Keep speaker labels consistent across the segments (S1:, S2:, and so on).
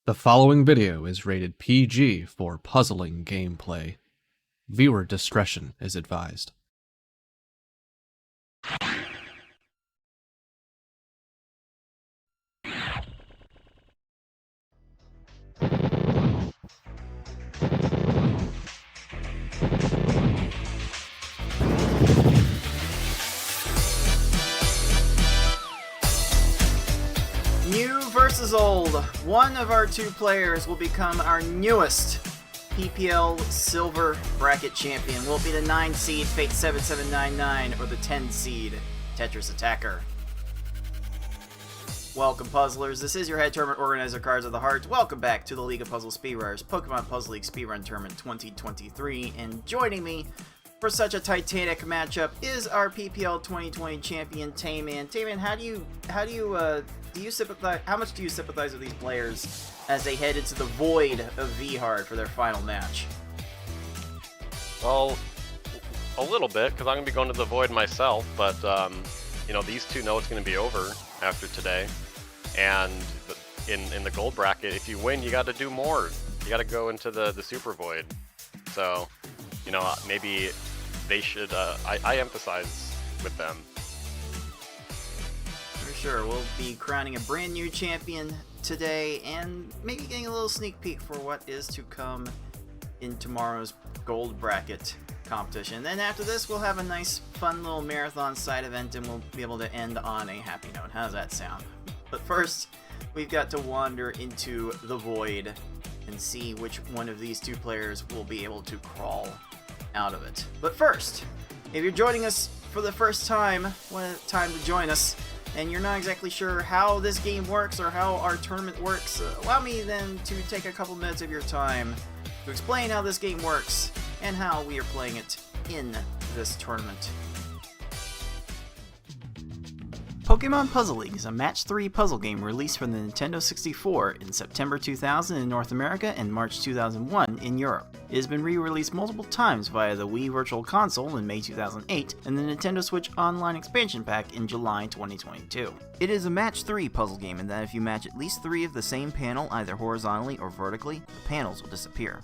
S1: The following video is rated PG for puzzling gameplay. Viewer discretion is advised.
S2: New versus old. One of our two players will become our newest PPL Silver Bracket Champion. Will it be the 9 seed Fate7799 or the 10 seed TetrisAttakr? Welcome, puzzlers. This is your head tournament organizer, Cards of the Heart. Welcome back to the League of Puzzle Speedrunners Pokemon Puzzle League Speedrun Tournament 2023. And joining me for such a titanic matchup is our PPL 2020 champion, Tayman. Tayman, how much do you sympathize with these players as they head into the void of V-Hard for their final match?
S3: Well, a little bit, because I'm going to be going to the void myself, but, you know, these two know it's going to be over after today, and in the gold bracket, if you win, you got to do more. You got to go into the super void. So, you know, maybe they should, I emphasize with them.
S2: For sure, we'll be crowning a brand new champion today, and maybe getting a little sneak peek for what is to come in tomorrow's gold bracket competition. Then after this, we'll have a nice, fun little marathon side event, and we'll be able to end on a happy note. How does that sound? But first, we've got to wander into the void and see which one of these two players will be able to crawl out of it. But first, if you're joining us for the first time, time to join us, and you're not exactly sure how this game works or how our tournament works, allow me then to take a couple minutes of your time to explain how this game works and how we are playing it in this tournament. Pokemon Puzzle League is a Match 3 puzzle game released for the Nintendo 64 in September 2000 in North America and March 2001 in Europe. It has been re-released multiple times via the Wii Virtual Console in May 2008 and the Nintendo Switch Online expansion pack in July 2022. It is a Match 3 puzzle game in that if you match at least 3 of the same panel either horizontally or vertically, the panels will disappear.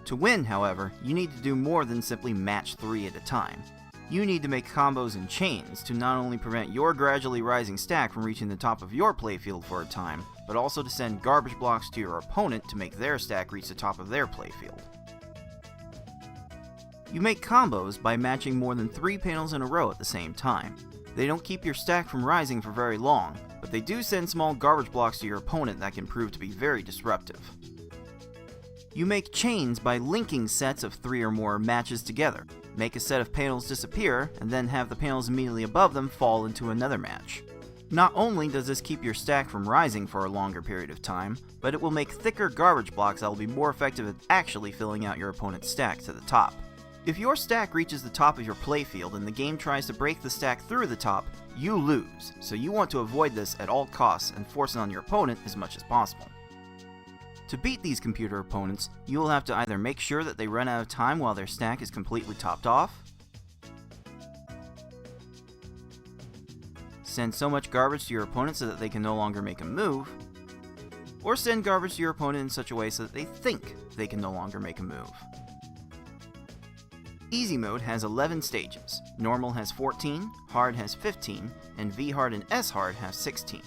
S2: To win, however, you need to do more than simply match 3 at a time. You need to make combos and chains to not only prevent your gradually rising stack from reaching the top of your playfield for a time, but also to send garbage blocks to your opponent to make their stack reach the top of their playfield. You make combos by matching more than 3 panels in a row at the same time. They don't keep your stack from rising for very long, but they do send small garbage blocks to your opponent that can prove to be very disruptive. You make chains by linking sets of 3 or more matches together. Make a set of panels disappear, and then have the panels immediately above them fall into another match. Not only does this keep your stack from rising for a longer period of time, but it will make thicker garbage blocks that will be more effective at actually filling out your opponent's stack to the top. If your stack reaches the top of your playfield and the game tries to break the stack through the top, you lose, so you want to avoid this at all costs and force it on your opponent as much as possible. To beat these computer opponents, you will have to either make sure that they run out of time while their stack is completely topped off, send so much garbage to your opponent so that they can no longer make a move, or send garbage to your opponent in such a way so that they think they can no longer make a move. Easy mode has 11 stages, normal has 14, hard has 15, and V-hard and S-hard have 16.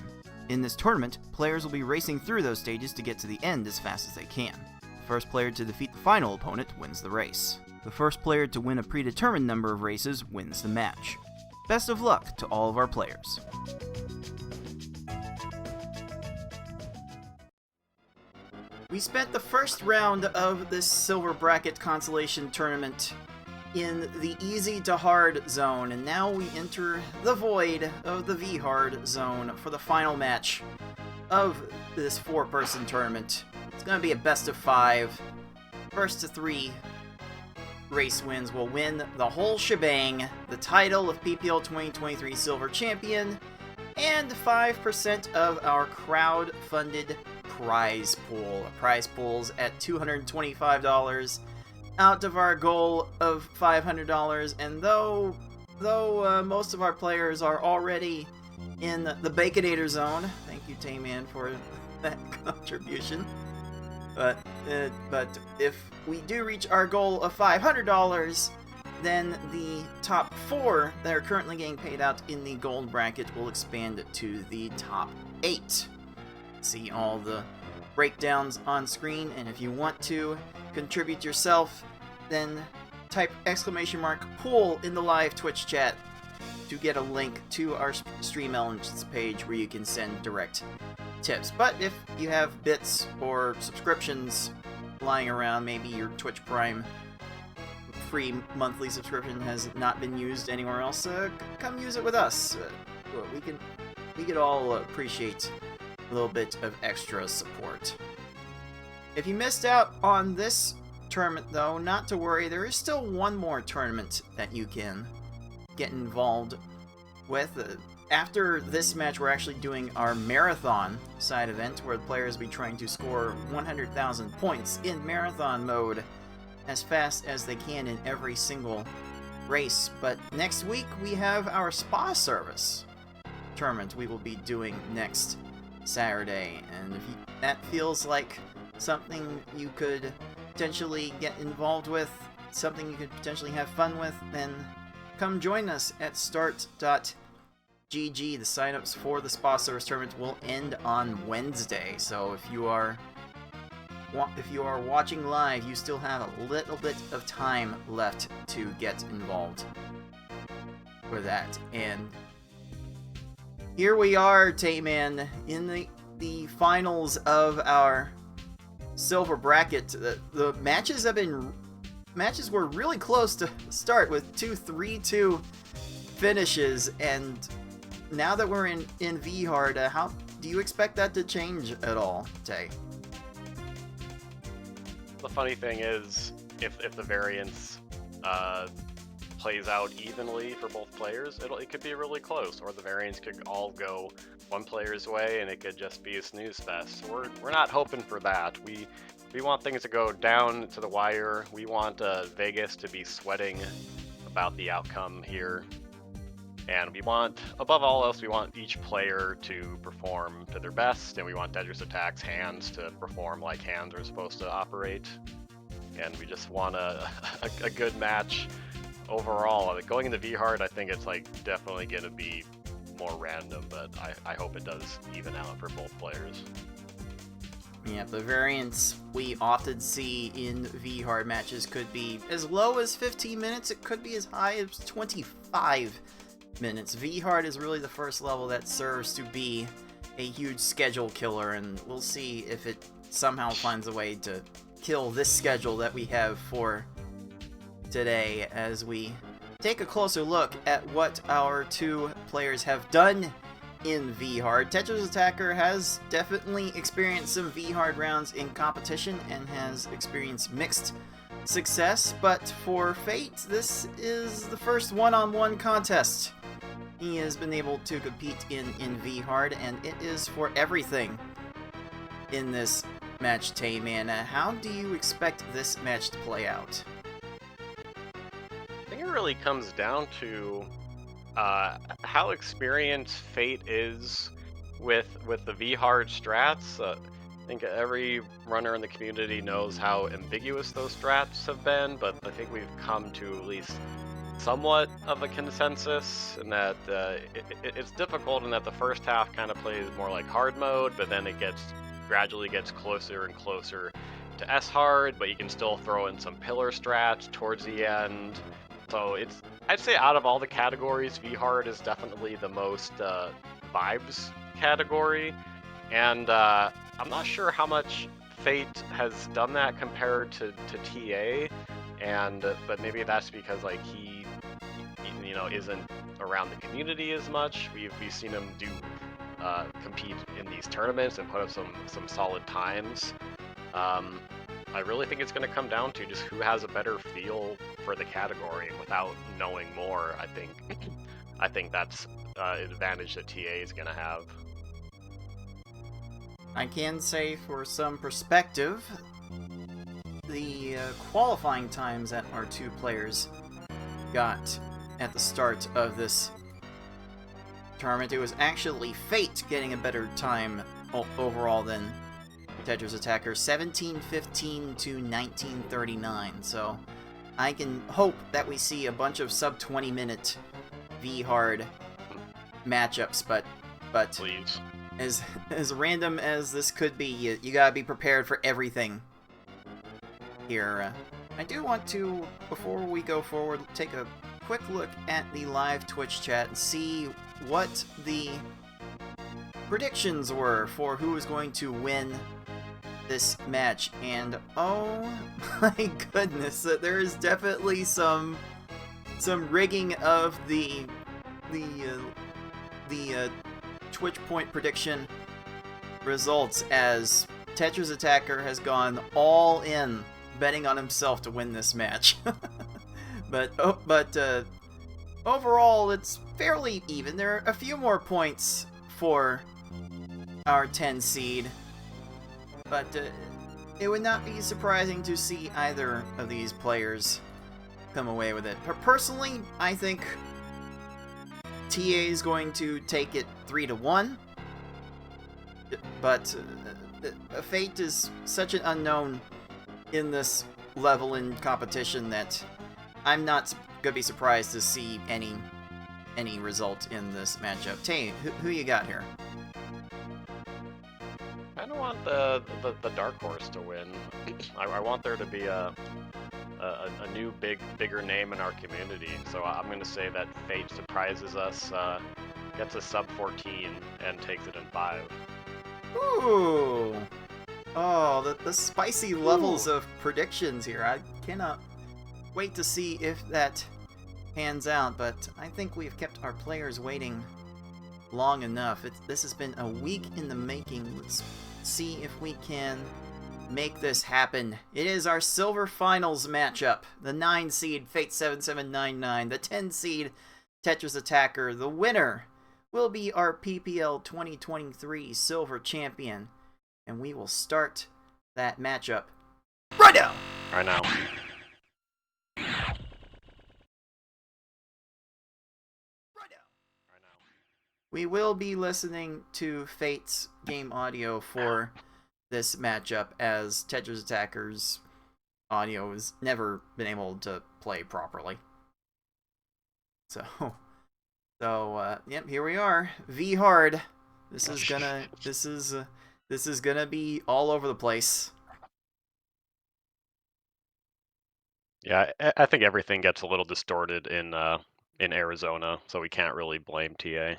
S2: In this tournament, players will be racing through those stages to get to the end as fast as they can. The first player to defeat the final opponent wins the race. The first player to win a predetermined number of races wins the match. Best of luck to all of our players. We spent the first round of this Silver Bracket Consolation Tournament in the easy to hard zone, and now we enter the void of the V-hard zone for the final match of this 4-person tournament. It's going to be a best of 5. First to 3 race wins will win the whole shebang, the title of PPL 2023 Silver Champion, and 5% of our crowd-funded prize pool. Prize pool's at $225. Out of our goal of $500, and though most of our players are already in the Baconator zone, thank you Tayman for that contribution. But if we do reach our goal of $500, then the top 4 that are currently getting paid out in the gold bracket will expand to the top 8. See all the breakdowns on screen, and if you want to contribute yourself, then type !pool in the live Twitch chat to get a link to our Stream Elements page where you can send direct tips. But if you have bits or subscriptions lying around, maybe your Twitch Prime free monthly subscription has not been used anywhere else, come use it with us. We could all appreciate a little bit of extra support. If you missed out on this tournament, though, not to worry, there is still one more tournament that you can get involved with. After this match, we're actually doing our marathon side event, where the players will be trying to score 100,000 points in marathon mode as fast as they can in every single race. But next week, we have our spa service tournament we will be doing next Saturday, and if that feels like something you could potentially get involved with, something you could potentially have fun with, then come join us at start.gg. The signups for the spa service tournament will end on Wednesday, so if you are watching live, you still have a little bit of time left to get involved with that. And here we are, Tayman, in the finals of our silver bracket. The matches were really close to start, with 2 3-2 finishes, and now that we're in V-Hard, how do you expect that to change at all, Tay?
S3: The funny thing is, if the variance plays out evenly for both players, it could be really close, or the variance could all go one player's way and it could just be a snooze fest. We're not hoping for that. We want things to go down to the wire. We want Vegas to be sweating about the outcome here. And we want, above all else, we want each player to perform to their best, and we want TetrisAttak's hands to perform like hands are supposed to operate. And we just want a good match overall. Going into V-Hard, I think it's definitely going to be more random, but I hope it does even out for both players.
S2: Yeah, the variance we often see in V-Hard matches could be as low as 15 minutes, it could be as high as 25 minutes. V-Hard is really the first level that serves to be a huge schedule killer, and we'll see if it somehow finds a way to kill this schedule that we have for today, as we take a closer look at what our 2 players have done in V-Hard. TetrisAttakr has definitely experienced some V-Hard rounds in competition and has experienced mixed success, but for Fate, this is the first one-on-one contest he has been able to compete in V-Hard, and it is for everything in this match, Tayman. How do you expect this match to play out?
S3: I think it really comes down to how experienced Fate is with the V-Hard strats. I think every runner in the community knows how ambiguous those strats have been, but I think we've come to at least somewhat of a consensus in that it's difficult in that the first half kind of plays more like hard mode, but then it gradually gets closer and closer to S-Hard, but you can still throw in some pillar strats towards the end. So I'd say out of all the categories, V-Hard is definitely the most vibes category, and I'm not sure how much Fate has done that compared to TA, but maybe that's because he isn't around the community as much. We've seen him compete in these tournaments and put up some solid times. I really think it's going to come down to just who has a better feel for the category. Without knowing more, I think that's an advantage that TA is going to have.
S2: I can say, for some perspective, the qualifying times that our 2 players got at the start of this tournament, it was actually Fate getting a better time overall than TetrisAttakr 1715 to 1939. So I can hope that we see a bunch of sub 20-minute V-hard matchups, but
S3: Please.
S2: as random as this could be, you gotta be prepared for everything here. I do want to, before we go forward, take a quick look at the live Twitch chat and see what the predictions were for who is going to win this match. And oh my goodness, there is definitely some rigging of the Twitch point prediction results, as TetrisAttakr has gone all in, betting on himself to win this match. but overall, it's fairly even. There are a few more points for our 10 seed, but it would not be surprising to see either of these players come away with it. Personally, I think TA is going to take it 3-1, but Fate is such an unknown in this level in competition that I'm not gonna be surprised to see any result in this matchup. Tay, who you got here?
S3: I don't want the dark horse to win. I want there to be a new bigger name in our community. So I'm going to say that Fate surprises us, gets a sub 14, and takes it in 5.
S2: Ooh! Oh, the spicy levels of predictions here. I cannot wait to see if that pans out, but I think we've kept our players waiting long enough. This has been a week in the making. Let's see if we can make this happen. It is our silver finals matchup. The 9 seed Fate7799, the 10 seed TetrisAttakr. The winner will be our PPL 2023 silver champion, and we will start that matchup right now.
S3: Right now.
S2: We will be listening to Fate's game audio for this matchup, as TetrisAttakr audio has never been able to play properly. So yep, here we are. V hard. This is gonna be all over the place.
S3: Yeah, I think everything gets a little distorted in Arizona, so we can't really blame TA.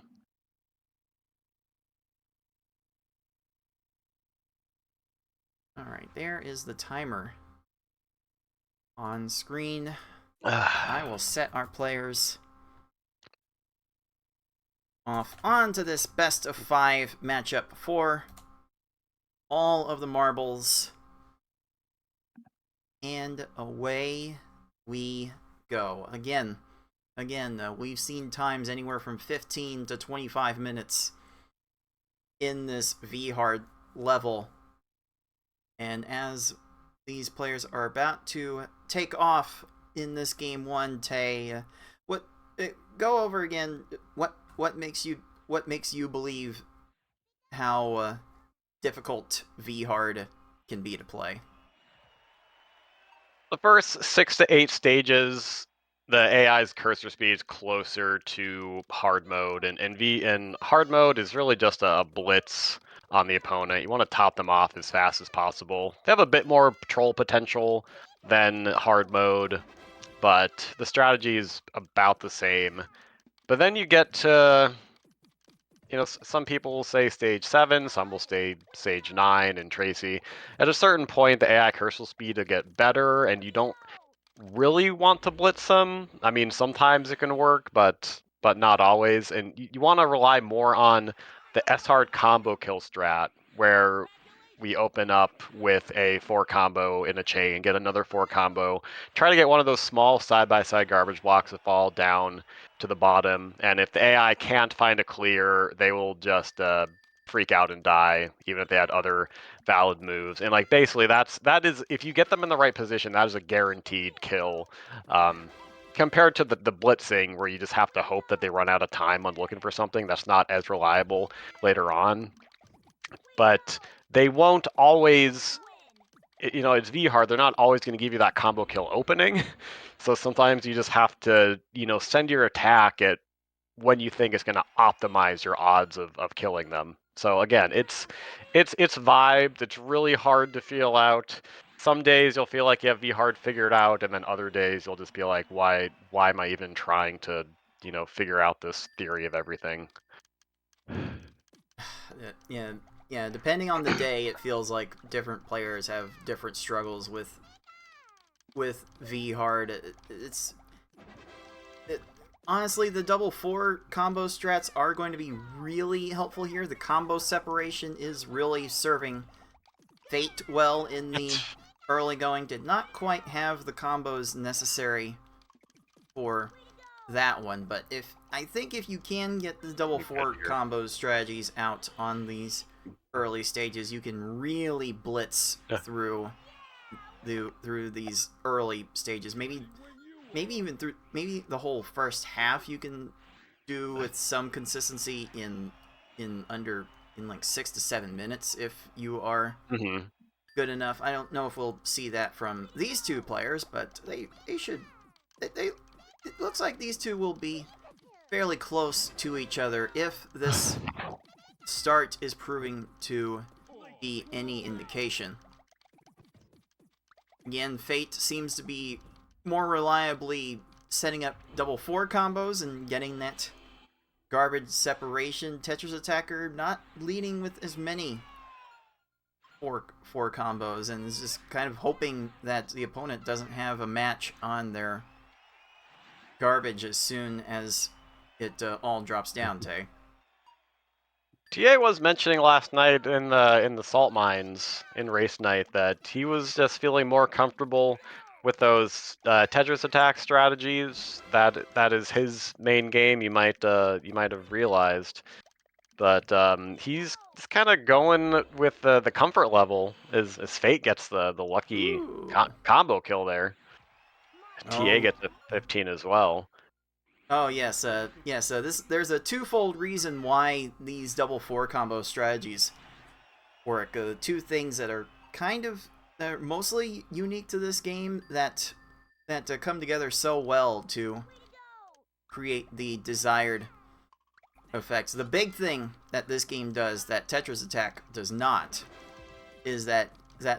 S2: Alright, there is the timer on screen. I will set our players off onto this best of 5 matchup for all of the marbles. And away we go. Again, we've seen times anywhere from 15 to 25 minutes in this V-hard level. And as these players are about to take off in this game 1, Tay, go over again what makes you believe how difficult V-hard can be to play?
S3: The first 6 to 8 stages, the AI's cursor speed is closer to hard mode, and hard mode is really just a blitz on the opponent. You want to top them off as fast as possible. They have a bit more patrol potential than hard mode, but the strategy is about the same. But then you get to, some people will say stage 7, some will say stage 9 and Tracy. At a certain point, the AI cursor speed will get better, and you don't really want to blitz them. I mean, sometimes it can work, but not always. And you want to rely more on the S-hard combo kill strat, where we open up with a 4 combo in a chain, get another 4 combo, try to get one of those small side-by-side garbage blocks that fall down to the bottom. And if the AI can't find a clear, they will just freak out and die, even if they had other valid moves. And like basically that is if you get them in the right position, that is a guaranteed kill. Compared to the blitzing, where you just have to hope that they run out of time on looking for something, that's not as reliable later on. But they won't always, it's V hard. They're not always going to give you that combo kill opening. So sometimes you just have to, send your attack at when you think it's going to optimize your odds of killing them. So again, it's vibed. It's really hard to feel out. Some days you'll feel like you have V hard figured out, and then other days you'll just be like, why am I even trying to, figure out this theory of everything?
S2: Yeah. Depending on the day, it feels like different players have different struggles with V hard. Honestly, the double 4 combo strats are going to be really helpful here. The combo separation is really serving Fate well in the early going. Did not quite have the combos necessary for that one, but I think if you can get the double 4 combo strategies out on these early stages, you can really blitz through these early stages. Maybe even through the whole first half you can do with some consistency in like 6 to 7 minutes if you are good enough. I don't know if we'll see that from these two players, but they should. It looks like these two will be fairly close to each other if this start is proving to be any indication. Again, Fate seems to be more reliably setting up double 4 combos and getting that garbage separation. TetrisAttakr not leading with as many 4 combos, and is just kind of hoping that the opponent doesn't have a match on their garbage as soon as it all drops down, Tay.
S3: TA was mentioning last night in the salt mines in race night that he was just feeling more comfortable with those TetrisAttakr strategies. That is his main game. You might have realized, but he's kind of going with the comfort level as Fate gets the lucky combo kill there. TA gets a 15 as well.
S2: Oh yes, yes. There's a twofold reason why these double 4 combo strategies work. Two things that are they're mostly unique to this game that come together so well to create the desired effects. The big thing that this game does that TetrisAttakr does not is that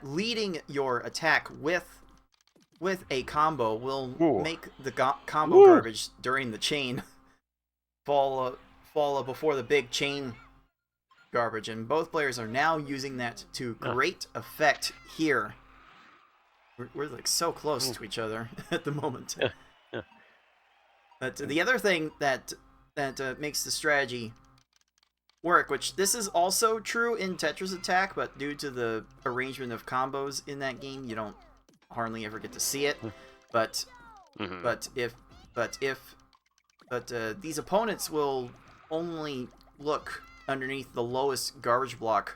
S2: leading your attack with a combo will make the combo garbage during the chain fall before the big chain garbage, and both players are now using that to great effect here. We're like so close to each other at the moment. But the other thing that makes the strategy work, which this is also true in TetrisAttakr, but due to the arrangement of combos in that game, you don't hardly ever get to see it. But these opponents will only look underneath the lowest garbage block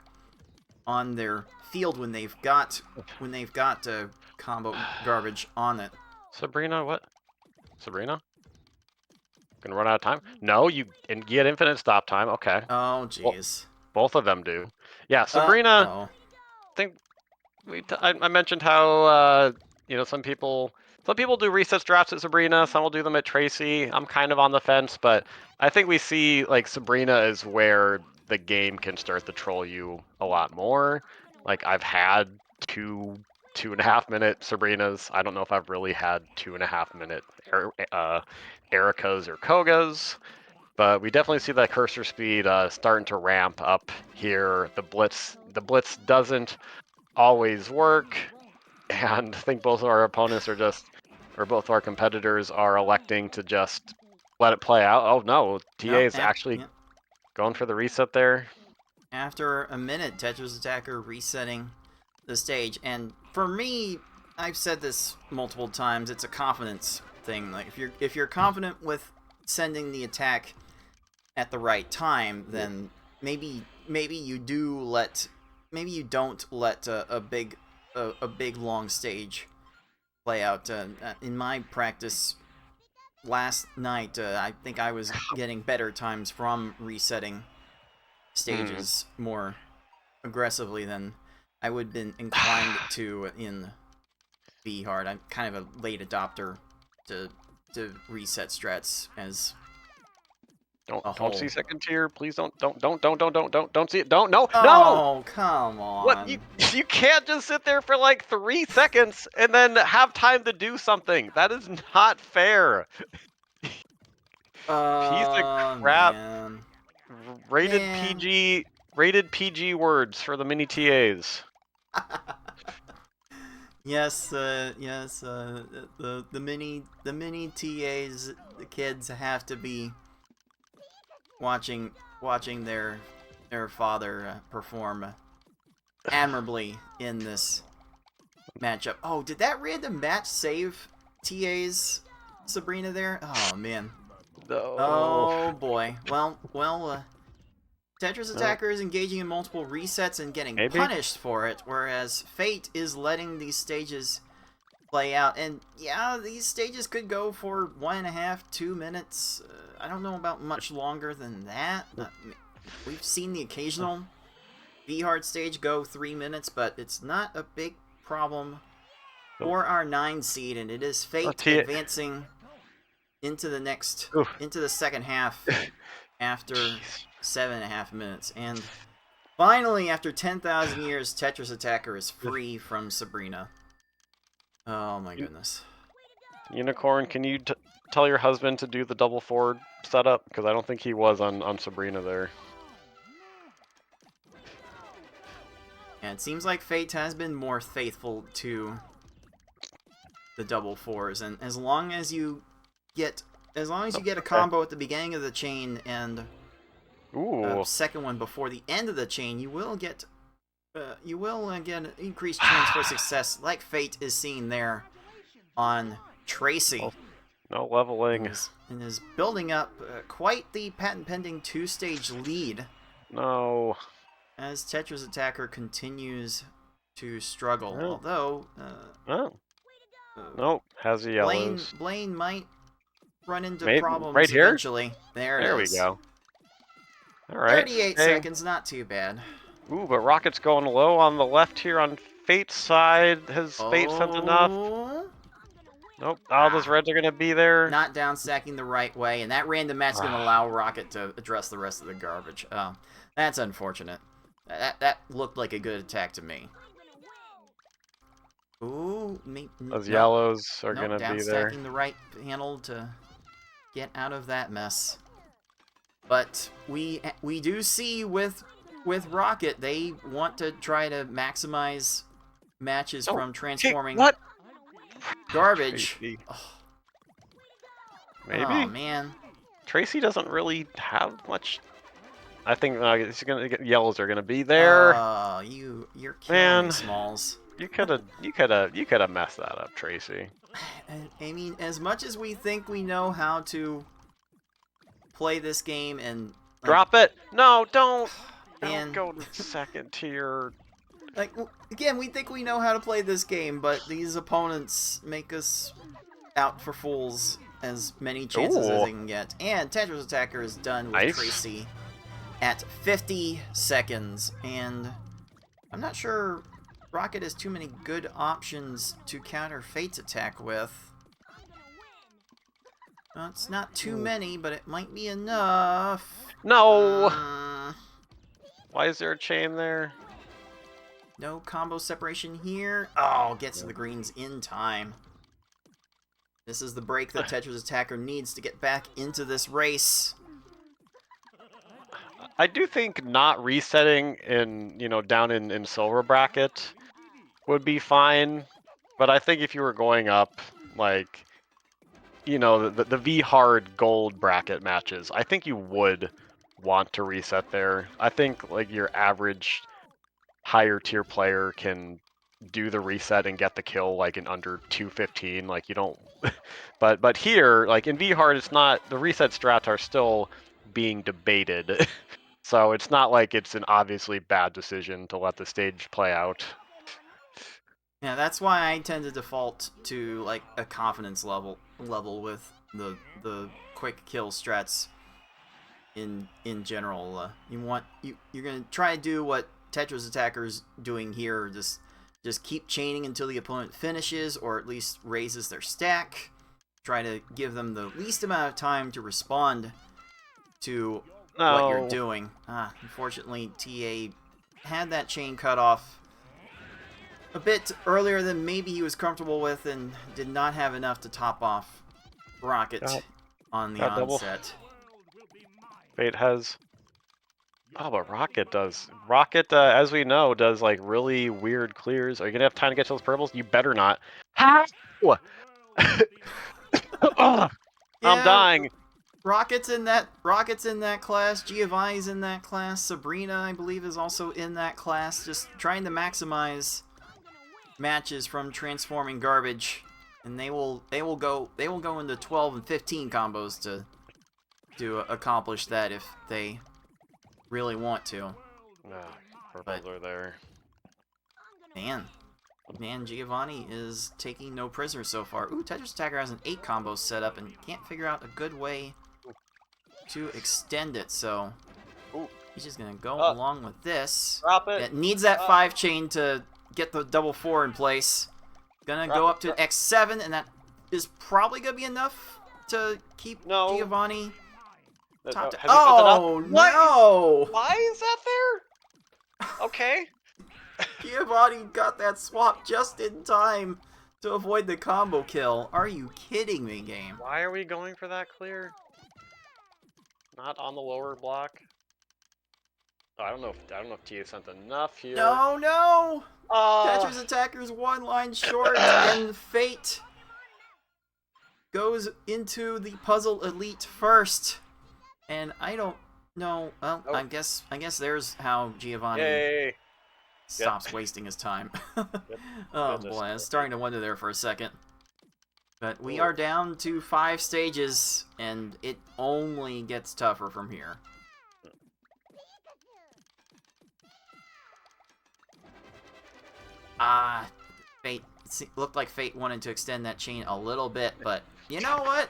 S2: on their field when they've got combo garbage on it.
S3: Sabrina, what? Sabrina? Gonna run out of time? No, you get infinite stop time. Okay.
S2: Oh, jeez.
S3: Both of them do. Yeah, Sabrina. I think I mentioned how some people do reset strats at Sabrina. Some will do them at Tracy. I'm kind of on the fence, but I think we see like Sabrina is where the game can start to troll you a lot more. Like I've had 2.5 minute Sabrinas. I don't know if I've really had 2.5 minute Ericas or Kogas, but we definitely see that cursor speed starting to ramp up here. The blitz doesn't always work, and I think both of our opponents both of our competitors are electing to just let it play out. Oh no, TA is actually going for the reset there.
S2: After a minute, TetrisAttakr resetting the stage, and for me, I've said this multiple times, it's a confidence thing. Like if you're confident with sending the attack at the right time, then maybe you don't let a big long stage play out. In my practice last night, I think I was getting better times from resetting stages more aggressively than I would have been inclined to in V hard. I'm kind of a late adopter to reset strats as a
S3: Don't
S2: whole.
S3: see second tier. Please don't see it. No.
S2: Oh, come
S3: What
S2: on.
S3: you can't just sit there for like 3 seconds and then have time to do something. That is not fair. Piece of crap.
S2: Man.
S3: Rated
S2: Man.
S3: PG. Rated PG words for the mini TAs.
S2: Yes, yes, the mini TAs, the kids have to be watching their father perform admirably in this matchup. Oh, did that random match save TA's Sabrina there? Oh man.
S3: No.
S2: Oh boy. Well, TetrisAttakr is engaging in multiple resets and getting punished for it, whereas Fate is letting these stages play out. And yeah, these stages could go for 1.5, 2 minutes. I don't know about much longer than that. We've seen the occasional V-Hard stage go 3 minutes, but it's not a big problem for our 9 seed, and it is Fate advancing into the next, into the second half after 7.5 minutes. And finally, after 10,000 years, TetrisAttakr is free from Sabrina. Oh my goodness.
S3: Unicorn, can you tell your husband to do the double forward setup? Because I don't think he was on Sabrina there.
S2: And it seems like Fate has been more faithful to the double fours, and as long as you get a combo at the beginning of the chain and a second one before the end of the chain, you will get an increased chance for success, like Fate is seeing there on Tracy.
S3: No leveling.
S2: And is building up quite the patent-pending 2-stage lead.
S3: No.
S2: As TetrisAttakr continues to struggle, although
S3: nope, has the yellows.
S2: Blaine might run into problems
S3: right here?
S2: eventually. There
S3: we go. All right.
S2: 38 seconds, not too bad.
S3: Ooh, but Rocket's going low on the left here on Fate's side. Has Fate sent enough? Nope. All those reds are going to be there.
S2: Not down stacking the right way, and that random match is going to allow Rocket to address the rest of the garbage. That's unfortunate. That looked like a good attack to me. Ooh,
S3: those yellows are going to be there.
S2: Down-stacking the right panel to get out of that mess. But we do see with Rocket, they want to try to maximize matches from transforming garbage.
S3: Oh.
S2: Maybe. Oh man,
S3: Tracy doesn't really have much. I think yellows are gonna be there.
S2: Oh, you're killing me, Smalls.
S3: You could have messed that up, Tracy.
S2: I mean, as much as we think we know how to play this game and
S3: drop it. No, don't go to second tier.
S2: Like, again, we think we know how to play this game, but these opponents make us out for fools as many chances as they can get. And TetrisAttakr is done with Tracy at 50 seconds, and I'm not sure Rocket has too many good options to counter Fate's attack with. Well, it's not too many, but it might be enough.
S3: No! Why is there a chain there?
S2: No combo separation here. Oh, gets to the greens in time. This is the break that TetrisAttakr needs to get back into this race.
S3: I do think not resetting down in silver bracket would be fine, but I think if you were going up like the V hard gold bracket matches, I think you would want to reset there. I think like your average higher tier player can do the reset and get the kill like in under 2:15. Like you don't, but here like in V hard, it's not, the reset strats are still being debated. So it's not like it's an obviously bad decision to let the stage play out.
S2: Yeah, that's why I tend to default to like a confidence level with the quick kill strats in general. You're gonna try to do what TetrisAttakr doing here, just keep chaining until the opponent finishes, or at least raises their stack. Try to give them the least amount of time to respond to what you're doing. Unfortunately, TA had that chain cut off a bit earlier than maybe he was comfortable with, and did not have enough to top off Rocket on the onset.
S3: Fate has... Oh, but Rocket does. Rocket, as we know, does like really weird clears. Are you gonna have time to get to those purples? You better not. How? Ugh, I'm dying.
S2: Rocket's in that class. Giovanni's in that class. Sabrina, I believe, is also in that class. Just trying to maximize matches from transforming garbage, and they will go into 12 and 15 combos to accomplish that if they really want to.
S3: Purples are there.
S2: Man, Giovanni is taking no prisoners so far. Ooh, TetrisAttakr has an 8 combo set up and can't figure out a good way to extend it, so he's just gonna go along with this.
S3: Drop it.
S2: It needs that 5 chain to get the double 4 in place. Gonna go up to X7, and that is probably gonna be enough to keep Giovanni top to... Oh, no!
S3: Why is that there? Okay.
S2: Giovanni got that swap just in time to avoid the combo kill. Are you kidding me, game?
S3: Why are we going for that clear? Not on the lower block. Oh, I don't know if TA sent enough here.
S2: No! TetrisAttakr 1 line short, and Fate goes into the Puzzle Elite first. And I don't know. Well, I guess there's how Giovanni stops wasting his time. Oh boy, I was starting to wonder there for a second. But we are down to 5 stages, and it only gets tougher from here. Fate looked like Fate wanted to extend that chain a little bit, but you know what?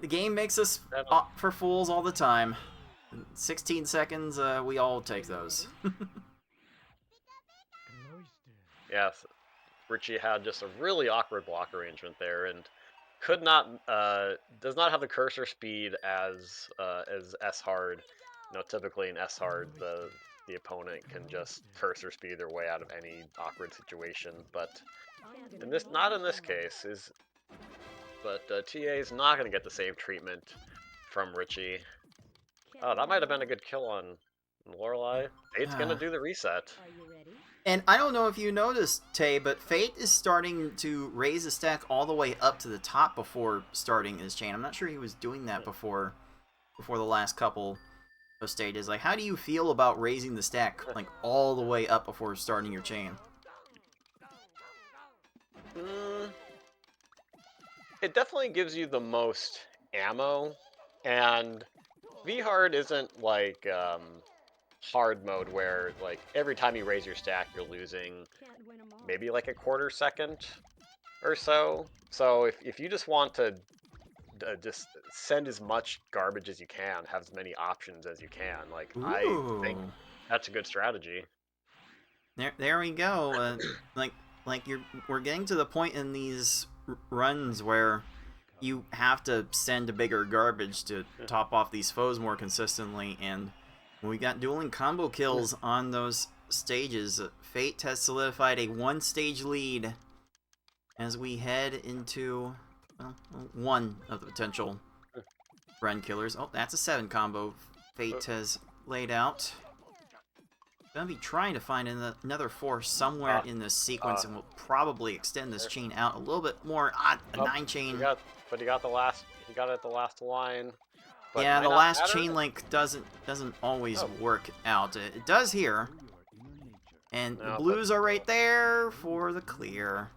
S2: The game makes us for fools all the time. 16 seconds, we all take those.
S3: Yes, Richie had just a really awkward block arrangement there, and could not, does not have the cursor speed as S hard. You know, typically in S hard, the opponent can just cursor speed their way out of any awkward situation, but not in this case. But TA is not going to get the same treatment from Richie. Oh, that might have been a good kill on Lorelei. Fate's going to do the reset.
S2: And I don't know if you noticed, Tay, but Fate is starting to raise the stack all the way up to the top before starting his chain. I'm not sure he was doing that before the last couple of stages. Like, how do you feel about raising the stack like all the way up before starting your chain?
S3: It definitely gives you the most ammo, and V-Hard isn't like hard mode where like every time you raise your stack you're losing maybe like a quarter second or so. So if you just want to just send as much garbage as you can, have as many options as you can, like I think that's a good strategy.
S2: There we go. We're getting to the point in these runs where you have to send a bigger garbage to top off these foes more consistently, and we got dueling combo kills on those stages. Fate has solidified a 1-stage lead as we head into one of the potential run killers. Oh, that's a 7 combo Fate has laid out. Gonna be trying to find another 4 somewhere in this sequence, and we'll probably extend this chain out a little bit more. A 9 chain.
S3: He got it at the last line. But
S2: yeah, the last chain link doesn't always work out. It does here. And the blues are right there for the clear.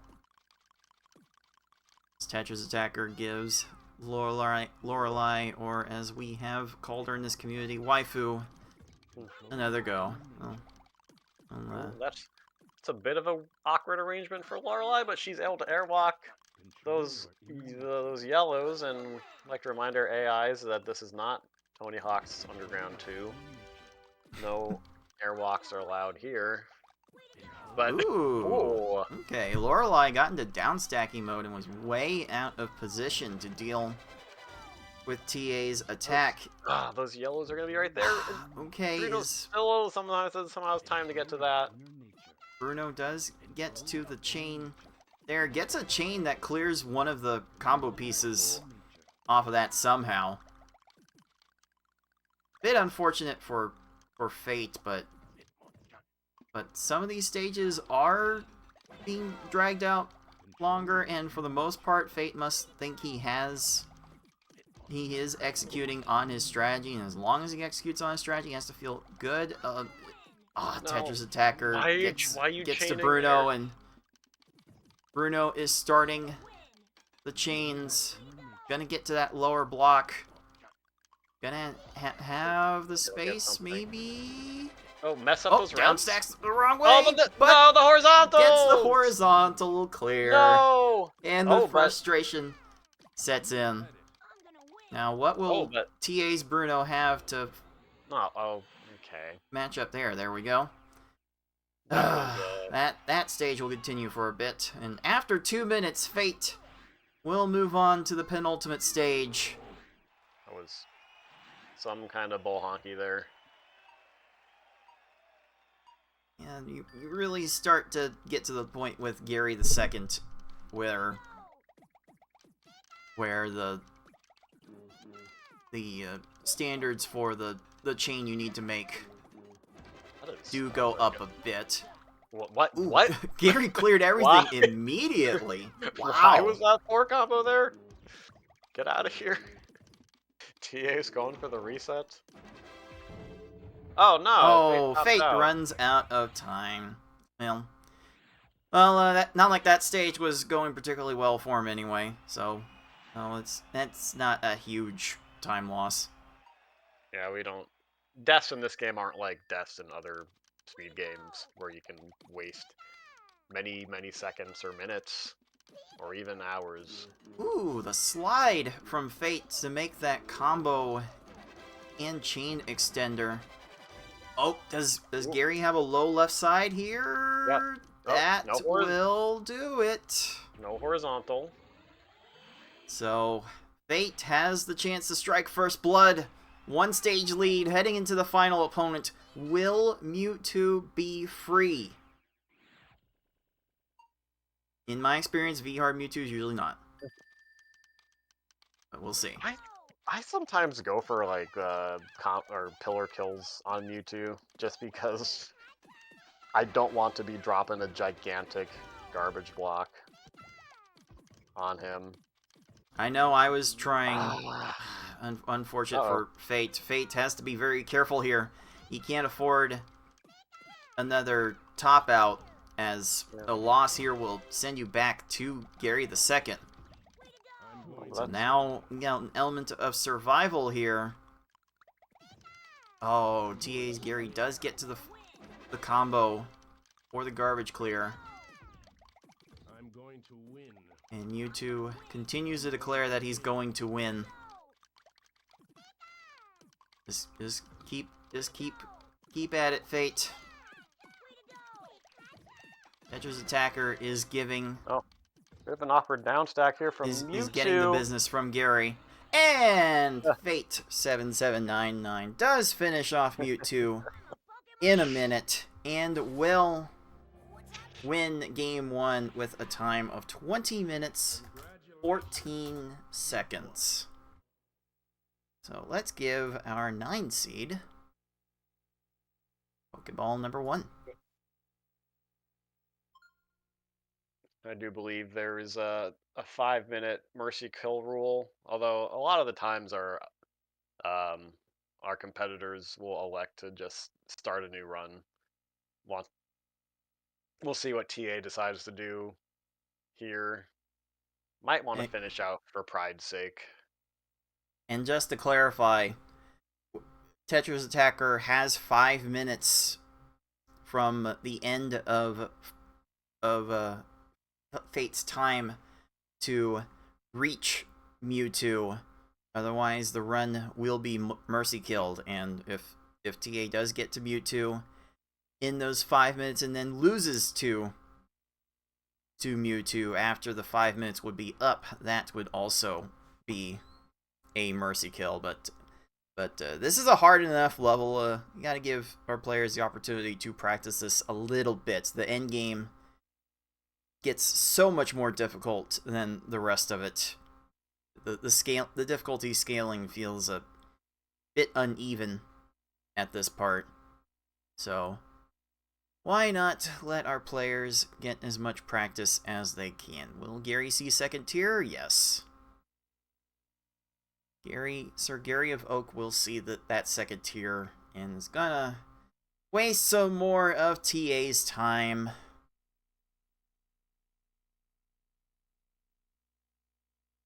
S2: TetrisAttakr gives Lorelei, or as we have called her in this community, waifu, another go.
S3: That's a bit of an awkward arrangement for Lorelei, but she's able to airlock those yellows, and I'd like to remind our AIs that this is not Tony Hawk's Underground 2. No airwalks are allowed here. But
S2: Ooh. Okay, Lorelei got into downstacking mode and was way out of position to deal with TA's attack.
S3: Those yellows are gonna be right there.
S2: Okay,
S3: Bruno's still somehow it's time to get to that.
S2: Bruno does get to the chain there, gets a chain that clears one of the combo pieces off of that somehow. Bit unfortunate for Fate, but some of these stages are being dragged out longer, and for the most part, Fate must think he is executing on his strategy, and as long as he executes on his strategy, he has to feel good. TetrisAttakr gets to Bruno, and Bruno is starting the chains. Gonna get to that lower block. Gonna have the space, maybe?
S3: Oh, mess up those rounds.
S2: Downstacks the wrong way.
S3: Oh, no, the horizontal!
S2: Gets the horizontal clear.
S3: No!
S2: And the frustration sets in. Now, what will TA's Bruno have to match up there? There we go. That stage will continue for a bit. And after 2 minutes, Fate will move on to the penultimate stage.
S3: That was some kind of bull honky there.
S2: And you really start to get to the point with Gary II, where the standards for the chain you need to make do go up a bit.
S3: What?
S2: Ooh,
S3: what?
S2: Gary cleared everything immediately. Wow.
S3: Why was that 4 combo there? Get out of here. TA's going for the reset. Oh no!
S2: Oh, Fate runs out of time. Well, not like that stage was going particularly well for him anyway. So, that's not a huge time loss.
S3: Yeah, we don't. Deaths in this game aren't like deaths in other speed games where you can waste many seconds or minutes or even hours.
S2: Ooh, the slide from Fate to make that combo and chain extender. Oh, does Gary have a low left side here?
S3: Yep.
S2: That will do it.
S3: No horizontal.
S2: So, Fate has the chance to strike first blood. 1 stage lead, heading into the final opponent. Will Mewtwo be free? In my experience, V-Hard Mewtwo is usually not. But we'll see.
S3: I sometimes go for like pillar kills on Mewtwo just because I don't want to be dropping a gigantic garbage block on him.
S2: I know I was trying. Unfortunate for Fate. Fate has to be very careful here. He can't afford another top out, as a loss here will send you back to Gary II. So now we got an element of survival here. Oh, TA's Gary does get to the combo or the garbage clear.
S4: I'm going to win.
S2: And Mewtwo continues to declare that he's going to win. Just keep at it, Fate. TetrisAttakr is giving.
S3: Oh, we have an awkward down stack here from Mewtwo.
S2: Is getting the business from Gary. And Fate7799 does finish off Mewtwo in a minute and will win game 1 with a time of 20 minutes, 14 seconds. So let's give our 9 seed Pokeball number 1.
S3: I do believe there is a 5-minute mercy kill rule, although a lot of the times our competitors will elect to just start a new run. We'll see what TA decides to do here. Might want to finish out for pride's sake.
S2: And just to clarify, TetrisAttakr has 5 minutes from the end of Fate's time to reach Mewtwo. Otherwise, the run will be mercy killed. And if TA does get to Mewtwo, in those 5 minutes and then loses to Mewtwo after the 5 minutes would be up, that would also be a mercy kill. But this is a hard enough level. You gotta give our players the opportunity to practice this a little bit. The end game gets so much more difficult than the rest of it. The difficulty scaling feels a bit uneven at this part. So why not let our players get as much practice as they can? Will Gary see second tier? Yes. Sir Gary of Oak will see that second tier and is gonna waste some more of TA's time.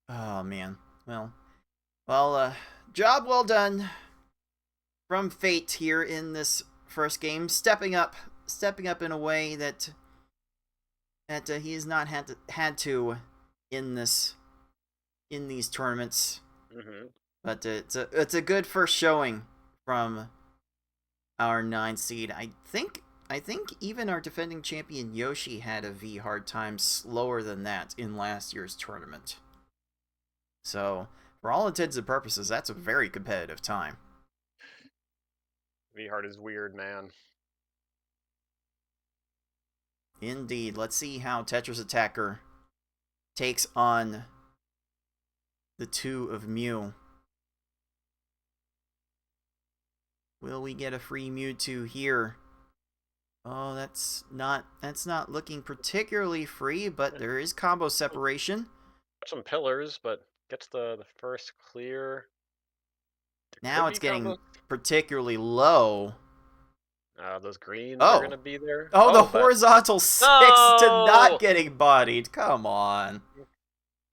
S2: Oh man. Well, job well done from Fate here in this first game, stepping up in a way that he has not had to in these tournaments.
S3: Mm-hmm.
S2: But it's a good first showing from our 9 seed. I think even our defending champion Yoshi had a V hard time slower than that in last year's tournament. So, for all intents and purposes, that's a very competitive time.
S3: V-Hard is weird, man.
S2: Indeed. Let's see how TetrisAttakr takes on the 2 of Mew. Will we get a free Mewtwo here? Oh, that's not looking particularly free, but there is combo separation.
S3: Some pillars, but gets the first clear.
S2: Now it's getting particularly low.
S3: Those greens are gonna be there.
S2: Oh, the horizontal 6 to not getting bodied. Come on.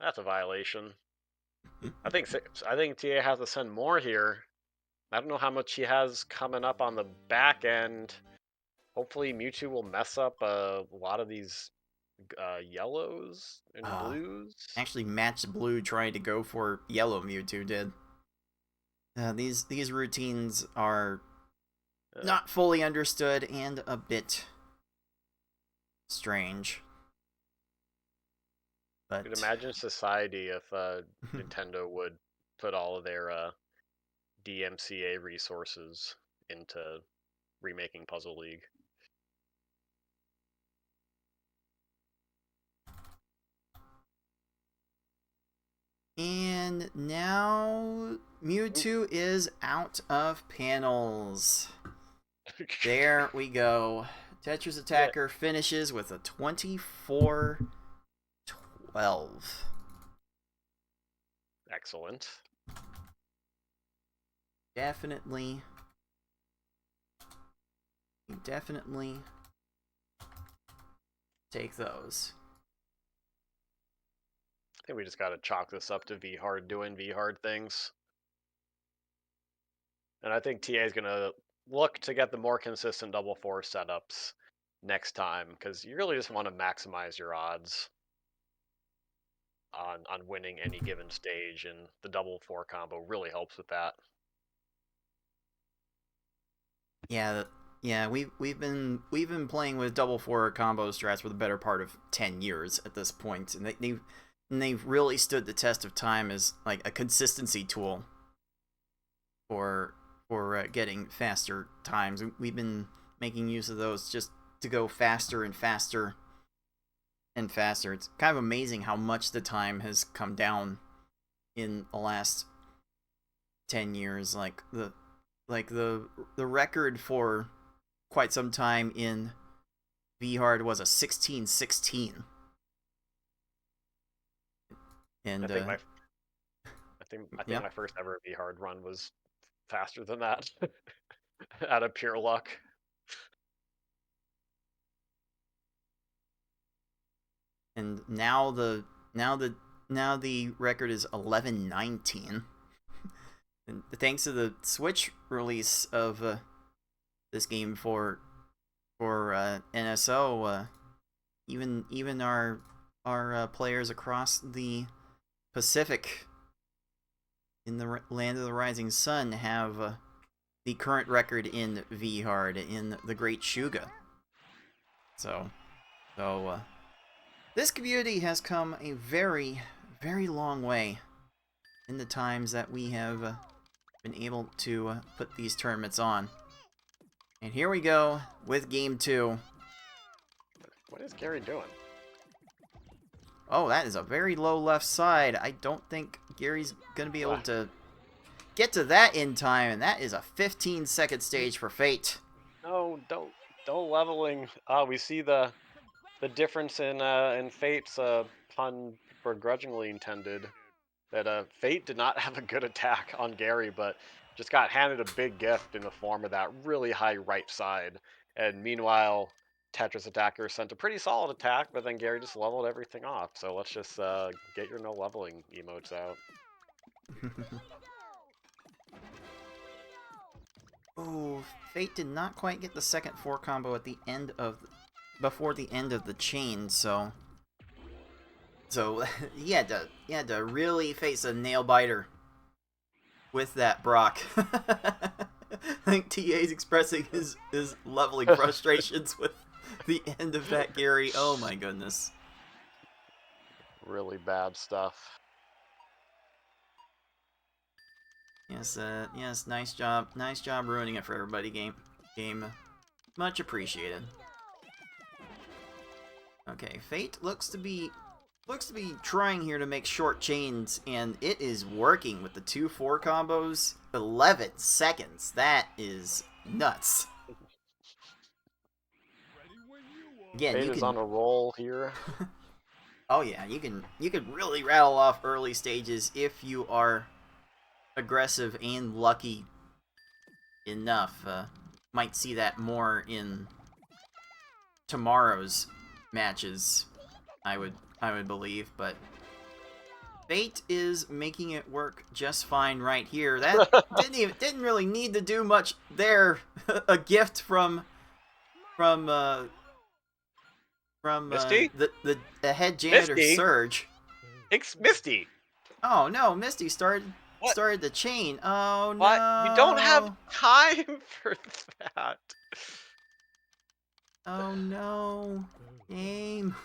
S3: That's a violation. I think TA has to send more here. I don't know how much he has coming up on the back end. Hopefully Mewtwo will mess up a lot of these yellows and blues.
S2: Actually matched blue trying to go for yellow Mewtwo did. These routines are not fully understood and a bit strange. But
S3: could imagine society if Nintendo would put all of their DMCA resources into remaking Puzzle League.
S2: And now Mewtwo is out of panels. There we go. TetrisAttakr finishes with a 24-12.
S3: Excellent.
S2: Definitely take those.
S3: I think we just gotta chalk this up to V-Hard doing V-Hard things. And I think TA is gonna look to get the more consistent double 4 setups next time, because you really just want to maximize your odds on winning any given stage, and the double 4 combo really helps with that.
S2: Yeah, we've been playing with double 4 combo strats for the better part of 10 years at this point, and they've really stood the test of time as like a consistency tool for getting faster times. We've been making use of those just to go faster and faster and faster. It's kind of amazing how much the time has come down in the last 10 years. Like the record for quite some time in V-Hard was a 16-16. And
S3: I think my first ever V-Hard run was faster than that out of pure luck.
S2: And now the record is 11-19. And thanks to the Switch release of this game for NSO, even our players across the Pacific in the land of the rising sun have the current record in V Hard in the Great Shuga. So this community has come a very, very long way in the times that we have been able to put these tournaments on. And here we go with Game 2.
S3: What is Gary doing?
S2: Oh, that is a very low left side. I don't think Gary's going to be able to get to that in time, and that is a 15-second stage for Fate.
S3: No, don't leveling. We see the difference in Fate's pun begrudgingly intended. That Fate did not have a good attack on Gary, but just got handed a big gift in the form of that really high right side. And meanwhile, TetrisAttakr sent a pretty solid attack, but then Gary just leveled everything off. So let's just get your no leveling emotes out.
S2: Oh, Fate did not quite get the second 4 combo at the end of before the end of the chain, so he had to really face a nail biter with that Brock. I think TA's expressing his leveling frustrations with the end of that Gary. Oh my goodness.
S3: Really bad stuff.
S2: Yes, nice job ruining it for everybody. Game, much appreciated. Okay, Fate looks to be trying here to make short chains, and it is working with the 2-4 combos. 11 seconds. That is nuts. Again,
S3: Fate is on a roll here.
S2: Oh yeah, you can really rattle off early stages if you are aggressive and lucky enough. Might see that more in tomorrow's matches, I would believe, but Fate is making it work just fine right here. That didn't really need to do much there. A gift from
S3: Misty?
S2: The head janitor,
S3: Misty?
S2: Surge.
S3: It's Misty.
S2: Oh no, Misty started the chain. Oh
S3: What?
S2: no.
S3: You don't have time for that.
S2: Oh no. Game.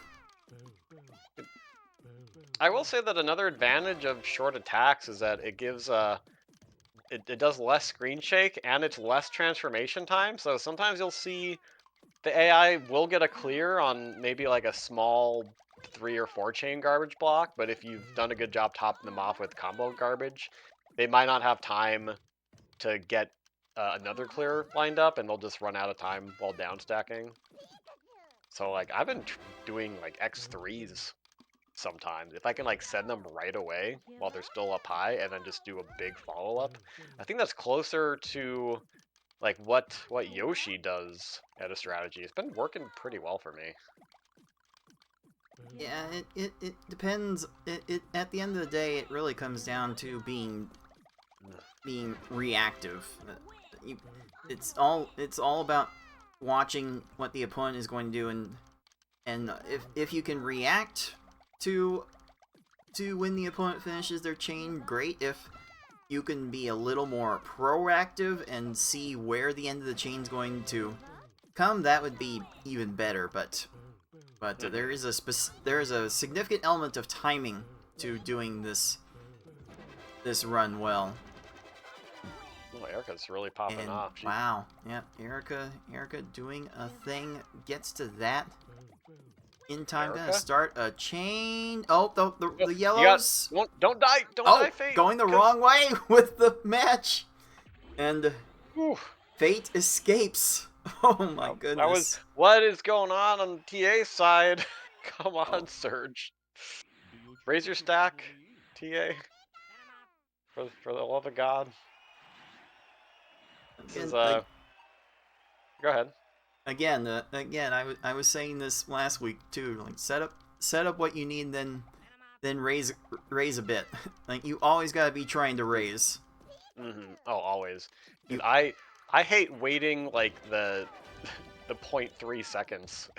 S3: I will say that another advantage of short attacks is that it gives it does less screen shake and it's less transformation time. So sometimes you'll see the AI will get a clear on maybe like a small 3 or 4 chain garbage block, but if you've done a good job topping them off with combo garbage, they might not have time to get another clear lined up, and they'll just run out of time while down stacking. So like I've been doing like X3s sometimes. If I can like send them right away while they're still up high and then just do a big follow-up, I think that's closer to like what Yoshi does at a strategy. It's been working pretty well for me.
S2: Yeah, it depends. It at the end of the day, it really comes down to being reactive. It's all about watching what the opponent is going to do, and if you can react to when the opponent finishes their chain, great. If you can be a little more proactive and see where the end of the chain's going to come, that would be even better. But there is a significant element of timing to doing this run well.
S3: Oh, Erica's really popping
S2: And
S3: off.
S2: wow, yep, Erica doing a thing, gets to that in time.
S3: Erica?
S2: Gonna start a chain. Oh, the yellows.
S3: Don't die, die, Fate.
S2: Going the wrong way with the match, and
S3: Whew.
S2: Fate escapes. Oh my goodness.
S3: That was what is going on the TA side. Come on, Surge. Raise your stack, TA. For the love of God. This is go ahead.
S2: Again, I was saying this last week too. Like set up what you need, then raise a bit. Like you always gotta be trying to raise.
S3: Mm-hmm. Oh, always. Dude, I hate waiting like the 0.3 seconds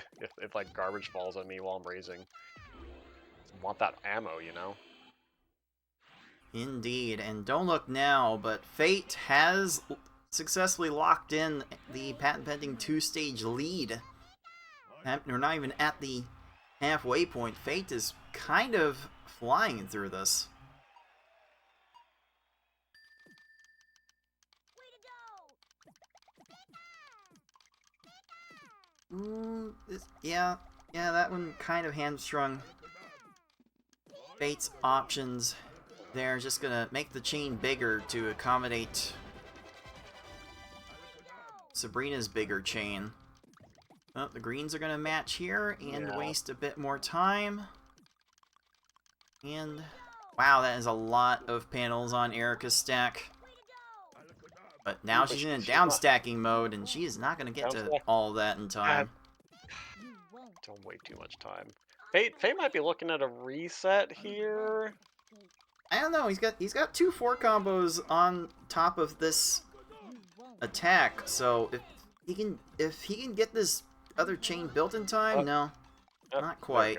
S3: if like garbage falls on me while I'm raising. I want that ammo, you know.
S2: Indeed, and don't look now, but Fate has successfully locked in the patent-pending 2-stage lead. We're not even at the halfway point. Fate is kind of flying through this. Ooh, yeah, that one kind of hamstrung Fate's options. They're just gonna make the chain bigger to accommodate Sabrina's bigger chain. Oh, the greens are gonna match here and waste a bit more time. And wow, that is a lot of panels on Erica's stack. But now she's in a down stacking mode, and she is not going to get to all that in time.
S3: Don't wait too much time. Fate might be looking at a reset here.
S2: I don't know. He's got 2 4 combos on top of this attack. So if he can get this other chain built in time, no, not quite.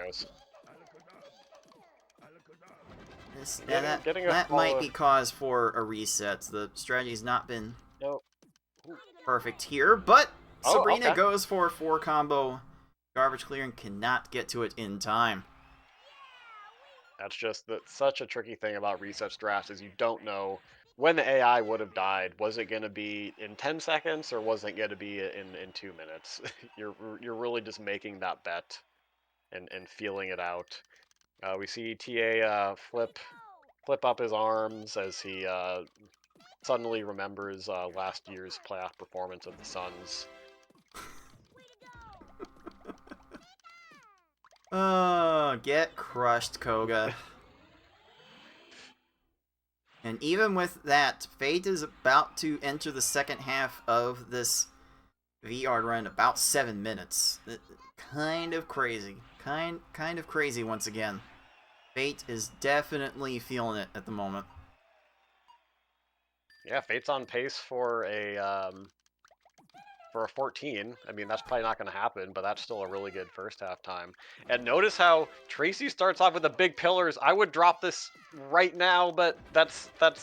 S2: That might be cause for a reset. The strategy's not been perfect here, but Sabrina goes for 4 combo garbage clear and cannot get to it in time.
S3: That's just such a tricky thing about reset strats is you don't know when the AI would have died. Was it going to be in 10 seconds or was it going to be in 2 minutes? You're really just making that bet and feeling it out. We see TA flip up his arms as he suddenly remembers last year's playoff performance of the Suns.
S2: Oh, get crushed, Koga. And even with that, Fate is about to enter the second half of this VR run, about 7 minutes. Kind of crazy. Kind of crazy once again. Fate is definitely feeling it at the moment.
S3: Yeah, Fate's on pace for a 14. I mean, that's probably not going to happen, but that's still a really good first half time. And notice how Tracy starts off with the big pillars. I would drop this right now, but that's like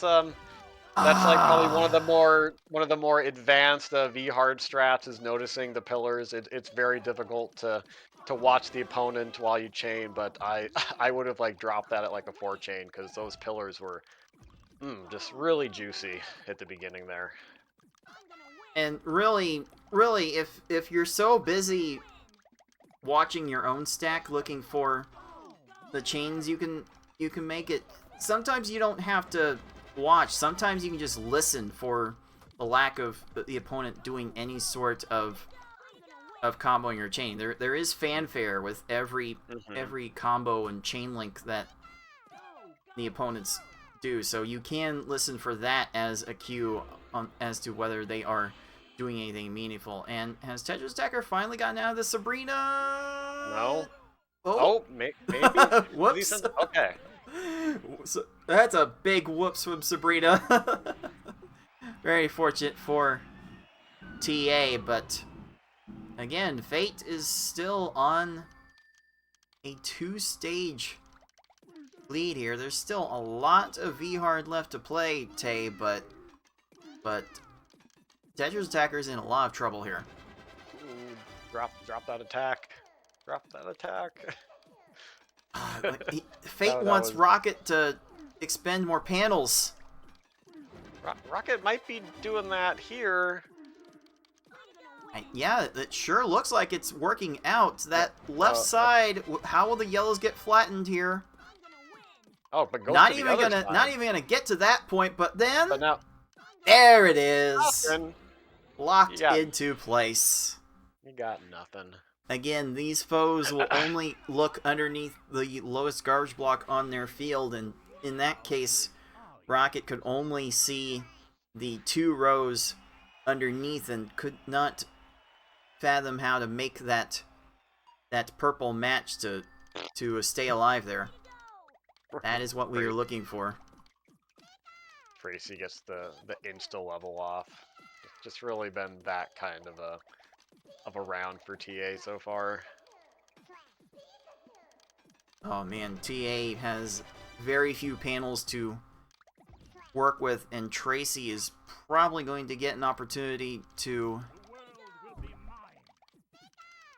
S3: probably one of the more advanced V hard strats is noticing the pillars. It's very difficult to watch the opponent while you chain, but I would have like dropped that at like a 4 chain because those pillars were just really juicy at the beginning there.
S2: And really, if you're so busy watching your own stack, looking for the chains you can make it, sometimes you don't have to watch. Sometimes you can just listen for the lack of the opponent doing any sort of comboing your chain. There is fanfare with every combo and chain link that the opponents do, so you can listen for that as a cue as to whether they are doing anything meaningful. And has TetrisAttakr finally gotten out of the Sabrina?
S3: No. Maybe.
S2: Whoops.
S3: Okay.
S2: So, that's a big whoops from Sabrina. Very fortunate for TA, but again, Fate is still on a 2-stage lead here. There's still a lot of V-Hard left to play, Tay, but TetrisAttakr in a lot of trouble here.
S3: Drop that attack. Drop that attack.
S2: Fate wants Rocket to expend more panels.
S3: Rocket might be doing that here.
S2: Yeah, it sure looks like it's working out. That left side, how will the yellows get flattened here?
S3: Oh, but go
S2: not even gonna get to that point, but then
S3: now,
S2: there it is.
S3: Nothing.
S2: Locked into place.
S3: You got nothing.
S2: Again, these foes will only look underneath the lowest garbage block on their field, and in that case, Rocket could only see the 2 rows underneath and could not fathom how to make that purple match to stay alive there. That is what we were looking for.
S3: Tracy gets the insta level off. It's just really been that kind of a round for TA so far.
S2: Oh man, TA has very few panels to work with, and Tracy is probably going to get an opportunity to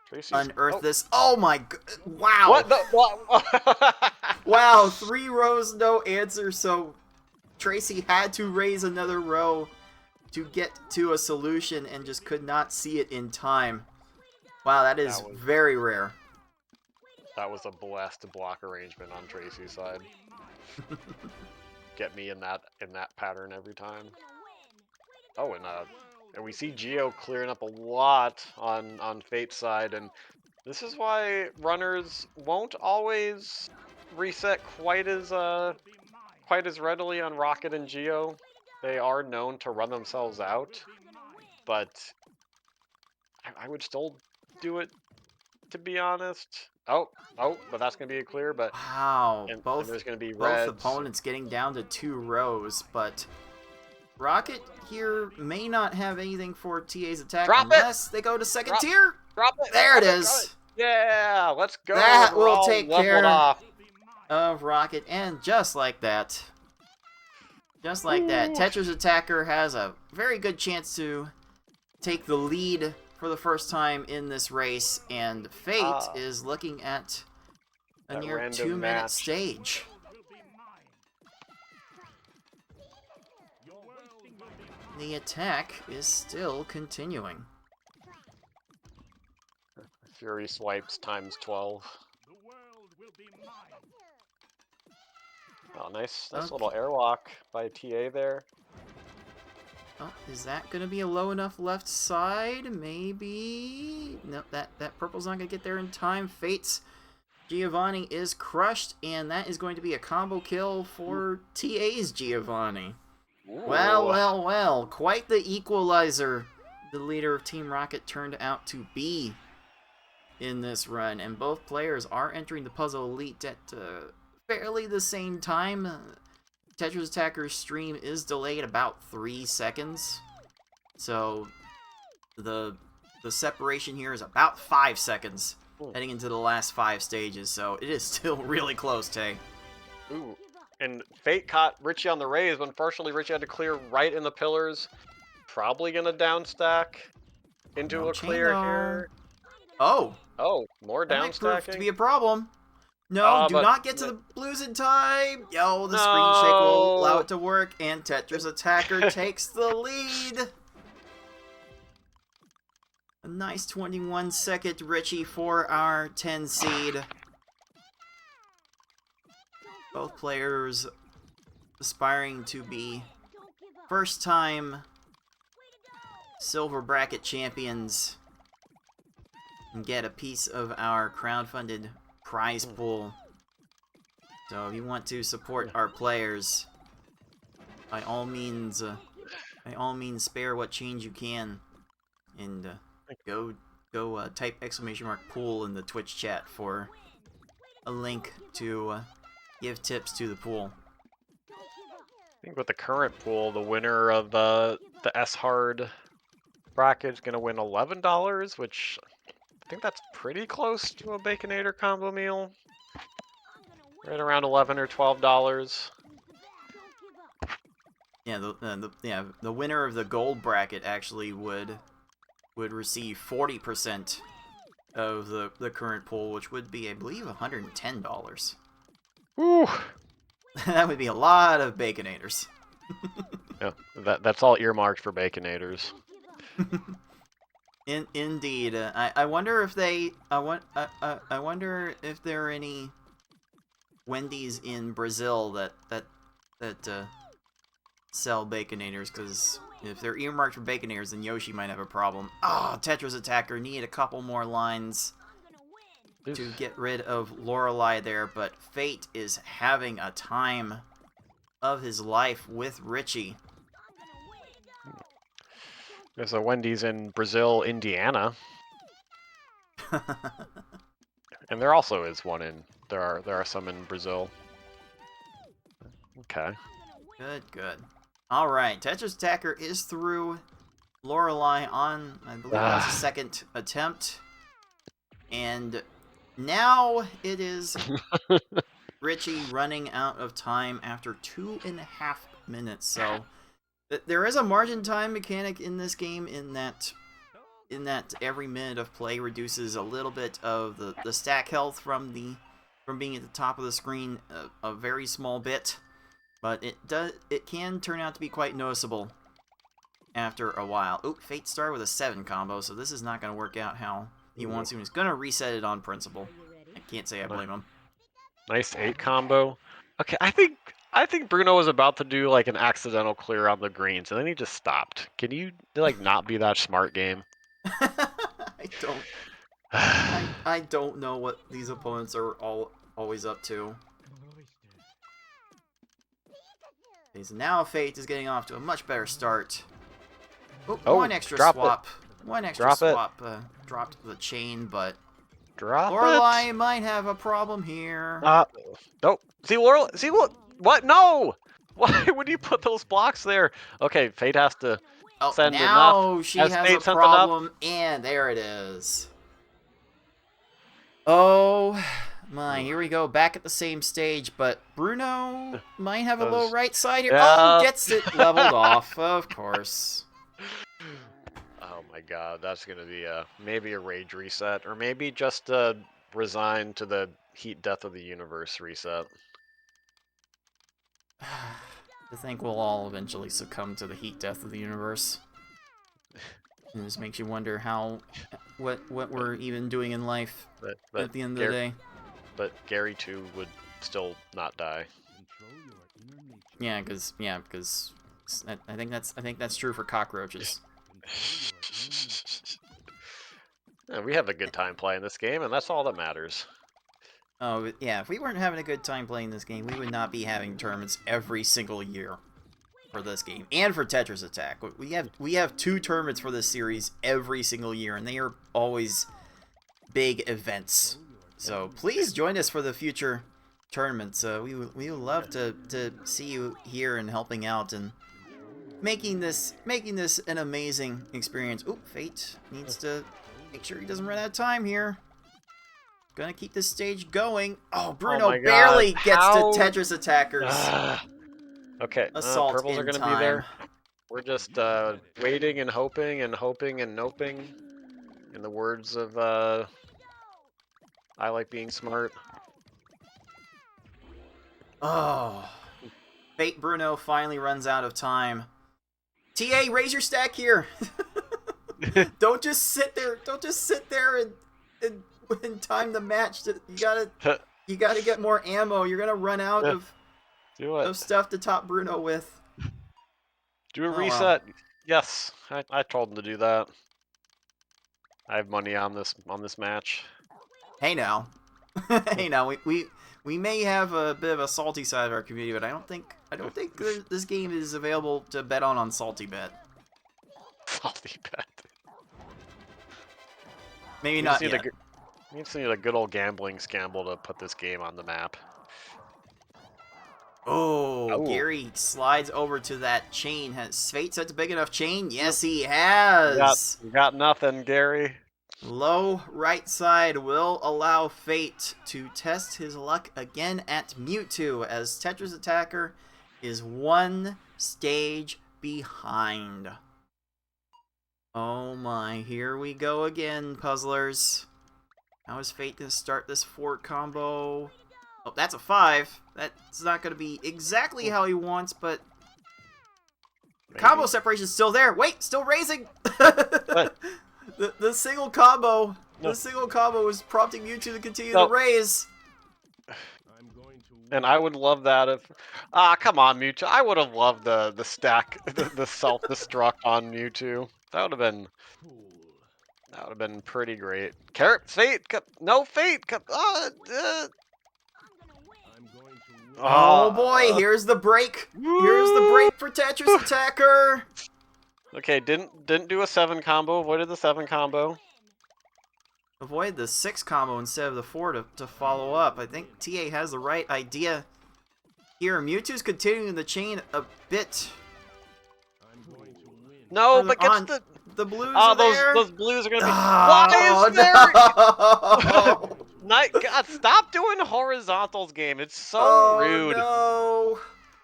S3: Tracy's...
S2: unearth this. Oh my god. Wow.
S3: What the... What?
S2: Wow, 3 rows, no answer, so Tracy had to raise another row to get to a solution and just could not see it in time. Wow, that is very rare.
S3: That was a blessed block arrangement on Tracy's side. Get me in that pattern every time. Oh, and we see Geo clearing up a lot on Fate's side, and this is why runners won't always reset quite as readily on Rocket and Geo. They are known to run themselves out, but I would still do it, to be honest. Oh, but that's gonna be a clear. But
S2: wow,
S3: and
S2: both
S3: there's gonna be
S2: both
S3: reds.
S2: opponents getting down to 2 rows, but Rocket here may not have anything for TA's attack unless they go to second tier.
S3: Drop it.
S2: There it is.
S3: Yeah, let's go.
S2: That
S3: We're
S2: will
S3: all
S2: take
S3: leveled
S2: care
S3: off.
S2: of Rocket, and just like that, TetrisAttakr has a very good chance to take the lead for the first time in this race, and Fate is looking at a
S3: That
S2: near
S3: random
S2: 2-minute
S3: match.
S2: stage. The attack is still continuing.
S3: Fury swipes times 12. Oh, nice
S2: Okay.
S3: little airlock by TA there.
S2: Oh, is that going to be a low enough left side? Maybe. Nope, that purple's not going to get there in time. Fate's Giovanni is crushed, and that is going to be a combo kill for TA's Giovanni.
S3: Ooh.
S2: Well. Quite the equalizer the leader of Team Rocket turned out to be in this run. And both players are entering the Puzzle Elite at fairly the same time. TetrisAttakr stream is delayed about 3 seconds. So the separation here is about 5 seconds heading into the last 5 stages. So it is still really close, Tay.
S3: Ooh. And Fate caught Richie on the raise, but unfortunately Richie had to clear right in the pillars. Probably gonna down stack into
S2: No
S3: a clear here.
S2: Oh,
S3: More
S2: that
S3: down
S2: might prove to
S3: stacking.
S2: be a problem. No, do not get to the blues in time. Yo, the screen shake will allow it to work, and TetrisAttakr takes the lead. A nice 21-second Richie for our 10 seed. Both players aspiring to be first-time silver bracket champions and get a piece of our crowdfunded prize pool. So if you want to support our players, by all means spare what change you can, and go type !pool in the Twitch chat for a link to give tips to the pool.
S3: I think with the current pool, the winner of the S-Hard bracket is going to win $11, which I think that's pretty close to a Baconator combo meal. Right around $11 or $12.
S2: Yeah, the winner of the gold bracket actually would receive 40% of the current pool, which would be, I believe, $110.
S3: Ooh.
S2: That would be a lot of Baconators.
S3: Yeah, that's all earmarked for Baconators.
S2: Indeed. I wonder if I wonder if there are any Wendy's in Brazil that sell Baconators, because if they're earmarked for Baconators, then Yoshi might have a problem. Oh, TetrisAttakr need a couple more lines to get rid of Lorelei there, but Fate is having a time of his life with Richie.
S3: There's a Wendy's in Brazil, Indiana. And there also is one in... There are some in Brazil. Okay.
S2: Good. Alright, TetrisAttakr is through Lorelei on, I believe that's the second attempt. And now it is Richie running out of time after 2.5 minutes. So there is a margin time mechanic in this game in that every minute of play reduces a little bit of the stack health from being at the top of the screen a very small bit, but it can turn out to be quite noticeable after a while. Oop, Fate started with a 7 combo, so this is not going to work out how he wants to. He's going to reset it on principle. I can't say I blame him.
S3: Nice 8 combo. Okay, I think Bruno was about to do like an accidental clear on the greens, and then he just stopped. Can you like not be that smart, game?
S2: I don't know what these opponents are always up to. Okay, so now Fate is getting off to a much better start. Oh, one extra swap. One extra swap dropped the chain, but Lorelei might have a problem here.
S3: Nope. See, what? No! Why would you put those blocks there? Okay, Fate has to send enough.
S2: Now she has a problem, and there it is. Oh my, here we go, back at the same stage, but Bruno might have a low right side here.
S3: Yeah.
S2: Oh, gets it leveled off, of course.
S3: Oh my god, that's gonna be maybe a rage reset, or maybe just resign to the heat death of the universe reset.
S2: I think we'll all eventually succumb to the heat death of the universe. And this makes you wonder what we're even doing in life at the end of the day.
S3: But Gary too would still not die.
S2: Yeah, because I think that's true for cockroaches.
S3: Yeah, we have a good time playing this game, and that's all that matters.
S2: Oh, yeah, if we weren't having a good time playing this game, we would not be having tournaments every single year for this game. And for TetrisAttakr. We have 2 tournaments for this series every single year, and they are always big events. So please join us for the future tournaments. We would love to see you here and helping out and making this an amazing experience. Oop, Fate needs to make sure he doesn't run out of time here. Gonna keep this stage going. Oh, Bruno barely gets to TetrisAttakr.
S3: Okay,
S2: Assault
S3: purples
S2: in
S3: are gonna
S2: time.
S3: be there. We're just waiting and hoping and hoping and noping. In the words of I Like Being Smart.
S2: Oh, Fate Bruno finally runs out of time. TA, raise your stack here. Don't just sit there. Don't just sit there and time the match. You gotta get more ammo. You're gonna run out of stuff to top Bruno with.
S3: Do a reset. Well. Yes, I told him to do that. I have money on this match.
S2: Hey now, hey now. We may have a bit of a salty side of our community, but I don't think this game is available to bet on Salty Bet.
S3: Salty Bet.
S2: Maybe not yet.
S3: You just need a good old gambling scamble to put this game on the map.
S2: Oh, Gary slides over to that chain. Has Fate such a big enough chain? Yes, he has.
S3: You got nothing, Gary.
S2: Low right side will allow Fate to test his luck again at Mewtwo, as TetrisAttakr is 1 stage behind. Oh my, here we go again, puzzlers. How is Fate going to start this forward combo? Oh, that's a 5. That's not going to be exactly how he wants, but combo separation is still there. Wait, still raising. The single combo. No. The single combo is prompting Mewtwo to continue to raise.
S3: And I would love that if... come on, Mewtwo. I would have loved the stack, the self-destruct on Mewtwo. That would have been pretty great. Fate! No, Fate!
S2: Oh boy, here's the break. Here's the break for TetrisAttakr.
S3: Okay, didn't do a 7 combo. Avoided the 7 combo.
S2: Avoid the 6 combo instead of the 4 to follow up. I think TA has the right idea here. Mewtwo's continuing the chain a bit.
S3: No, but gets
S2: the blues are there.
S3: Those blues are gonna be. Why is there? God, stop doing horizontals, game. It's so rude.
S2: No.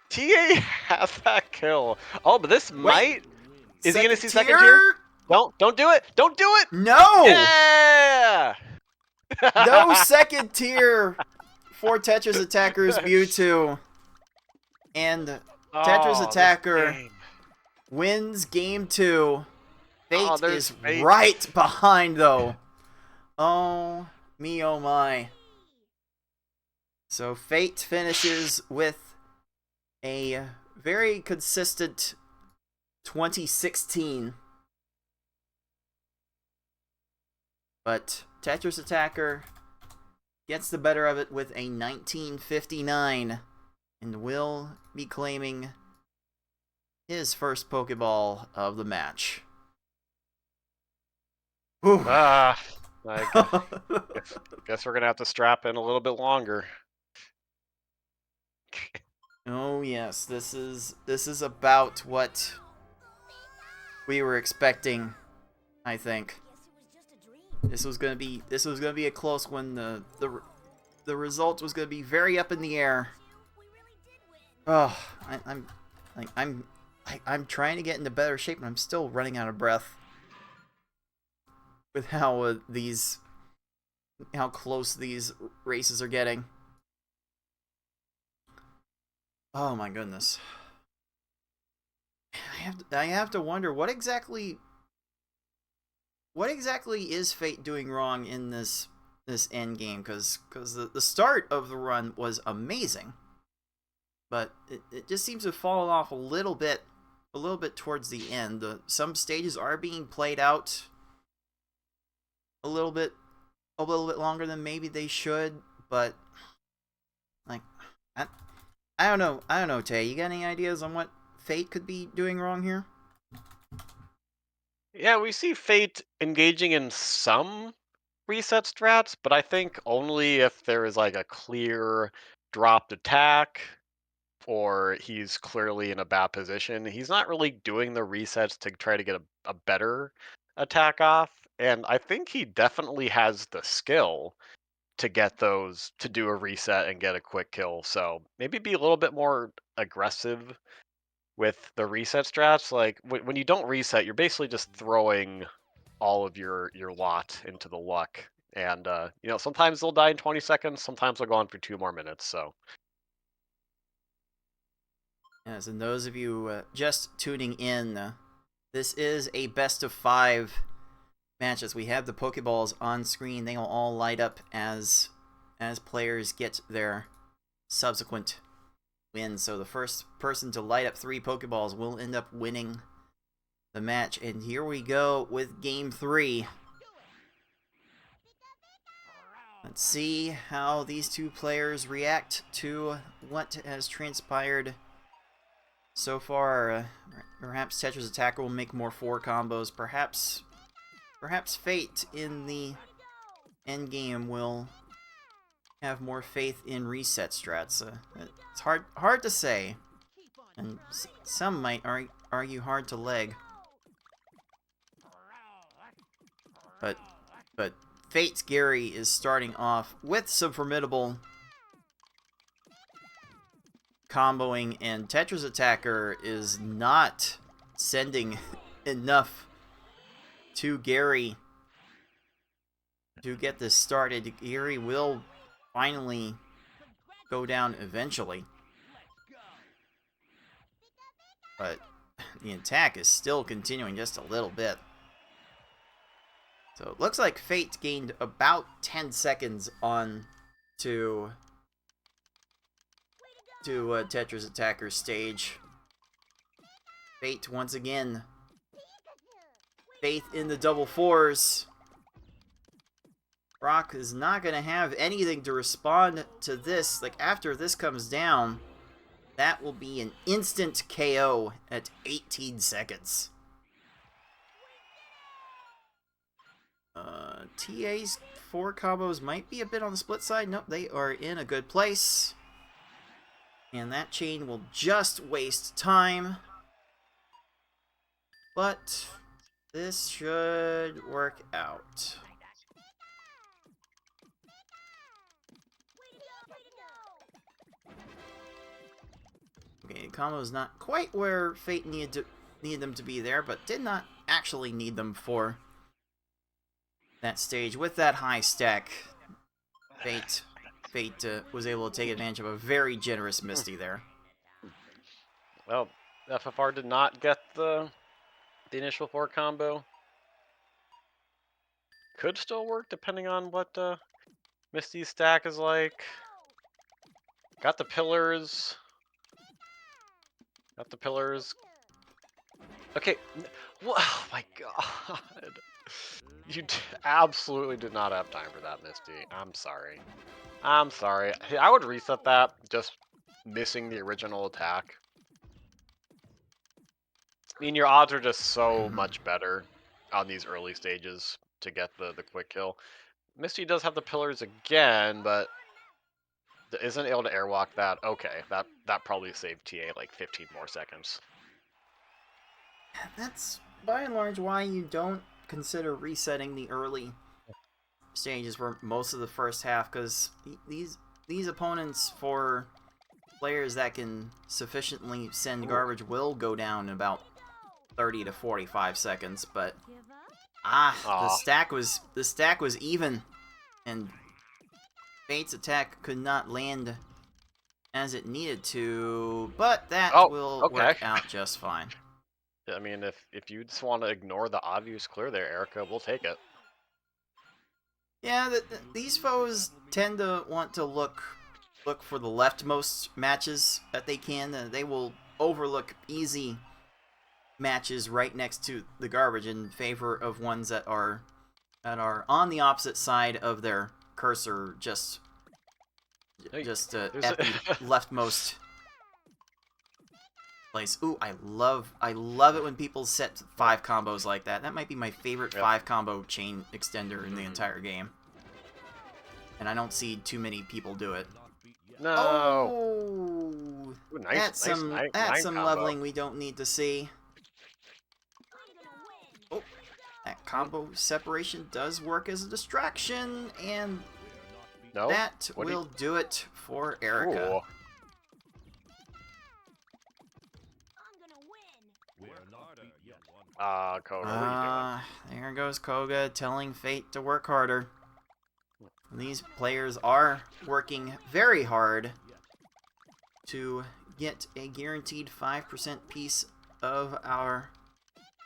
S3: TA has that kill. Oh, but this might. Is he gonna see second
S2: tier?
S3: tier? Don't do it! Don't do it!
S2: No!
S3: Yeah!
S2: No second tier for TetrisAttakr Mewtwo. And TetrisAttakr wins game 2. Fate is
S3: Fate.
S2: right behind, though. Oh me, oh my. So Fate finishes with a very consistent 2016. But TetrisAttakr gets the better of it with a 1959 and will be claiming his first Pokeball of the match.
S3: I guess we're gonna have to strap in a little bit longer.
S2: Oh yes, this is about what we were expecting, I think. This was gonna be a close one. The result was gonna be very up in the air. Oh, I'm trying to get into better shape, and I'm still running out of breath with how close these races are getting. Oh my goodness. I have to wonder what exactly is Fate doing wrong in this end game, because the start of the run was amazing, but it just seems to have fallen off a little bit towards the end. Some stages are being played out a little bit longer than maybe they should, but like I don't know, Tay. You got any ideas on what Fate could be doing wrong here?
S3: Yeah, we see Fate engaging in some reset strats, but I think only if there is like a clear dropped attack or he's clearly in a bad position. He's not really doing the resets to try to get a better attack off. And I think he definitely has the skill to get those, to do a reset and get a quick kill. So maybe be a little bit more aggressive with the reset strats. Like when you don't reset, you're basically just throwing all of your lot into the luck. And sometimes they'll die in 20 seconds, sometimes they'll go on for 2 more minutes. So
S2: Yes, and those of you just tuning in, this is a best of 5 matches. We have the Pokeballs on screen. They will all light up as players get their subsequent wins. So the first person to light up 3 Pokeballs will end up winning the match. And here we go with game 3. Let's see how these 2 players react to what has transpired so far. Perhaps TetrisAttakr will make more 4 combos. Perhaps Fate in the end game will have more faith in reset strats. It's hard to say, and some might argue hard to leg. But Fate's Gary is starting off with some formidable comboing, and TetrisAttakr is not sending enough to Gary to get this started. Gary will finally go down eventually, but the attack is still continuing just a little bit. So it looks like Fate gained about 10 seconds on to TetrisAttakr stage. Fate once again. Faith in the double 4s. Brock is not going to have anything to respond to this. Like, after this comes down, that will be an instant KO at 18 seconds. TA's 4 combos might be a bit on the split side. Nope, they are in a good place. And that chain will just waste time. But this should work out. Okay, Okay, combo's not quite where Fate needed them to be there, but did not actually need them for that stage. With that high stack, Fate was able to take advantage of a very generous Misty there.
S3: Well, FFR did not get the initial 4 combo. Could still work depending on what Misty's stack is like. Got the pillars. Got the pillars. Okay. Oh my god. You absolutely did not have time for that, Misty. I'm sorry. I'm sorry. Hey, I would reset that, just missing the original attack. I mean, your odds are just so much better on these early stages to get the quick kill. Misty does have the pillars again, but isn't able to airwalk that. Okay, that probably saved TA like 15 more seconds.
S2: That's by and large why you don't consider resetting the early stages for most of the first half, because these opponents, for players that can sufficiently send garbage, will go down in about 30 to 45 seconds. But the stack was even, and Fate's attack could not land as it needed to, but that will work out just fine.
S3: I mean, if you just want to ignore the obvious clear there, Erica, we'll take it.
S2: Yeah, these foes tend to want to look for the leftmost matches that they can. They will overlook easy matches right next to the garbage in favor of ones that are on the opposite side of their cursor, just at the leftmost place. Ooh, I love it when people set 5 combos like that. That might be my favorite 5 combo chain extender in the entire game. And I don't see too many people do it.
S3: No.
S2: Oh,
S3: Ooh, nice,
S2: that's some leveling we don't need to see. Oh, that combo separation does work as a distraction, and that will do it for Erica.
S3: Ooh. Koga, what are you doing?
S2: There goes Koga telling Fate to work harder. These players are working very hard to get a guaranteed 5% piece of our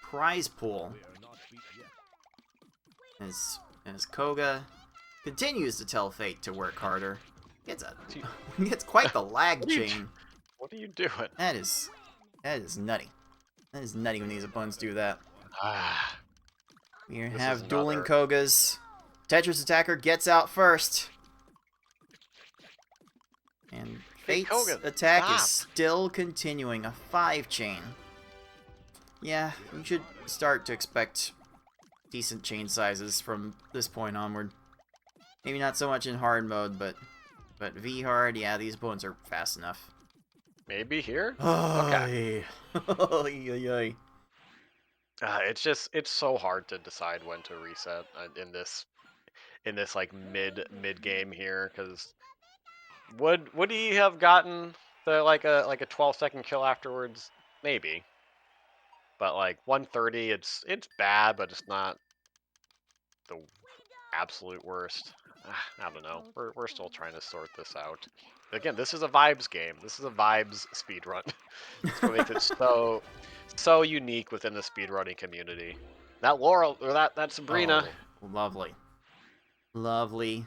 S2: prize pool. As Koga continues to tell Fate to work harder, it's quite the lag chain.
S3: What are you doing?
S2: That is nutty. That is nutty when these opponents do that. We have dueling Kogas. TetrisAttakr gets out first. And Fate's attack is still continuing. A 5 chain. Yeah, you should start to expect decent chain sizes from this point onward. Maybe not so much in hard mode, but V hard, yeah, these opponents are fast enough.
S3: Maybe here?
S2: Okay.
S3: It's so hard to decide when to reset in this like mid game here, because would he have gotten the like a 12-second kill afterwards? Maybe. But like 130, it's bad, but it's not the absolute worst. I don't know. We're still trying to sort this out. Again, this is a vibes game. This is a vibes speedrun. That's what makes it so unique within the speedrunning community. That Laurel, or that Sabrina.
S2: Oh, lovely. Lovely.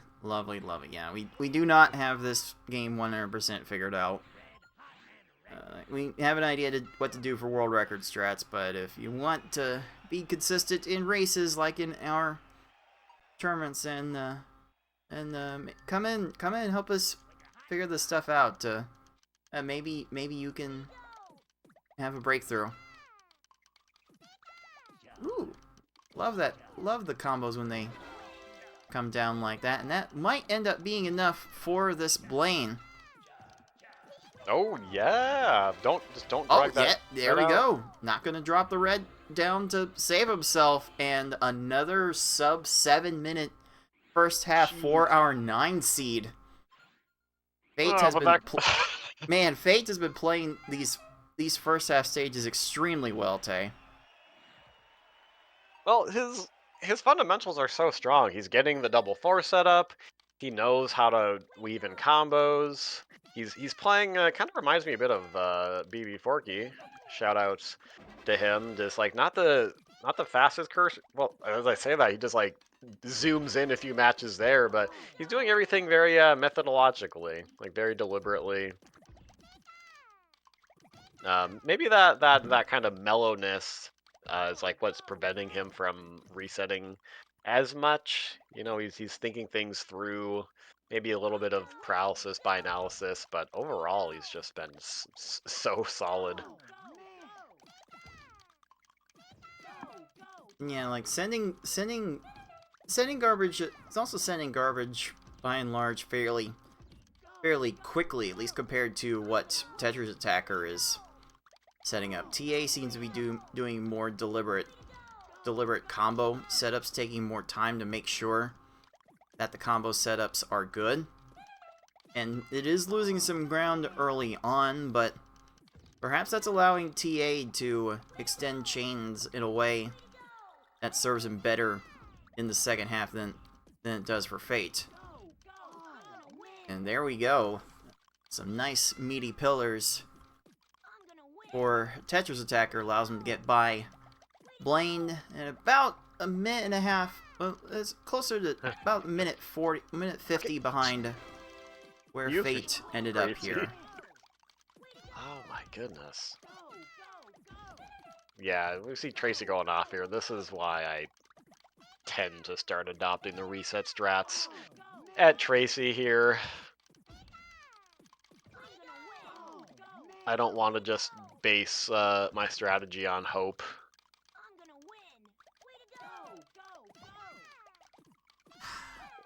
S2: Yeah, we do not have this game 100% figured out. We have an idea what to do for world record strats, but if you want to be consistent in races like in our tournaments, and come in and help us figure this stuff out. Maybe you can have a breakthrough. Ooh, love that. Love the combos when they come down like that, and that might end up being enough for this Blaine.
S3: Oh yeah, don't drag that.
S2: Yeah, there we go. Not gonna drop the red down to save himself, and another sub 7-minute first half for our 9 seed. Fate has been Man, Fate has been playing these first half stages extremely well, Tay.
S3: Well, his fundamentals are so strong. He's getting the double force setup. He knows how to weave in combos. He's playing. Kind of reminds me a bit of BB Forky. Shout outs to him. Just like not the fastest cursor. Well, as I say that, he just like zooms in a few matches there, but he's doing everything very methodologically, like very deliberately. Maybe that kind of mellowness is like what's preventing him from resetting as much. You know, he's thinking things through. Maybe a little bit of paralysis by analysis, but overall he's just been so solid.
S2: Yeah, like sending garbage. It's also sending garbage by and large fairly quickly, at least compared to what TetrisAttakr is setting up. TA seems to be doing more deliberate combo setups, taking more time to make sure that the combo setups are good. And it is losing some ground early on, but perhaps that's allowing TA to extend chains in a way that serves him better in the second half than it does for Fate. And there we go. Some nice meaty pillars for TetrisAttakr, allows him to get by Blaine in about a minute and a half. Well, it's closer to about minute 50 behind where Fate ended up here.
S3: Oh my goodness. Yeah, we see Tracy going off here. This is why I tend to start adopting the reset strats at Tracy here. I don't want to just base my strategy on hope.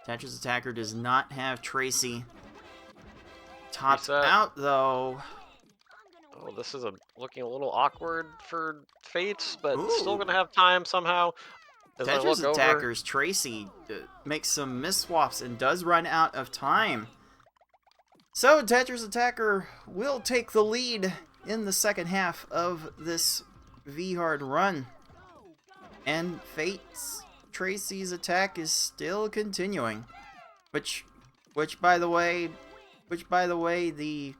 S2: TetrisAttakr does not have Tracy topped
S3: Reset.
S2: out, though.
S3: Oh, this is looking a little awkward for Fates, but
S2: Ooh.
S3: still going to have time somehow. As I look over,
S2: TetrisAttakr Tracy makes some misswaps and does run out of time. So TetrisAttakr will take the lead in the second half of this V-Hard run. And Fate's Tracy's attack is still continuing. Which by the way, the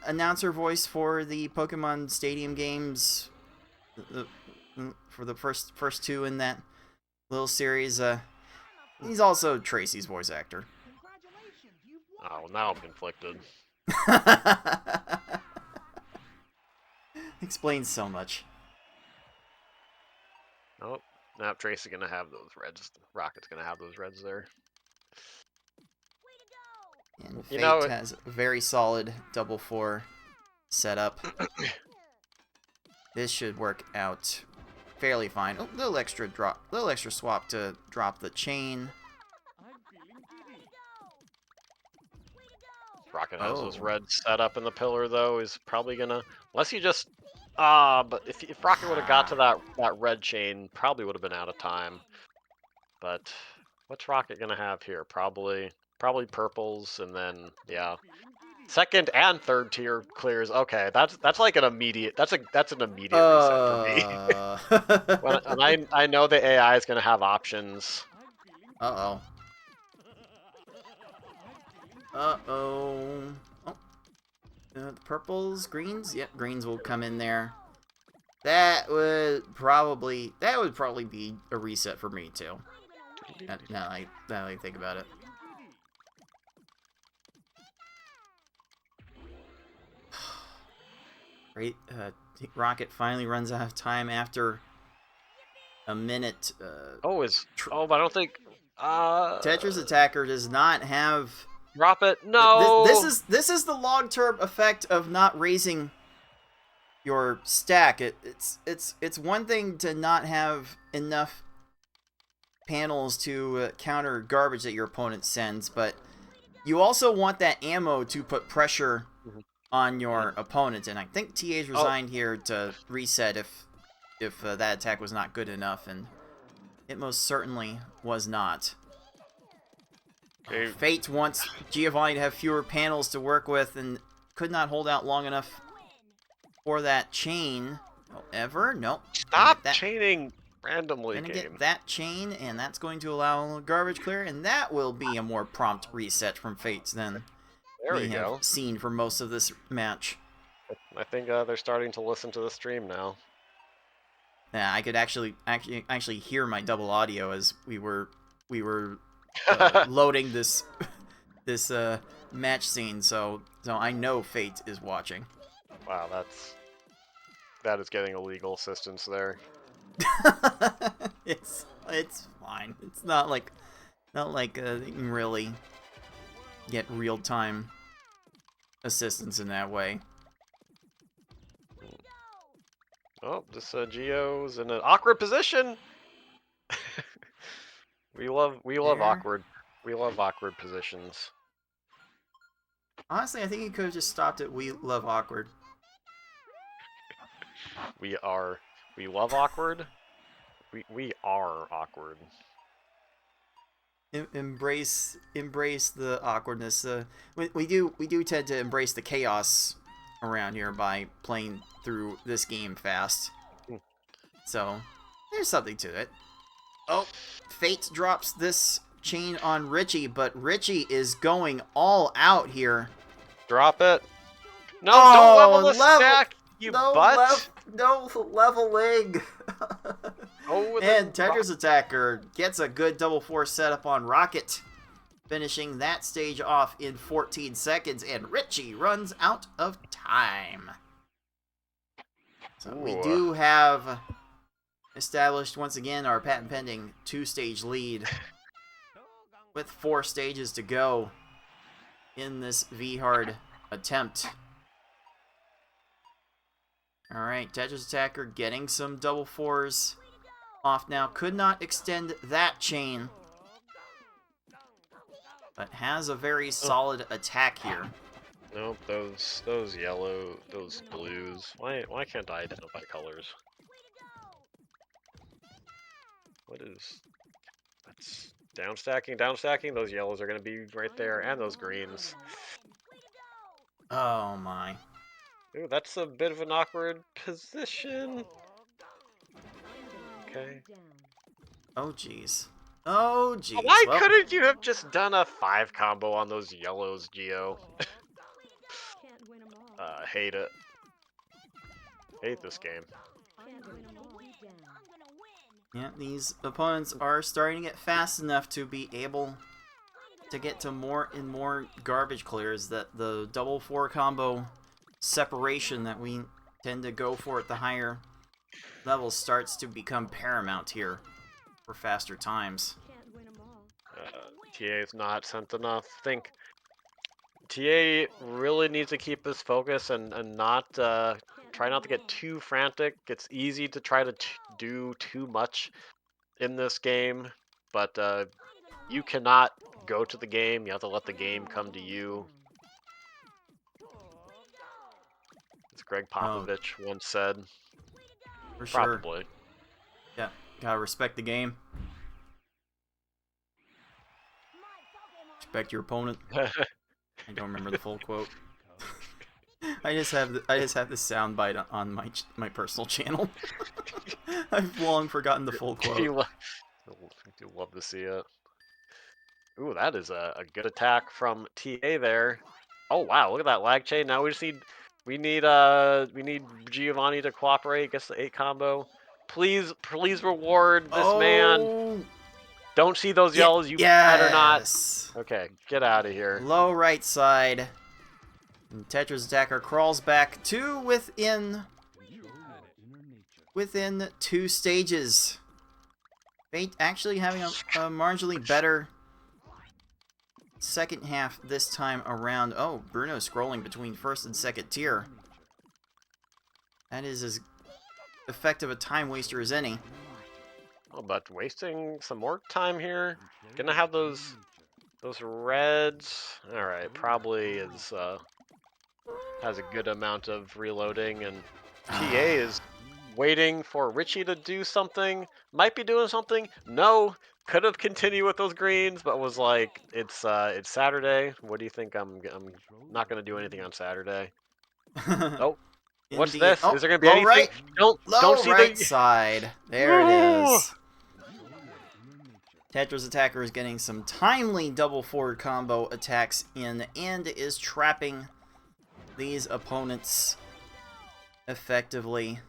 S2: announcer voice for the Pokemon Stadium games, for the first two in that little series, he's also Tracy's voice actor.
S3: oh, now I'm conflicted.
S2: Explains so much.
S3: Oh, now Tracy's gonna have those reds. Rocket's gonna have those reds there.
S2: And Fate has a very solid double 4 setup. This should work out fairly fine. Oh, little extra swap to drop the chain.
S3: Rocket has those reds set up in the pillar though. Is probably gonna, unless you just but if Rocket would have got to that red chain, probably would have been out of time. But what's Rocket gonna have here? Probably purples, and then yeah, second and third tier clears. Okay, that's like an immediate. That's an immediate reset for me. And I know the AI is gonna have options.
S2: Uh-oh. Uh-oh. Oh. Purples, greens? Yep, greens will come in there. That would probably be a reset for me too. Now I think about it. Great. Rocket finally runs out of time after a minute.
S3: But I don't think
S2: TetrisAttakr does not have.
S3: Drop it. No.
S2: This is the long-term effect of not raising your stack. It's one thing to not have enough panels to counter garbage that your opponent sends, but you also want that ammo to put pressure on your opponent. And I think TA's resigned here to reset if that attack was not good enough, and it most certainly was not. Fate wants Giovanni to have fewer panels to work with and could not hold out long enough for that chain. However, nope.
S3: Stop chaining randomly,
S2: Gonna
S3: game.
S2: get that chain, and that's going to allow garbage clear, and that will be a more prompt reset from Fates than
S3: There we
S2: have
S3: go.
S2: seen for most of this match.
S3: I think they're starting to listen to the stream now.
S2: Yeah, I could actually hear my double audio as we were loading this match scene, so I know Fate is watching.
S3: Wow, that is getting illegal assistance there.
S2: it's fine. It's not like you can really get real time assistance in that way.
S3: Oh, this Geo's in an awkward position. we love
S2: There.
S3: awkward. We love awkward positions.
S2: Honestly, I think he could have just stopped at "We love awkward."
S3: We love awkward. We are awkward.
S2: Embrace the awkwardness. We do tend to embrace the chaos around here by playing through this game fast. So there's something to it. Oh, Fate drops this chain on Richie, but Richie is going all out here.
S3: Drop it. No,
S2: Oh,
S3: don't level the stack, you butt.
S2: No leveling.
S3: Oh,
S2: And TetrisAttakr gets a good double four setup on Rocket, finishing that stage off in 14 seconds, and Richie runs out of time. So we
S3: Ooh.
S2: do have established once again our patent pending 2-stage lead with 4 stages to go in this V-Hard attempt. Alright, TetrisAttakr getting some double fours off now. Could not extend that chain, but has a very solid attack here.
S3: Nope, those yellow, those blues. Why can't I identify colors? What is... That's down stacking. Those yellows are going to be right there, and those greens.
S2: Oh my.
S3: Ooh, that's a bit of an awkward position. Okay.
S2: Oh jeez. Oh jeez.
S3: Why
S2: Well,
S3: couldn't you have just done a 5 combo on those yellows, Geo? Hate it. Hate this game.
S2: yeah, these opponents are starting to get fast enough to be able to get to more and more garbage clears. That the double 4 combo separation that we tend to go for at the higher levels starts to become paramount here for faster times.
S3: TA's not sent enough. I think TA really needs to keep his focus and not try not to get too frantic. It's easy to try to do too much in this game, but you cannot go to the game. You have to let the game come to you. As Greg Popovich once said.
S2: For sure.
S3: Probably.
S2: Yeah, gotta respect the game. Respect your opponent. I don't remember the full quote. I just have this soundbite on my personal channel. I've long forgotten the full quote.
S3: You love to see it. Ooh, that is a good attack from TA there. Oh wow, look at that lag chain. Now we need Giovanni to cooperate. Gets the 8 combo. Please reward this man. Don't see those yellows. You better not. Okay, get out of here.
S2: Low right side. And TetrisAttakr crawls back to within 2 stages. Fate actually having a marginally better second half this time around. Oh, Bruno scrolling between first and second tier. That is as effective a time waster as any.
S3: Oh, but wasting some more time here. Gonna have those reds. All right, probably is has a good amount of reloading, and TA is waiting for Richie to do something. Might be doing something. No, could have continued with those greens, but was like, it's Saturday. What do you think? I'm not gonna do anything on Saturday. Oh, what's
S2: Indeed.
S3: this?
S2: Oh,
S3: Is there gonna be
S2: low
S3: anything?
S2: right,
S3: Don't
S2: low
S3: see
S2: right
S3: the.
S2: side. There it is. TetrisAttakr is getting some timely double forward combo attacks in and is trapping these opponents effectively.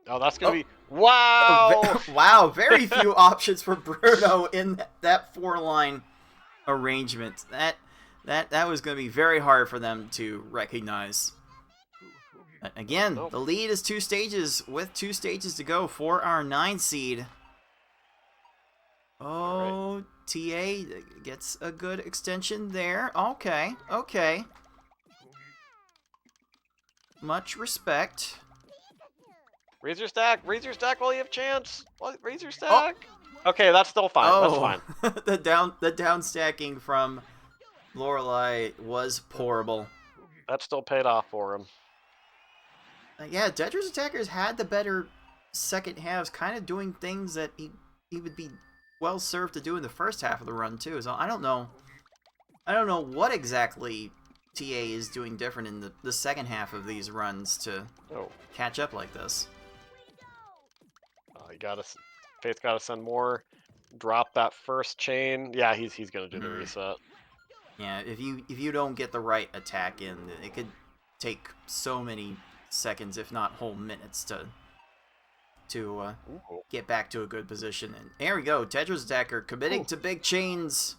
S3: Oh, that's gonna
S2: Oh.
S3: be wow.
S2: Wow, very few options for Bruno in that 4-line arrangement. That was going to be very hard for them to recognize. But again,
S3: Nope.
S2: the lead is 2 stages with 2 stages to go for our 9 seed. Oh, TA gets a good extension there. Okay, okay. Much respect.
S3: Raise your stack while you have chance. Raise your stack. Okay, that's still fine. That's fine.
S2: the down stacking from Lorelei was pourable.
S3: That still paid off for him.
S2: Yeah, TetrisAttakr had the better second halves, kind of doing things that he would be well served to do in the first half of the run too. So I don't know what exactly TA is doing different in the second half of these runs to catch up like this.
S3: Faith's gotta send more. Drop that first chain. Yeah, he's gonna do the reset.
S2: Yeah, if you don't get the right attack in, it could take so many seconds, if not whole minutes, to get back to a good position. And there we go, TetrisAttakr committing to big chains.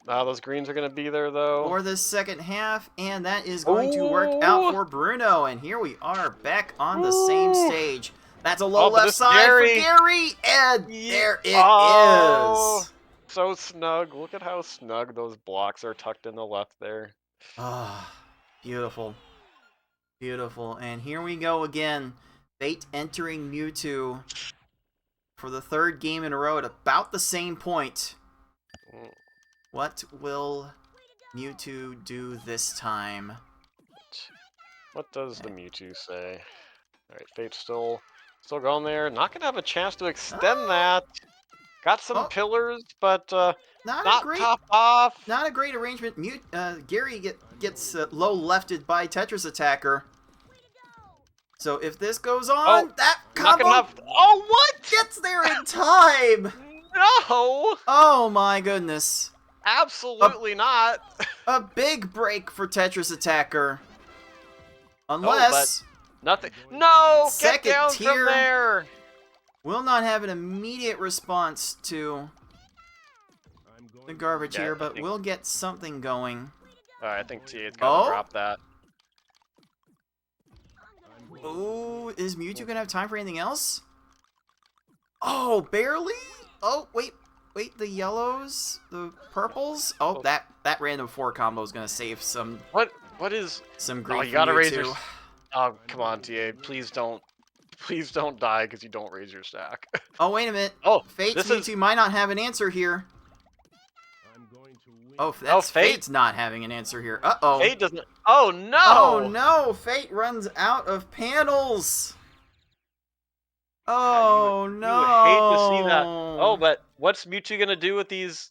S3: Those greens are gonna be there though.
S2: For the second half, and that is going to work out for Bruno. And here we are back on the same stage. That's a low left side for Gary, and there it is.
S3: So snug. Look at how snug those blocks are tucked in the left there.
S2: Ah, beautiful. Beautiful. And here we go again. Fate entering Mewtwo for the 3rd game in a row at about the same point. What will Mewtwo do this time?
S3: What does the Mewtwo say? Alright, Fate's still going there. Not gonna have a chance to extend that. Got some pillars, but not top off.
S2: Not a great arrangement. Gary gets low lefted by TetrisAttakr. So if this goes on, that combo gets there in time.
S3: No!
S2: Oh my goodness.
S3: Absolutely not.
S2: A big break for TetrisAttakr. Unless
S3: nothing. No!
S2: Second
S3: Get down
S2: tier
S3: from there!
S2: will not have an immediate response to the garbage here, but we'll get something going.
S3: Alright, I think TA's gonna drop that.
S2: Oh, is Mewtwo gonna have time for anything else? Oh, barely? Oh, wait, the yellows, the purples? Oh, that random 4 combo is gonna save some.
S3: What is
S2: some grief?
S3: Oh, you gotta raise your. Oh, come on, TA. Please don't die because you don't raise your stack.
S2: Oh, wait a minute.
S3: Oh,
S2: Fate's Mewtwo might not have an answer here. Oh, that's Fate's not having an answer here. Uh-oh.
S3: Fate doesn't. Oh, no!
S2: Oh, no! Fate runs out of panels! Oh, no!
S3: You would hate to see that. Oh, but what's Mewtwo gonna do with these?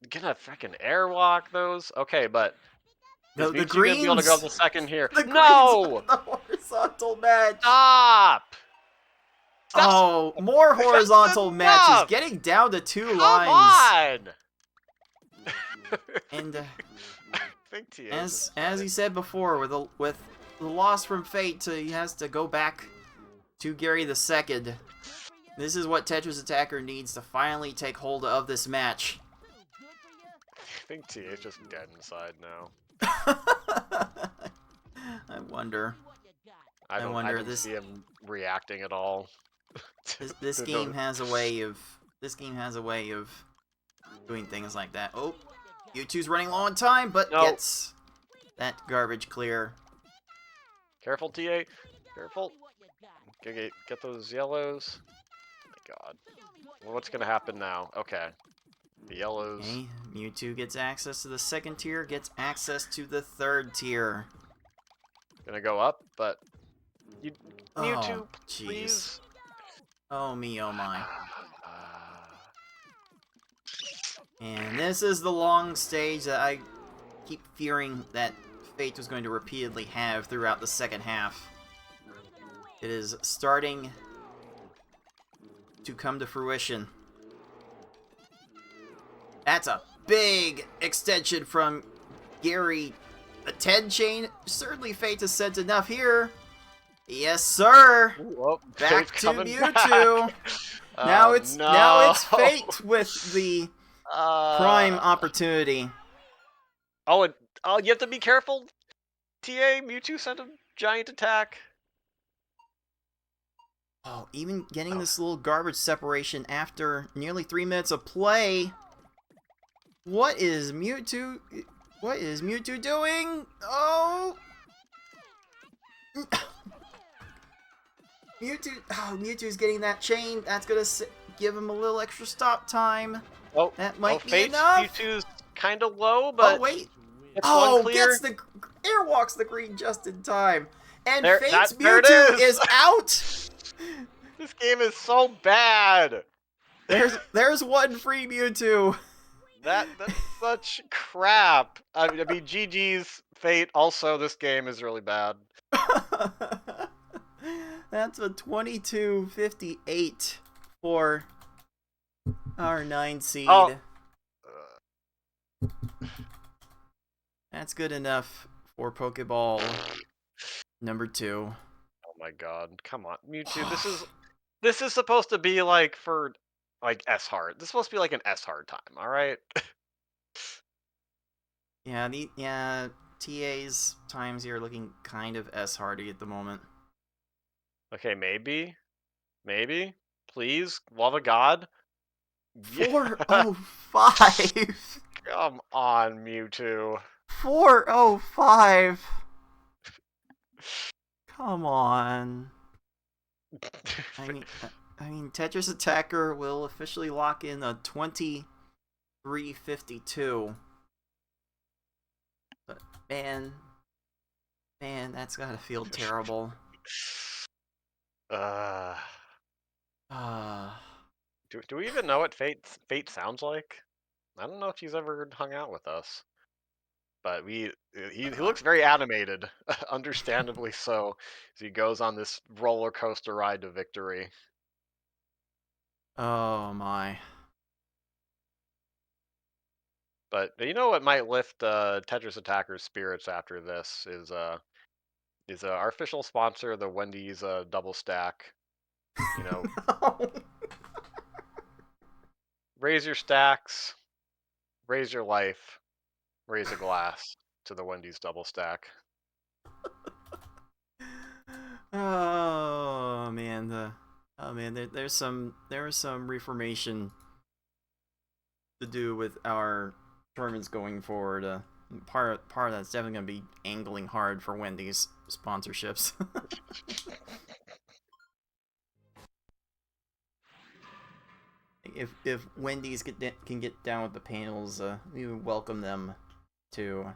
S3: Gonna freaking airwalk those? Okay, but is Mewtwo gonna be able to go up the second here? No!
S2: The horizontal match!
S3: Stop!
S2: Oh, more horizontal matches, getting down to 2 lines.
S3: Come on!
S2: And
S3: I think TA
S2: as he said before, with the loss from Fate, he has to go back to Gary the Second. This is what TetrisAttakr needs to finally take hold of this match.
S3: I think TA is just dead inside now.
S2: I wonder.
S3: I don't see him reacting at all.
S2: This game has a way of doing things like that. Oh, Mewtwo's running low on time, but gets that garbage clear.
S3: Careful, TA. Careful. Get those yellows. Oh my God. Well, what's gonna happen now? Okay. The yellows.
S2: Okay, Mewtwo gets access to the 2nd tier, gets access to the 3rd tier.
S3: Gonna go up, but Mewtwo, please.
S2: Oh me, oh my. And this is the long stage that I keep fearing that Fate was going to repeatedly have throughout the second half. It is starting to come to fruition. That's a big extension from Gary. A 10 chain? Certainly Fate has sent enough here. Yes, sir.
S3: Whoop,
S2: Back
S3: Fate's
S2: to
S3: coming
S2: Mewtwo.
S3: back.
S2: Now
S3: Oh,
S2: it's
S3: no.
S2: Fate with the prime opportunity.
S3: Oh, you have to be careful. TA, Mewtwo sent a giant attack.
S2: Oh, even getting this little garbage separation after nearly 3 minutes of play. What is Mewtwo? What is Mewtwo doing? Oh! Mewtwo's getting that chain. That's gonna give him a little extra stop time.
S3: Oh,
S2: That might be
S3: Fate's
S2: enough.
S3: Mewtwo's kind of low, but
S2: Oh wait!
S3: it's
S2: Oh,
S3: one clear.
S2: gets the airwalks the green just in time, and
S3: There-
S2: Fate's
S3: there it
S2: Mewtwo
S3: is.
S2: is out.
S3: This game is so bad.
S2: There's one free Mewtwo.
S3: That's such crap. I mean, GG's Fate. Also, this game is really bad.
S2: That's a 22-58 for our 9 seed.
S3: Oh.
S2: That's good enough for Pokeball number 2.
S3: Oh my god! Come on, Mewtwo. This is supposed to be like for like S hard. This is supposed to be like an S hard time. All right.
S2: Yeah, TA's times here are looking kind of S-hardy at the moment.
S3: Okay, maybe, please, love of God.
S2: 405.
S3: Come on, Mewtwo.
S2: 405. Come on. I mean, TetrisAttakr will officially lock in a 23-52. But man, that's gotta feel terrible.
S3: Do
S2: Ah.
S3: we even know what Fate sounds like? I don't know if he's ever hung out with us, but he looks very animated, understandably so, as he goes on this roller coaster ride to victory.
S2: Oh my.
S3: But you know what might lift TetrisAttakr's spirits after this is our official sponsor, the Wendy's double stack. You know, raise your stacks, raise your life, raise a glass to the Wendy's double stack.
S2: Oh man, there was some reformation to do with our tournaments going forward. Part of that's definitely gonna be angling hard for Wendy's sponsorships. If Wendy's can get down with the panels, we would welcome them to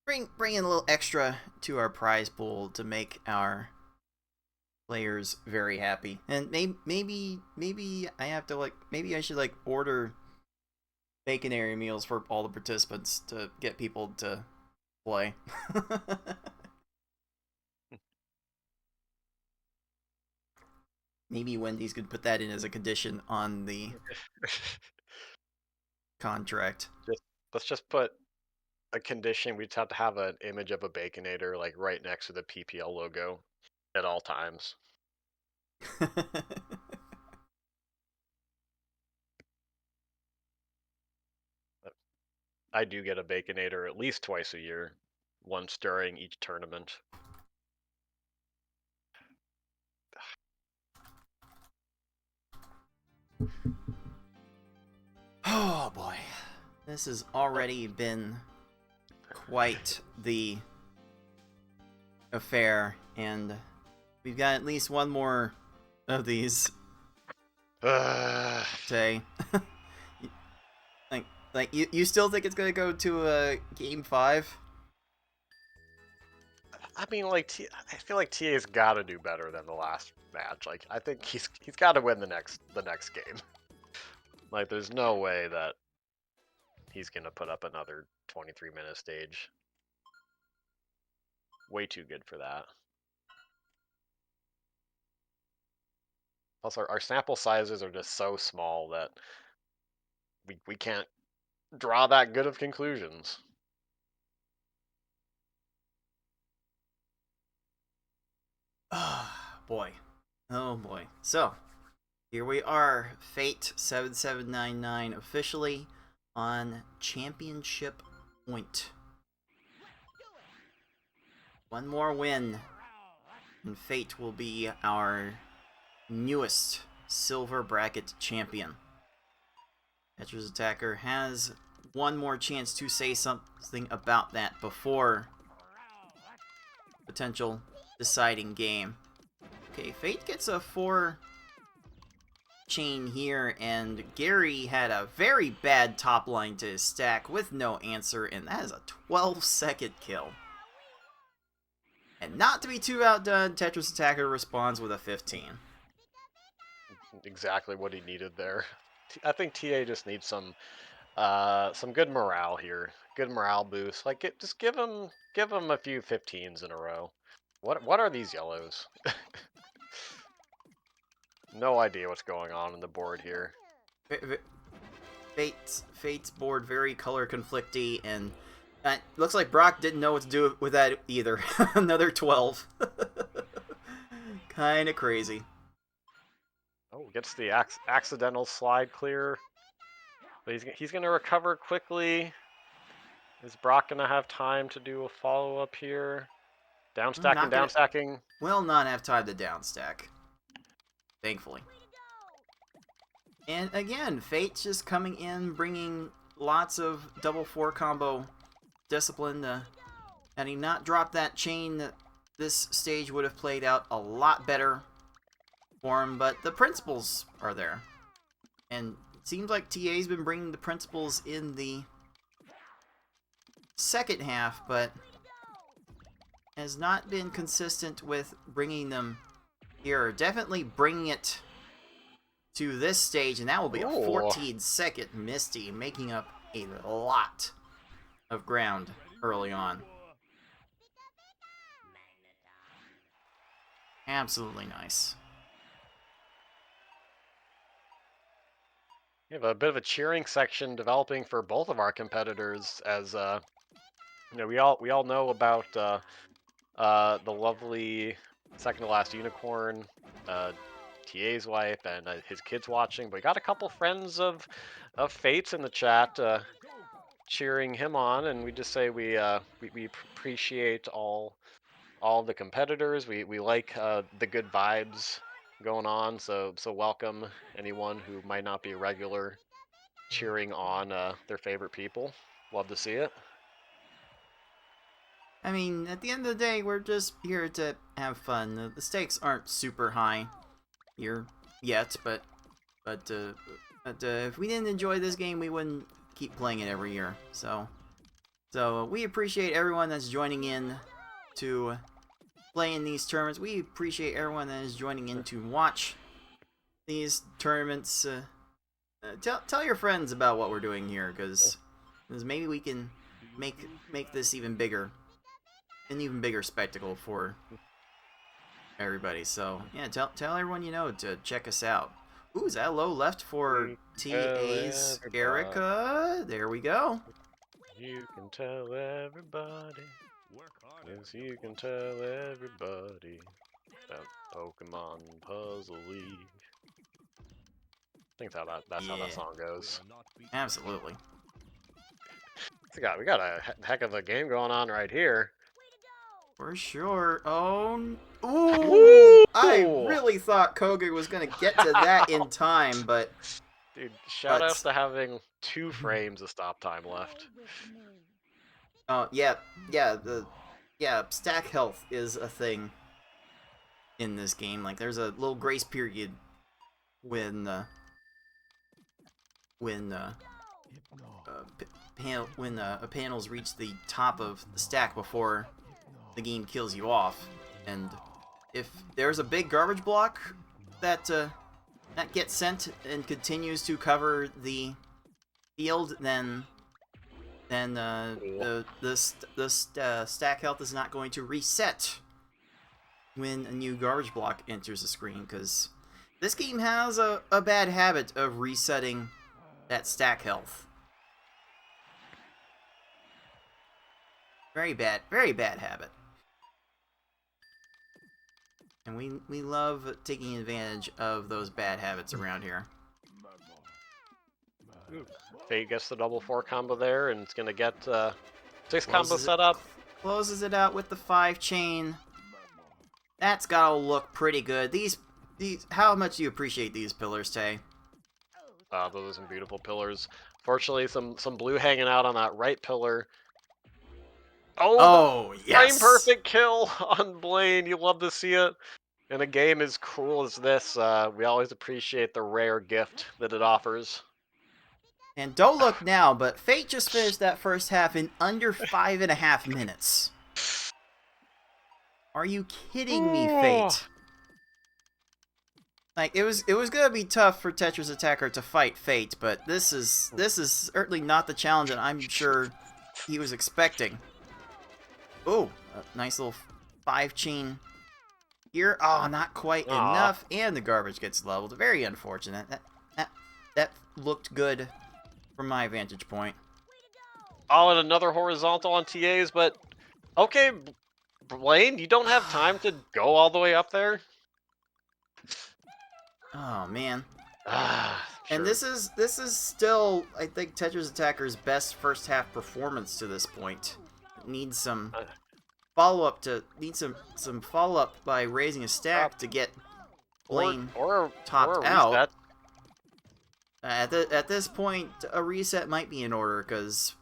S2: bring in a little extra to our prize pool to make our players very happy. And maybe I have to maybe I should order baconary meals for all the participants to get people to play. Maybe Wendy's could put that in as a condition on the contract.
S3: Let's just put a condition. We just have to have an image of a Baconator right next to the PPL logo at all times. I do get a Baconator at least twice a year, once during each tournament.
S2: Oh boy, this has already been quite the affair, and we've got at least one more of these today. You still think it's gonna go to game 5?
S3: I mean, I feel like TA's got to do better than the last match. I think he's got to win the next game. Like, there's no way that he's gonna put up another 23-minute stage. Way too good for that. Plus, our sample sizes are just so small that we can't draw that good of conclusions.
S2: Boy. Oh boy. So, here we are, Fate7799 officially on championship point. One more win, and Fate will be our newest silver bracket champion. TetrisAttakr has one more chance to say something about that before potential deciding game. Okay, Fate gets a 4 chain here, and Gary had a very bad top line to his stack with no answer, and that is a 12-second kill. And not to be too outdone, TetrisAttakr responds with a 15.
S3: Exactly what he needed there. I think TA just needs some good morale here. Good morale boost. Like, just give him a few 15s in a row. What are these yellows? No idea what's going on in the board here.
S2: Fate's board very color conflicty, and looks like Brock didn't know what to do with that either. Another 12. Kinda crazy.
S3: Oh, gets the accidental slide clear. But he's gonna recover quickly. Is Brock gonna have time to do a follow-up here? Downstacking.
S2: Will not have time to downstack. Thankfully. And again, Fate's just coming in, bringing lots of double 4 combo discipline. Had he not dropped that chain, this stage would have played out a lot better for him, but the principles are there. And it seems like TA's been bringing the principles in the second half, but has not been consistent with bringing them here. Definitely bringing it to this stage, and that will be a 14-second Misty, making up a lot of ground early on. Absolutely nice.
S3: We have a bit of a cheering section developing for both of our competitors, as you know, we all know about the lovely second to last unicorn, TA's wife, and his kids watching. But we got a couple friends of Fate's in the chat cheering him on, and we just say we appreciate all the competitors. We like the good vibes going on. So welcome anyone who might not be a regular cheering on their favorite people. Love to see it.
S2: I mean, at the end of the day, we're just here to have fun. The stakes aren't super high here yet, but if we didn't enjoy this game, we wouldn't keep playing it every year. So we appreciate everyone that's joining in to play in these tournaments. We appreciate everyone that is joining in to watch these tournaments. Tell your friends about what we're doing here, because maybe we can make this even bigger. An even bigger spectacle for everybody. So yeah, tell everyone you know to check us out. Ooh, is that low left for TA's Erica? There we go.
S3: You can tell everybody. Yes, you can tell everybody about Pokemon Puzzle League. I think that's how that song goes.
S2: Absolutely.
S3: We got a heck of a game going on right here.
S2: For sure. Oh, ooh! I really thought Koga was gonna get to that in time, but
S3: dude, shout outs to having 2 frames of stop time left.
S2: Oh yeah, stack health is a thing in this game. Like, there's a little grace period when panels reach the top of the stack before the game kills you off. And if there's a big garbage block that that gets sent and continues to cover the field, then the stack health is not going to reset when a new garbage block enters the screen, because this game has a bad habit of resetting that stack health. Very bad habit. And we love taking advantage of those bad habits around here.
S3: Fate gets the double 4 combo there, and it's gonna get 6 combos
S2: Closes
S3: set up.
S2: Closes it out with the 5 chain. That's gotta look pretty good. These how much do you appreciate these pillars, Tay?
S3: Those are some beautiful pillars. Fortunately, some blue hanging out on that right pillar.
S2: Oh, yes!
S3: Frame perfect kill on Blaine. You love to see it. In a game as cool as this, we always appreciate the rare gift that it offers.
S2: And don't look now, but Fate just finished that first half in under 5.5 minutes. Are you kidding me, Fate? Like, it was gonna be tough for TetrisAttakr to fight Fate, but this is certainly not the challenge that I'm sure he was expecting. Oh, a nice little 5 chain here. Oh, not quite enough, and the garbage gets leveled. Very unfortunate. That looked good from my vantage point.
S3: Oh, and another horizontal on TAs, but okay, Blaine, you don't have time to go all the way up there.
S2: Oh man.
S3: Sure.
S2: And this is still, I think, TetrisAttakr best first half performance to this point. It needs some follow-up by raising a stack to get Blaine topped out. At this point, a reset might be in order, because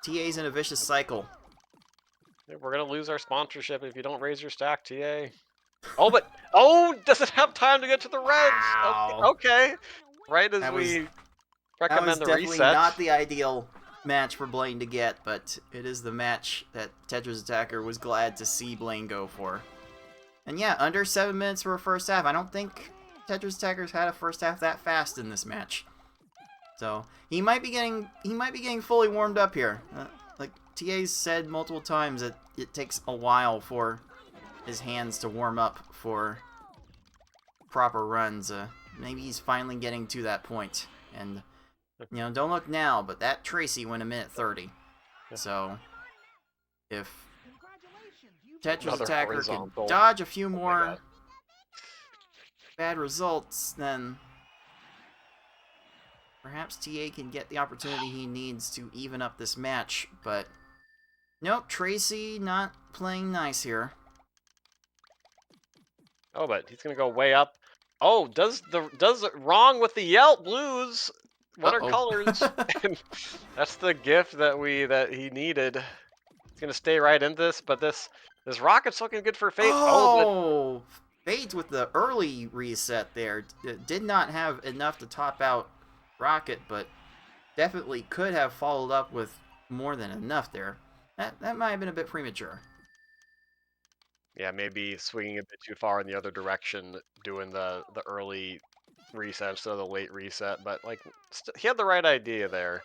S2: TA's in a vicious cycle.
S3: We're gonna lose our sponsorship if you don't raise your stack, TA. Oh, but doesn't have time to get to the reds.
S2: Wow.
S3: Okay. Right as we recommend the reset.
S2: That was definitely not the ideal match for Blaine to get, but it is the match that TetrisAttakr was glad to see Blaine go for. And yeah, under 7 minutes for a first half. I don't think TetrisAttakr had a first half that fast in this match. So he might be getting fully warmed up here. Like TA's said multiple times, that it takes a while for his hands to warm up for proper runs. Maybe he's finally getting to that point. And you know, don't look now, but that Tracy went 1:30. So if TetrisAttakr can dodge a few more bad results, then perhaps TA can get the opportunity he needs to even up this match. But nope, Tracy not playing nice here.
S3: Oh, but he's gonna go way up. Oh, does it wrong with the Yelp blues? What are colors? That's the gift that he needed. He's gonna stay right in this, but this rocket's looking good for Fate.
S2: Oh, Fate with the early reset there did not have enough to top out Rocket, but definitely could have followed up with more than enough there. That might have been a bit premature.
S3: Yeah, maybe swinging a bit too far in the other direction, doing the early reset instead of the late reset, but like he had the right idea there.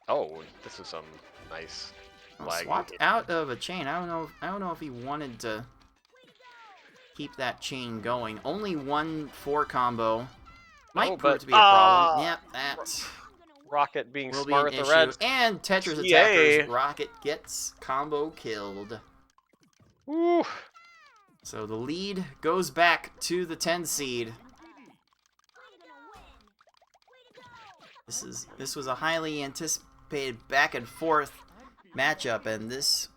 S3: Oh, this is some nice lag.
S2: Swapped out of a chain. I don't know if he wanted to keep that chain going. Only 1-4 combo might prove to be a problem. Yep, that
S3: Rocket being smart with the reds.
S2: And TetrisAttakr Rocket gets combo killed.
S3: Woo.
S2: So the lead goes back to the 10 seed. This was a highly anticipated back and forth matchup, and this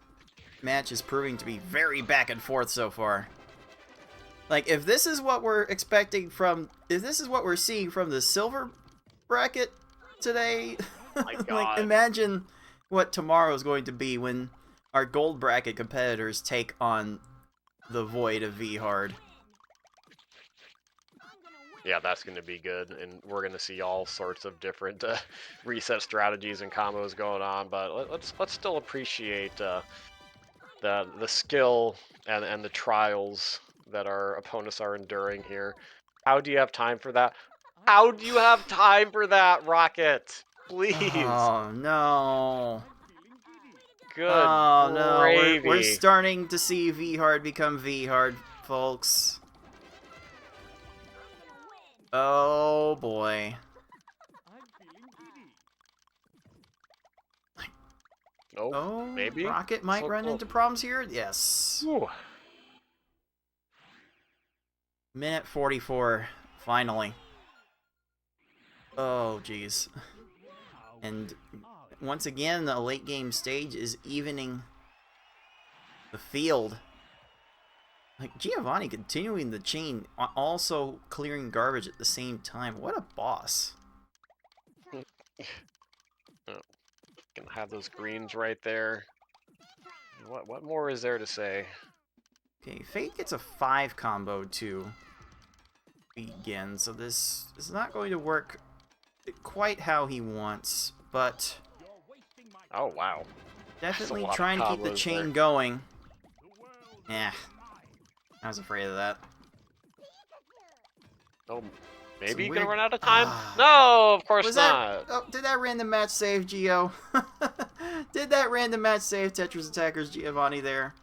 S2: match is proving to be very back and forth so far. Like, if this is what we're expecting from, if this is what we're seeing from the silver bracket today,
S3: my God.
S2: Like, imagine what tomorrow is going to be when our gold bracket competitors take on the Void of V-Hard.
S3: Yeah, that's going to be good, and we're going to see all sorts of different reset strategies and combos going on. But let's still appreciate the skill and the trials that our opponents are enduring here. How do you have time for that? How do you have time for that, Rocket? Please.
S2: Oh no.
S3: Good
S2: Oh no, we're
S3: gravy.
S2: starting to see V hard become V hard, folks. Oh boy.
S3: Nope.
S2: Oh,
S3: Maybe?
S2: Rocket might
S3: So
S2: run
S3: close.
S2: into problems here. Yes.
S3: Whew.
S2: Minute 44, finally. Oh jeez. And once again, the late game stage is evening the field. Like, Giovanni continuing the chain, also clearing garbage at the same time. What a boss.
S3: Can have those greens right there. What more is there to say?
S2: Okay, Fate gets a 5 combo to begin, so this is not going to work quite how he wants, but
S3: Oh wow.
S2: definitely
S3: That's a lot of
S2: trying to keep the
S3: combos
S2: chain
S3: there.
S2: going. Yeah, I was afraid of that.
S3: Oh, maybe
S2: Some
S3: you can
S2: weird-
S3: run out of time?
S2: Ah.
S3: No, of course
S2: Was that?
S3: not.
S2: Oh, did that random match save Geo? Did that random match save Tetris Attacker's Giovanni there?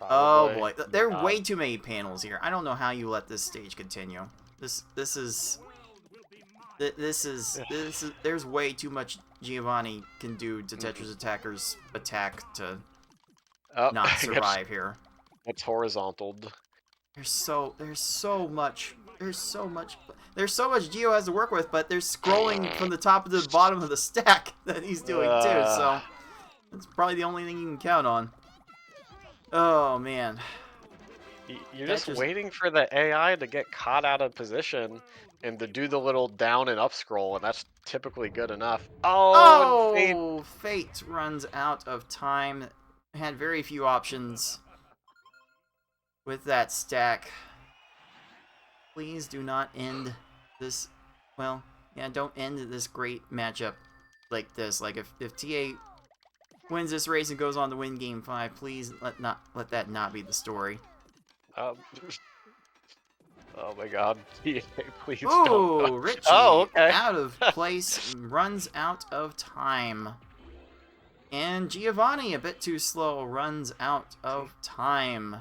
S2: Oh
S3: Probably.
S2: boy,
S3: Oh my
S2: there are
S3: God.
S2: way too many panels here. I don't know how you let this stage continue. This is there's way too much Giovanni can do to TetrisAttakr attack to
S3: Oh,
S2: not survive here.
S3: It's horizontaled.
S2: There's so much Geo has to work with, but there's scrolling from the top to the bottom of the stack that he's doing too, so that's probably the only thing you can count on. Oh man.
S3: You're just waiting for the AI to get caught out of position and to do the little down and up scroll, and that's typically good enough. Oh, and Fate.
S2: Oh, Fate runs out of time. Had very few options with that stack. Please do not end this. Well, yeah, don't end this great matchup like this. Like if TA wins this race and goes on to win Game 5, please let that not be the story.
S3: Oh my God. Please
S2: Ooh,
S3: don't.
S2: Richie
S3: Oh, okay.
S2: out of place, runs out of time. And Giovanni, a bit too slow, runs out of time.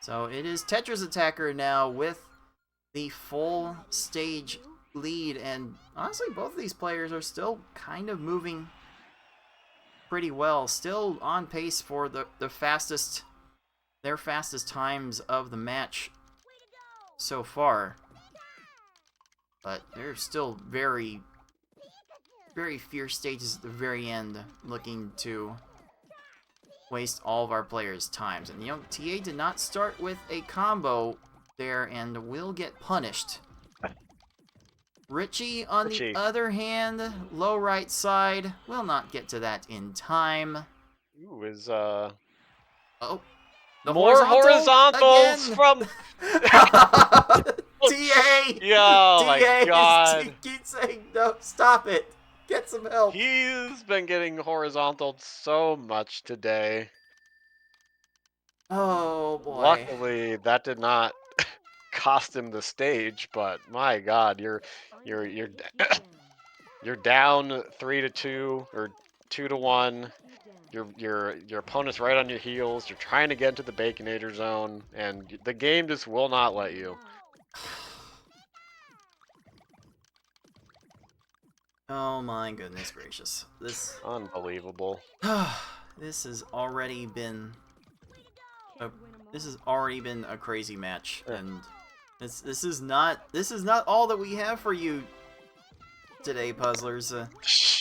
S2: So it is TetrisAttakr now with the full stage lead, and honestly, both of these players are still kind of moving pretty well. Still on pace for their fastest times of the match so far. But there's still very fierce stages at the very end, looking to waste all of our players' times. And TA did not start with a combo there and will get punished. Richie, on the other hand, low right side, will not get to that in time.
S3: Ooh, is
S2: Oh. The
S3: more horizontals
S2: again.
S3: from
S2: TA!
S3: Yeah, oh my God.
S2: Keep saying, no, stop it. Get some help.
S3: He's been getting horizontaled so much today.
S2: Oh boy.
S3: Luckily, that did not cost him the stage, but my God, you're you're down 3-2 or 2-1. Your opponent's right on your heels. You're trying to get into the Baconator zone, and the game just will not let you.
S2: Oh my goodness gracious. This
S3: Unbelievable.
S2: this has already been a crazy match, and this is not all that we have for you today, puzzlers.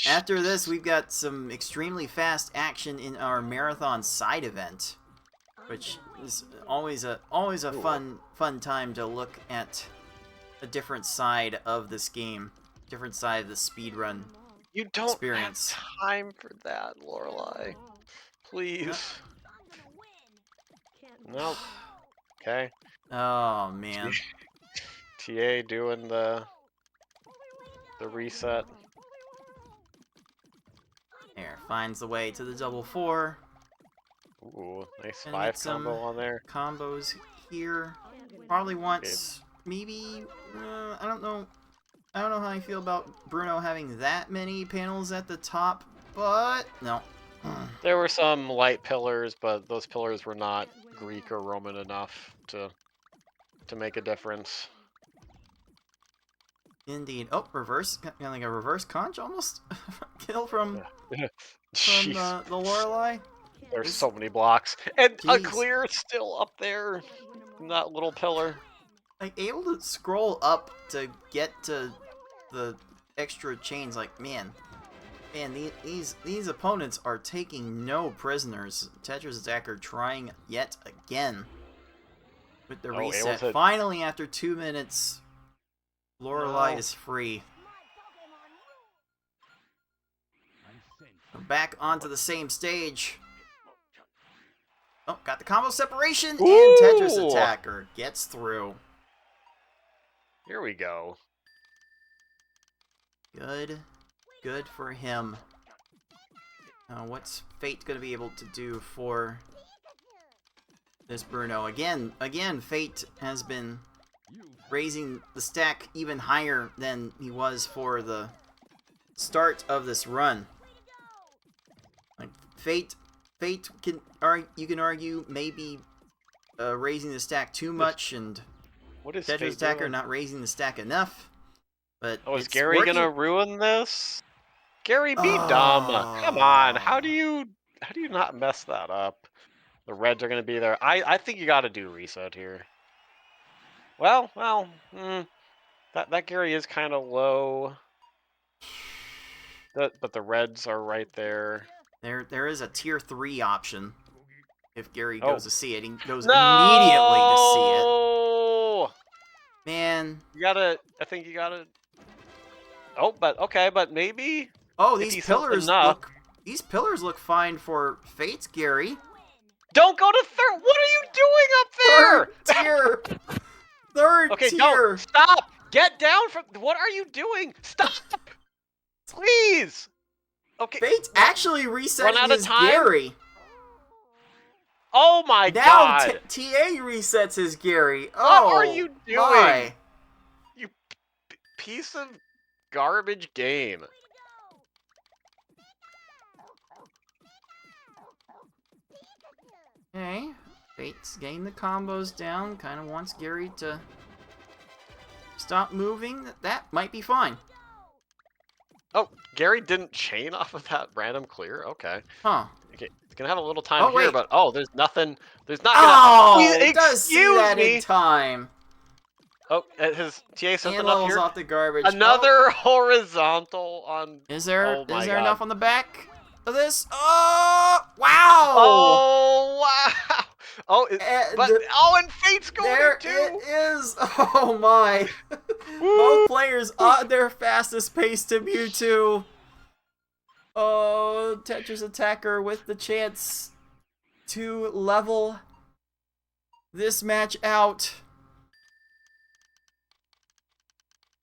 S2: After this, we've got some extremely fast action in our marathon side event, which is always a fun time to look at a different side of this game, different side of the speedrun
S3: You don't
S2: experience.
S3: have time for that, Lorelai. Please. Nope. Okay.
S2: Oh man.
S3: TA doing the reset.
S2: There, finds the way to the double 4.
S3: Ooh, nice
S2: And
S3: 5
S2: get some
S3: combo on there.
S2: combos here. Probably wants maybe I don't know. I don't know how I feel about Bruno having that many panels at the top, but no.
S3: There were some light pillars, but those pillars were not Greek or Roman enough to make a difference.
S2: Indeed. Oh, reverse, kind of like a reverse conch almost. Kill from
S3: Jeez,
S2: the Lorelei.
S3: there's so many blocks, and a
S2: Jeez.
S3: clear still up there in that little pillar.
S2: Like able to scroll up to get to the extra chains. Like man, these opponents are taking no prisoners. TetrisAttakr trying yet again with the reset. Finally, after 2 minutes, Lorelei is free. We're back onto the same stage. Oh, got the combo separation, and TetrisAttakr gets through.
S3: Here we go.
S2: Good for him. What's Fate gonna be able to do for this Bruno? Again, Fate has been raising the stack even higher than he was for the start of this run. Like Fate can argue maybe raising the stack too much, and
S3: what is
S2: TetrisAttakr not raising the stack enough. But
S3: is Gary gonna ruin this? Gary, be dumb. Come on, how do you not mess that up? The reds are gonna be there. I think you got to do reset here. Well, that Gary is kind of low. But the reds are right there.
S2: There is a tier 3 option. If Gary goes to see it, he goes
S3: No!
S2: immediately to see it. Man.
S3: I think you gotta. Oh, but okay, but maybe.
S2: Oh, these pillars look fine for Fate, Gary.
S3: Don't go to third. What are you doing up there?
S2: Third tier. Third
S3: okay,
S2: tier.
S3: Don't stop. Get down from. What are you doing? Stop. Please. Okay.
S2: Fate actually resetting his Gary.
S3: Oh my god.
S2: Now TA resets his Gary.
S3: What are you doing?
S2: My.
S3: You piece of garbage game.
S2: Okay, Fate's getting the combos down. Kind of wants Gary to stop moving. That might be fine.
S3: Oh, Gary didn't chain off of that random clear? Okay.
S2: Huh.
S3: Okay, it's gonna have a little time here,
S2: wait.
S3: but there's nothing. There's not
S2: gonna.
S3: Excuse
S2: does see that
S3: me.
S2: in time.
S3: Oh, his TA something
S2: And
S3: up
S2: levels
S3: here.
S2: off the garbage.
S3: Another horizontal on.
S2: Is there
S3: God.
S2: enough on the back of this? Oh wow!
S3: Oh wow! Oh, and Fate's going
S2: there
S3: too.
S2: It is. Oh my! Both players on their fastest pace to Mewtwo. Oh, TetrisAttakr with the chance to level this match out.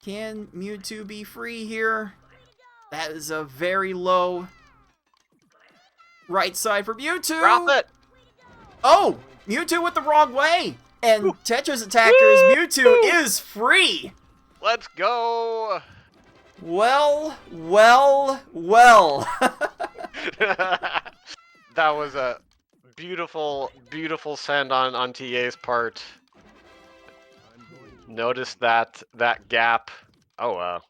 S2: Can Mewtwo be free here? That is a very low right side for Mewtwo.
S3: Drop it.
S2: Oh, Mewtwo went the wrong way. And TetrisAttakr's Mewtwo is free.
S3: Let's go.
S2: Well.
S3: That was a beautiful, beautiful send on TA's part. Notice that gap. Oh,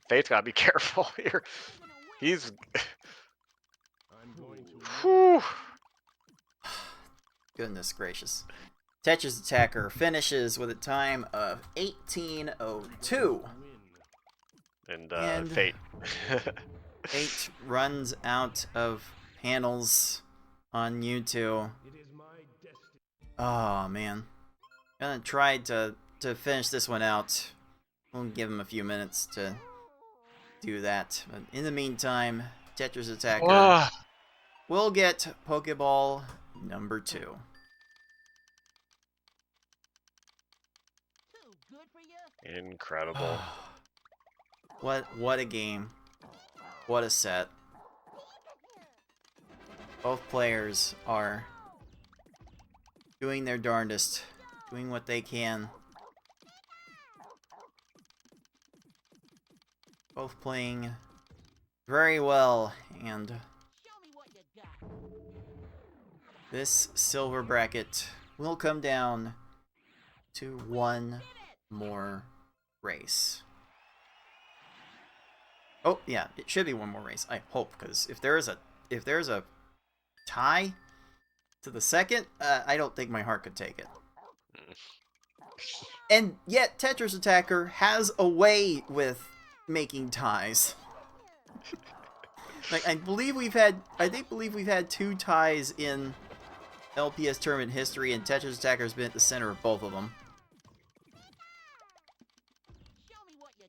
S3: Fate's gotta be careful here. He's. Whew.
S2: Goodness gracious. TetrisAttakr finishes with a time of 18:02.
S3: And Fate.
S2: Fate runs out of panels on Mewtwo. Oh man. Gonna try to finish this one out. We'll give him a few minutes to do that. But in the meantime, TetrisAttakr will get Pokeball number 2.
S3: Incredible.
S2: What a game. What a set. Both players are doing their darndest, doing what they can. both playing very well, and this silver bracket will come down to one more race. Oh yeah, it should be one more race. I hope, because if there's a tie to the second, I don't think my heart could take it. And yet, TetrisAttakr has a way with making ties. Like I believe we've had 2 ties in LPS tournament history, and TetrisAttakr has been at the center of both of them.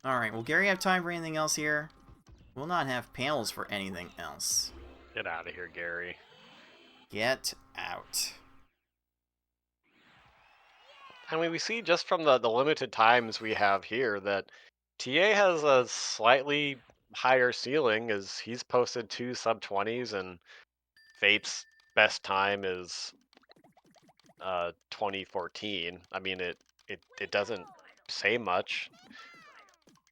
S2: Alright, will Gary have time for anything else here? We'll not have panels for anything else.
S3: Get out of here, Gary.
S2: Get out.
S3: I mean, we see just from the limited times we have here that TA has a slightly higher ceiling, as he's posted 2 sub-20s, and Fate's best time is 2014. I mean, it doesn't say much,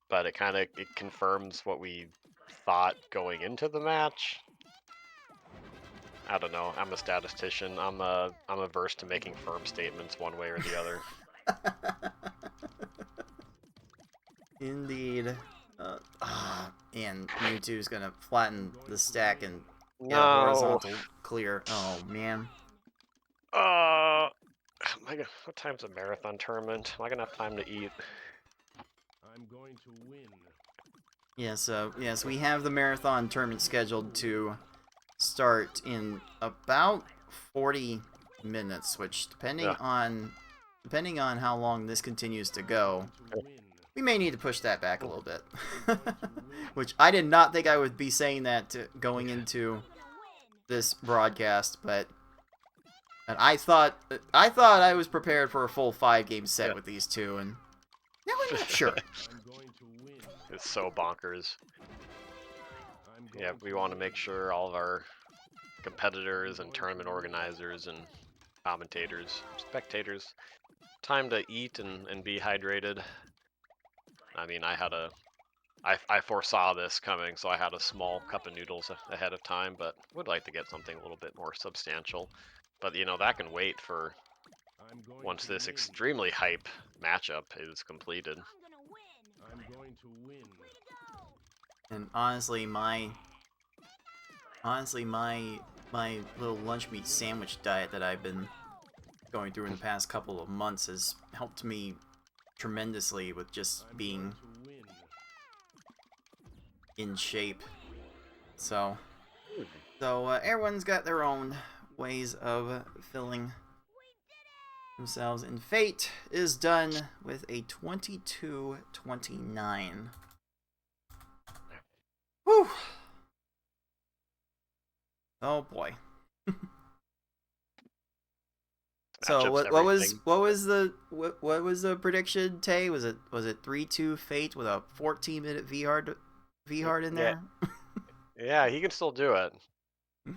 S3: but it confirms what we thought going into the match. I don't know. I'm a statistician. I'm averse to making firm statements one way or the other.
S2: Indeed. And Mewtwo's gonna flatten the stack and get a
S3: No.
S2: horizontal clear. Oh man.
S3: What time's a marathon tournament? Am I gonna have time to eat?
S4: I'm going to win.
S2: Yes, we have the marathon tournament scheduled to start in about 40 minutes, which depending on how long this continues to go, we may need to push that back a little bit. Which I did not think I would be saying that going into this broadcast, but I thought I was prepared for a full 5-game set with these two, and now I'm not sure.
S3: It's so bonkers. Yeah, we want to make sure all of our competitors and tournament organizers and commentators, spectators, time to eat and be hydrated. I mean, I foresaw this coming, so I had a small cup of noodles ahead of time, but would like to get something a little bit more substantial. But, you know, that can wait for once this extremely hype matchup is completed.
S4: I'm going to win.
S2: And honestly, my little lunch meat sandwich diet that I've been going through in the past couple of months has helped me tremendously with just being in shape. So everyone's got their own ways of filling themselves, and Fate is done with a 22-29. Whew. Oh boy. So what was the prediction, Tay? Was it 3-2 Fate with a 14-minute V-hard in there?
S3: Yeah, he can still do it,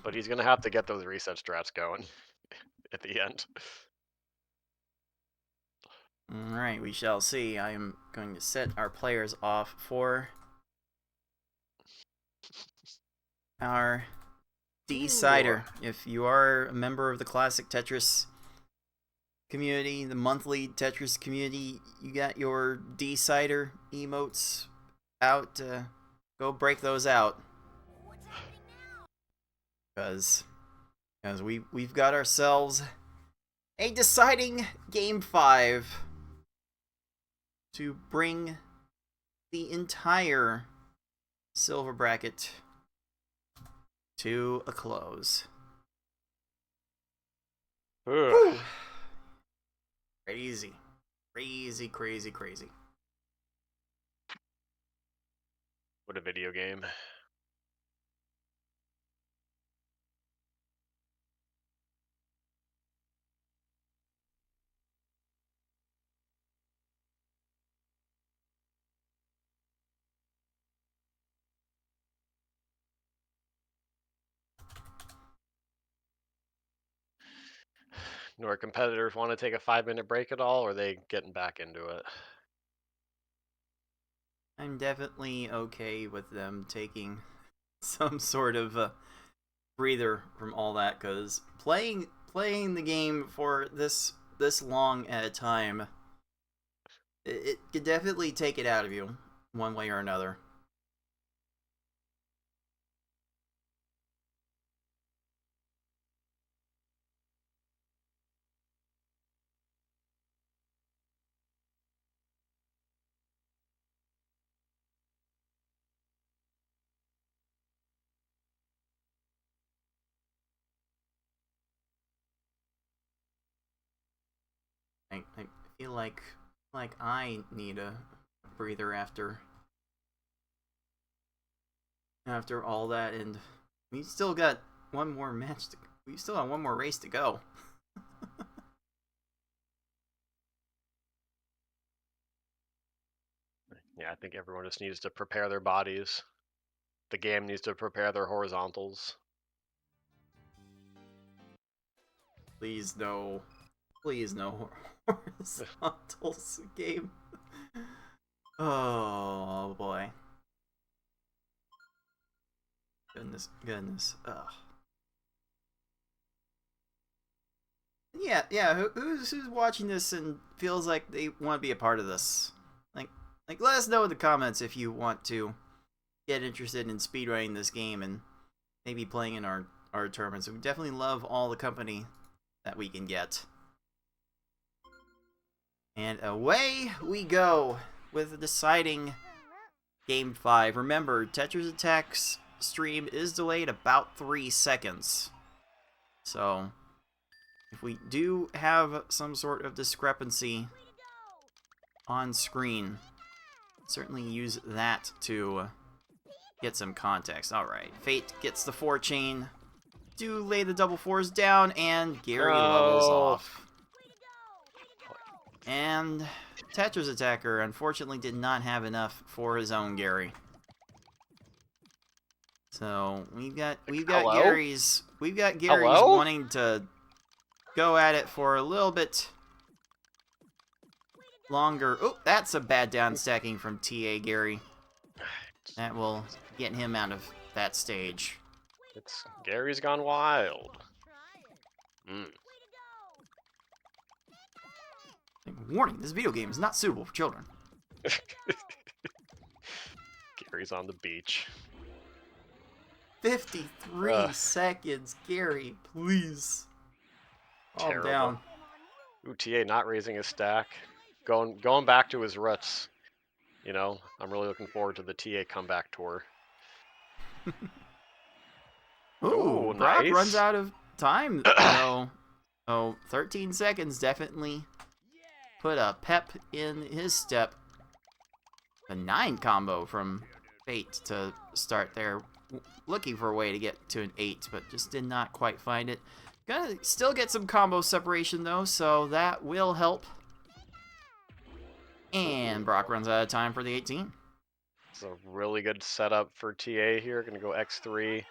S3: but he's gonna have to get those reset strats going at the end.
S2: All right, we shall see. I am going to set our players off for our decider. If you are a member of the classic Tetris community, the monthly Tetris community, you got your decider emotes out. Go break those out, because we've got ourselves a deciding Game 5 to bring the entire silver bracket to a close. Whew. Crazy.
S3: What a video game. Do our competitors want to take a 5-minute break at all, or are they getting back into it?
S2: I'm definitely okay with them taking some sort of breather from all that, because playing the game for this long at a time, it could definitely take it out of you one way or another. I feel like I need a breather after all that, and we still got one more match to, we still have one more race to go.
S3: Yeah, I think everyone just needs to prepare their bodies. The game needs to prepare their horizontals.
S2: Please no horizontals game. Oh boy. Goodness. Ugh. Yeah. Who's watching this and feels like they want to be a part of this? Like, let us know in the comments if you want to get interested in speedrunning this game and maybe playing in our tournaments. We definitely love all the company that we can get. And away we go with the deciding Game 5. Remember, TetrisAttak's stream is delayed about 3 seconds. So, if we do have some sort of discrepancy on screen, certainly use that to get some context. Alright, Fate gets the 4 chain. Do lay the double 4s down, and Gary levels off. And TetrisAttakr unfortunately did not have enough for his own Gary. So we've got Gary's wanting to go at it for a little bit longer. Oh, that's a bad down stacking from TA Gary. That will get him out of that stage.
S3: Gary's gone wild.
S2: Warning, this video game is not suitable for children.
S3: Gary's on the beach.
S2: 53 seconds, Gary, please. Calm down.
S3: TA not raising his stack. Going back to his roots. You know, I'm really looking forward to the TA comeback tour.
S2: Ooh, Brock
S3: nice.
S2: runs out of time, though. Oh, 13 seconds definitely put a pep in his step. A 9 combo from Fate to start there. Looking for a way to get to an 8, but just did not quite find it. Gonna still get some combo separation, though, so that will help. And Brock runs out of time for the 18.
S3: It's a really good setup for TA here. Gonna go X3,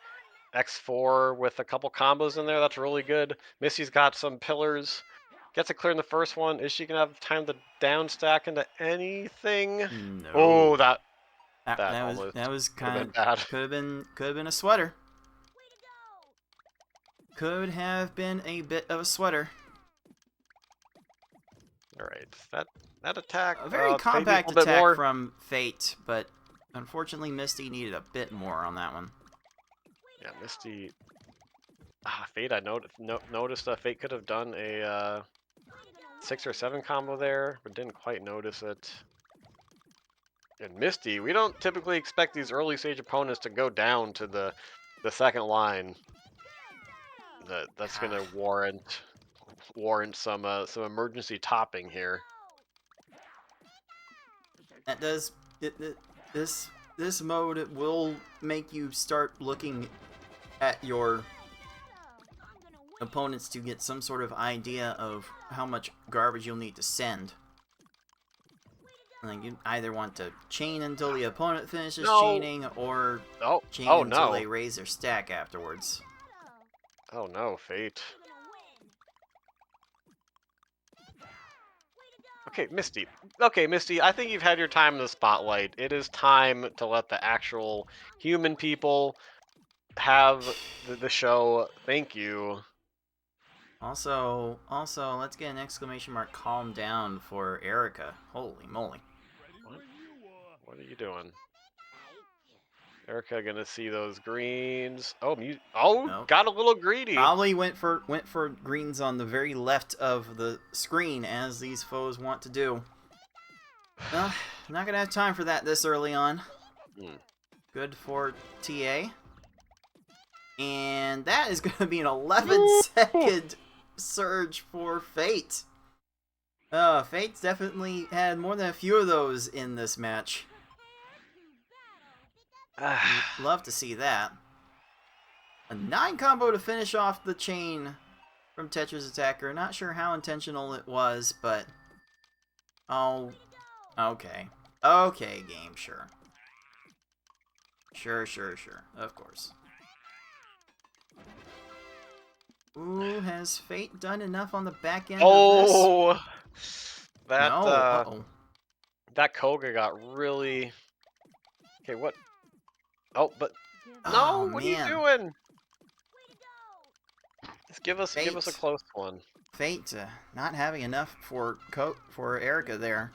S3: X4 with a couple combos in there. That's really good. Missy's got some pillars. Gets it clear in the first one. Is she gonna have time to down stack into anything?
S2: No.
S3: Oh, that
S2: was kind of
S3: bad.
S2: could have been a sweater. Could have been a bit of a sweater.
S3: All right, that attack.
S2: A very compact attack from Fate, but unfortunately Misty needed a bit more on that one.
S3: Yeah, Misty. Fate. I noticed that Fate could have done a 6 or 7 combo there, but didn't quite notice it. And Misty, we don't typically expect these early stage opponents to go down to the second line. That's gonna warrant some emergency topping here.
S2: That does this mode will make you start looking at your opponents to get some sort of idea of how much garbage you'll need to send. Like, you either want to chain until the opponent finishes chaining, or chain until they raise their stack afterwards.
S3: Oh no, Fate. Okay, Misty. Okay, Misty, I think you've had your time in the spotlight. It is time to let the actual human people have the show. Thank you.
S2: Also, let's get an exclamation mark calm down for Erica. Holy moly.
S3: What are you doing? Erica gonna see those greens. Oh,
S2: Nope.
S3: got a little greedy.
S2: Probably went for greens on the very left of the screen, as these foes want to do. Well, not gonna have time for that this early on. Good for TA. And that is gonna be an 11-second surge for Fate. Fate's definitely had more than a few of those in this match. Love to see that. A 9 combo to finish off the chain from TetrisAttakr. Not sure how intentional it was, but... Oh, okay. Okay, game, sure. Sure. Of course. Ooh, has Fate done enough on the back end of this?
S3: That,
S2: No. Uh-oh.
S3: that Koga got really... Okay, what? Oh, but...
S2: Oh,
S3: No, what are you
S2: man.
S3: doing? Just give us
S2: Fate.
S3: a close one.
S2: Fate not having enough for Erica there.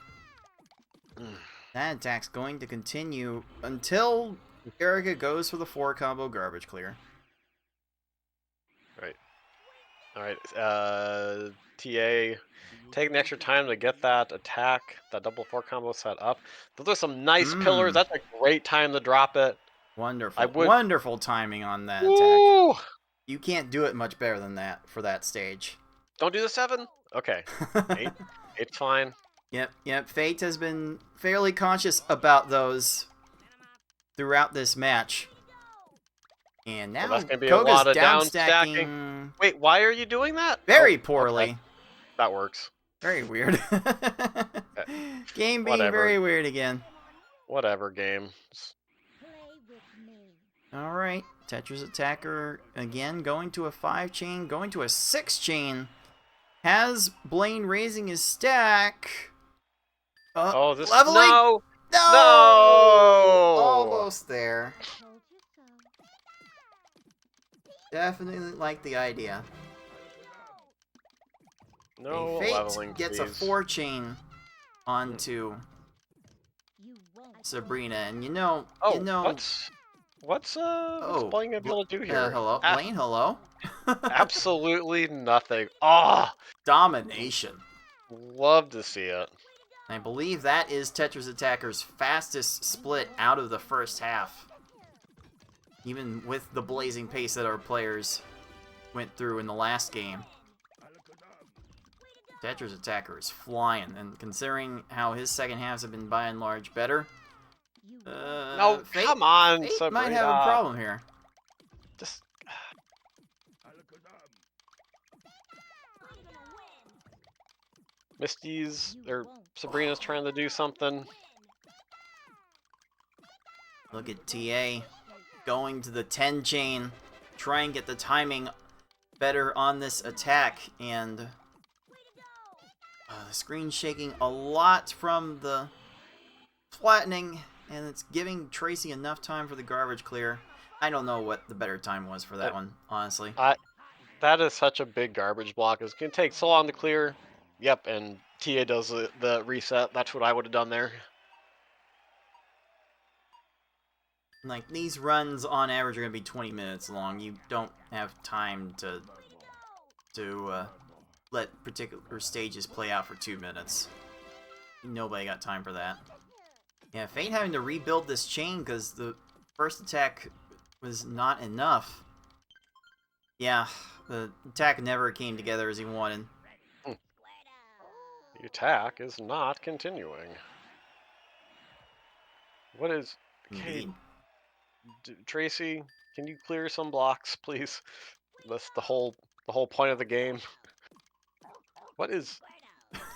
S2: That attack's going to continue until Erica goes for the 4 combo garbage clear.
S3: Right. Alright, TA, taking the extra time to get that attack, that double 4 combo set up. Those are some nice pillars. That's a great time to drop it.
S2: Wonderful. Wonderful timing on that attack. You can't do it much better than that for that stage.
S3: Don't do the 7? Okay. 8. 8's fine.
S2: Yep. Fate has been fairly conscious about those throughout this match. And now
S3: that's gonna be
S2: Koga's
S3: a lot of
S2: down
S3: down stacking. Wait, why are you doing that?
S2: Very poorly.
S3: Okay. That works.
S2: Very weird. Game being very weird again.
S3: Whatever, game.
S2: Alright, TetrisAttakr again going to a 5 chain, going to a 6 chain. Has Blaine raising his stack.
S3: This
S2: leveling?
S3: No!
S2: Almost there. Definitely like the idea.
S3: No
S2: Fate
S3: leveling,
S2: gets
S3: please.
S2: a 4 chain onto Sabrina, and you know.
S3: What's Blaine gonna be able to do here?
S2: Hello, Blaine. Hello.
S3: Absolutely nothing.
S2: Domination.
S3: Love to see it.
S2: I believe that is TetrisAttakr's fastest split out of the first half. Even with the blazing pace that our players went through in the last game. TetrisAttakr is flying, and considering how his second halves have been by and large better,
S3: no, come on,
S2: Fate
S3: Sabrina.
S2: might have a problem here.
S3: Just... Misty's, or Sabrina's trying to do something.
S2: Look at TA going to the 10 chain, try and get the timing better on this attack, and the screen's shaking a lot from the flattening, and it's giving Tracy enough time for the garbage clear. I don't know what the better time was for that one, honestly.
S3: That is such a big garbage block. It's going to take so long to clear. Yep, and TA does the reset. That's what I would have done there.
S2: Like, these runs on average are going to be 20 minutes long. You don't have time to let particular stages play out for 2 minutes. Nobody got time for that. Yeah, Fate having to rebuild this chain because the first attack was not enough. Yeah, the attack never came together as he wanted.
S3: The attack is not continuing. What is... Okay, Tracy, can you clear some blocks, please? That's the whole point of the game. What is...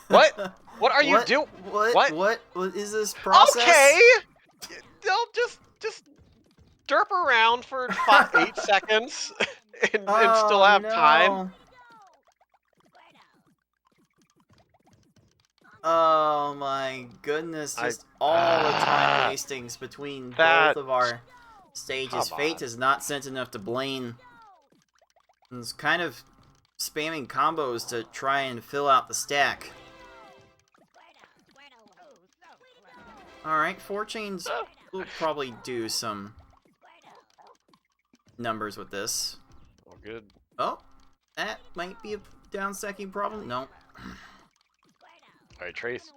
S3: What? What are you doing?
S2: What is this process?
S3: Okay! Don't just derp around for 8 seconds and still have time.
S2: Oh my goodness, just all the time wastings between
S3: That-
S2: both of our stages.
S3: Come
S2: Fate
S3: on.
S2: is not sent enough to Blaine. He's kind of spamming combos to try and fill out the stack. Alright, 4 chains will probably do some numbers with this.
S3: Oh, good.
S2: Oh, that might be a downstacking problem. No.
S3: Alright, Trace.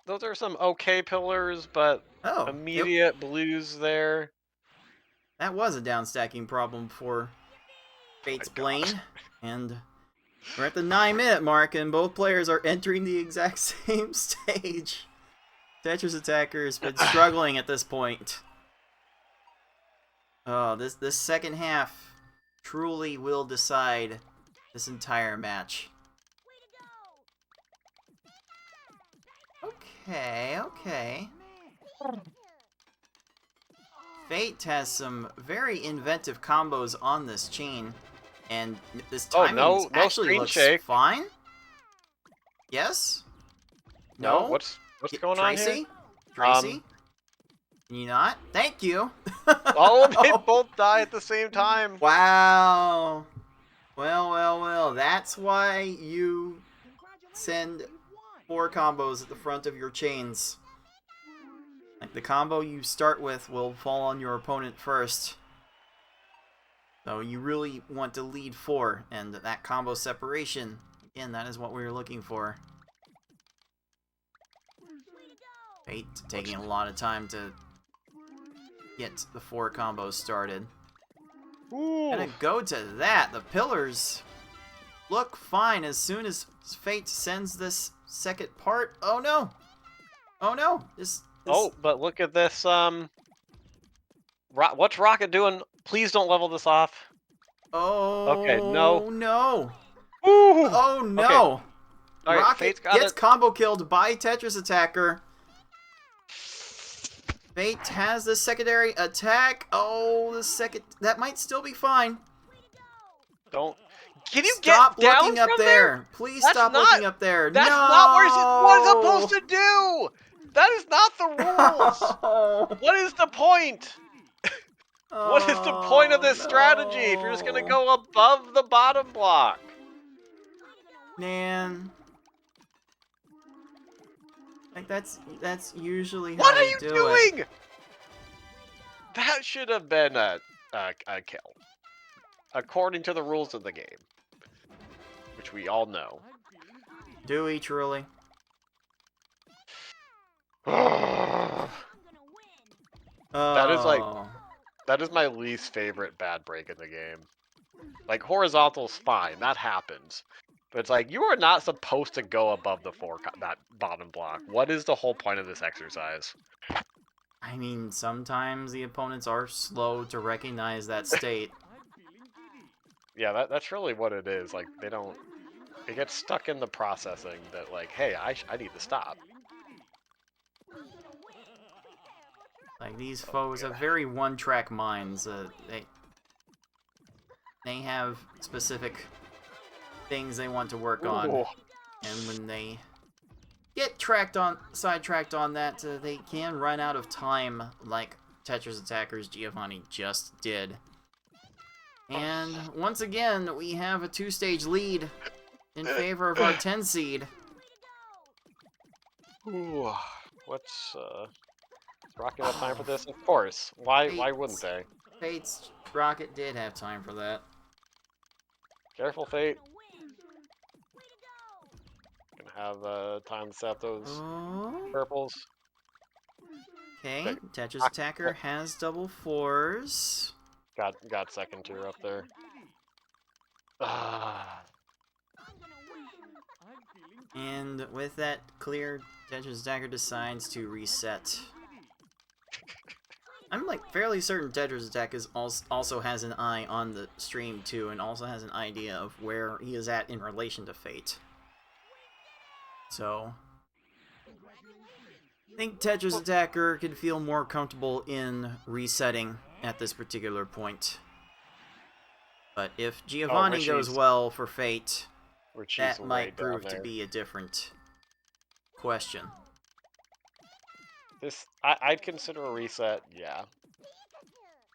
S3: Those are some okay pillars, but
S2: Oh,
S3: immediate blues there.
S2: that was a downstacking problem for Fate's
S3: My God.
S2: Blaine. And we're at the 9-minute mark, and both players are entering the exact same stage. TetrisAttakr has been struggling at this point. Oh, this second half truly will decide this entire match. Okay. Fate has some very inventive combos on this chain, and this timing
S3: no
S2: actually
S3: screen
S2: looks
S3: shake.
S2: fine. Yes?
S3: No, what's going on here?
S2: Tracy? Tracy? Can you not? Thank you!
S3: Oh, they both die at the same time.
S2: Wow! Well, that's why you send 4 combos at the front of your chains. Like, the combo you start with will fall on your opponent first. So you really want to lead 4, and that combo separation, again, that is what we were looking for. Fate taking a lot of time to get the 4 combos started.
S3: Ooh.
S2: Gonna go to that. The pillars look fine as soon as Fate sends this second part. Oh no! Oh no! This
S3: Oh, but look at this. What's Rocket doing? Please don't level this off.
S2: Oh
S3: Okay, no.
S2: no!
S3: Ooh.
S2: Oh no!
S3: Okay. All right,
S2: Rocket
S3: Fate's got
S2: gets
S3: it.
S2: combo killed by TetrisAttakr. Fate has the secondary attack. Oh, the second that might still be fine.
S3: Don't. Can you
S2: Stop
S3: get down
S2: looking up
S3: from
S2: there? Please
S3: That's
S2: stop
S3: not-
S2: looking up there.
S3: That's
S2: no!
S3: not what it's supposed to do. That is not the rules.
S2: Oh,
S3: What is the point? What is the point of this strategy if you're just gonna
S2: no.
S3: go above the bottom block?
S2: Man. Like that's usually how
S3: What are
S2: we
S3: you
S2: do
S3: doing?
S2: it.
S3: That should have been a kill, according to the rules of the game, which we all know.
S2: Do we truly?
S3: That is like
S2: Oh.
S3: that is my least favorite bad break in the game. Like horizontal's fine, that happens. But it's like you are not supposed to go above the that bottom block. What is the whole point of this exercise?
S2: I mean, sometimes the opponents are slow to recognize that state.
S3: Yeah, that's really what it is. Like they don't. It gets stuck in the processing that like, hey, I need to stop.
S2: Like these foes have very one-track minds. They have specific things they want to work on,
S3: Ooh.
S2: and when they get sidetracked on that, they can run out of time, like TetrisAttakr Giovanni just did. And once again, we have a 2-stage lead in favor of our 10 seed.
S3: Ooh. What's Rocket have time for this? Of course. Why wouldn't they?
S2: Fate's Rocket did have time for that.
S3: Careful, Fate. Gonna have time to set those
S2: Oh.
S3: purples.
S2: Okay,
S3: Okay.
S2: TetrisAttakr has double 4s.
S3: Got second tier up there. Ah.
S2: And with that clear, TetrisAttakr decides to reset. I'm like fairly certain TetrisAttakr also has an eye on the stream too, and also has an idea of where he is at in relation to Fate. So I think TetrisAttakr could feel more comfortable in resetting at this particular point. But if Giovanni goes
S3: Richie's-
S2: well for Fate,
S3: Richie's
S2: that
S3: way
S2: might
S3: down
S2: prove to
S3: there.
S2: be a different question.
S3: I'd consider a reset, yeah.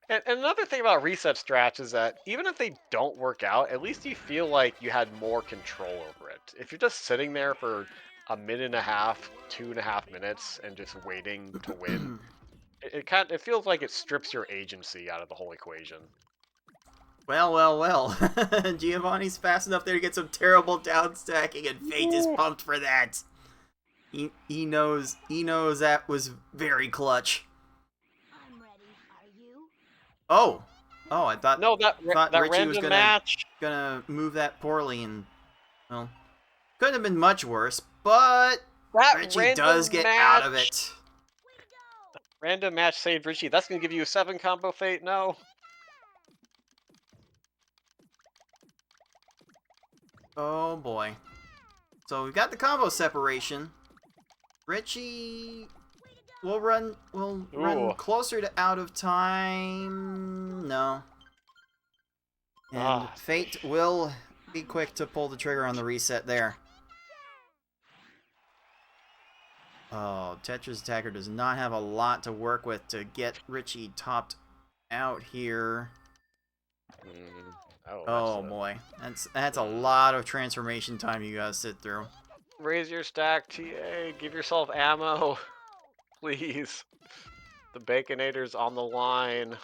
S3: And another thing about reset strats is that even if they don't work out, at least you feel like you had more control over it. If you're just sitting there for a minute and a half, 2.5 minutes, and just waiting to win, it feels like it strips your agency out of the whole equation.
S2: Well. Giovanni's fast enough there to get some terrible downstacking, and Fate is pumped for that. He knows that was very clutch.
S5: I'm ready. Are you?
S2: Oh, I thought
S3: No, that
S2: Richie
S3: random
S2: was
S3: match.
S2: gonna move that poorly, and well, couldn't have been much worse. But
S3: That
S2: Richie
S3: random
S2: does get out of it.
S3: Random match saved Richie. That's gonna give you a 7 combo Fate. No.
S2: Oh boy. So we've got the combo separation. Richie will run closer to out of time. No. And Fate will be quick to pull the trigger on the reset there. Oh, TetrisAttakr does not have a lot to work with to get Richie topped out here. Oh boy, that's a lot of transformation time you gotta sit through.
S3: Raise your stack, TA. Give yourself ammo, please. The Baconator's on the line.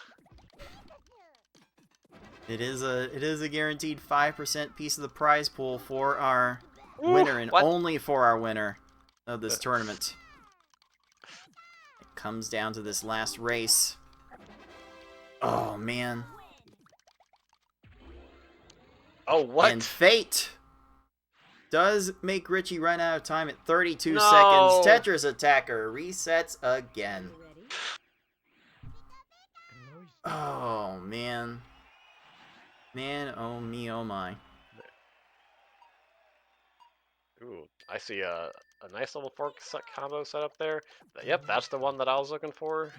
S2: It is a guaranteed 5% piece of the prize pool for our winner, and only for our winner of this tournament. It comes down to this last race. Oh man.
S3: Oh, what?
S2: And Fate does make Richie run out of time at 32
S3: No.
S2: seconds. TetrisAttakr resets again. Oh, man. Man, oh me, oh my.
S3: Ooh, I see a nice level 4 combo set up there. Yep, that's the one that I was looking for.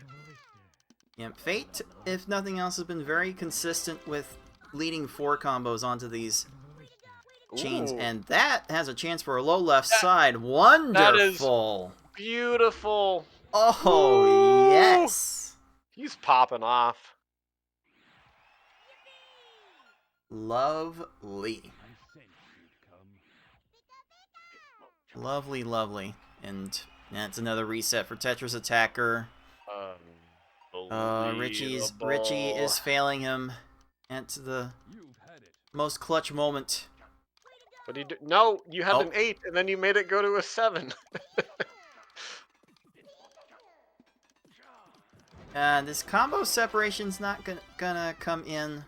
S2: Yeah, Fate, if nothing else, has been very consistent with leading 4 combos onto these chains, and that has a chance for a low left side. Wonderful.
S3: That is beautiful.
S2: Oh,
S3: Ooh.
S2: yes.
S3: He's popping off.
S2: Lovely. Lovely, lovely. And that's another reset for TetrisAttakr. Richie is failing him at the most clutch moment.
S3: But he no, you had an 8 and then you made it go to a 7.
S2: This combo separation's not gonna come in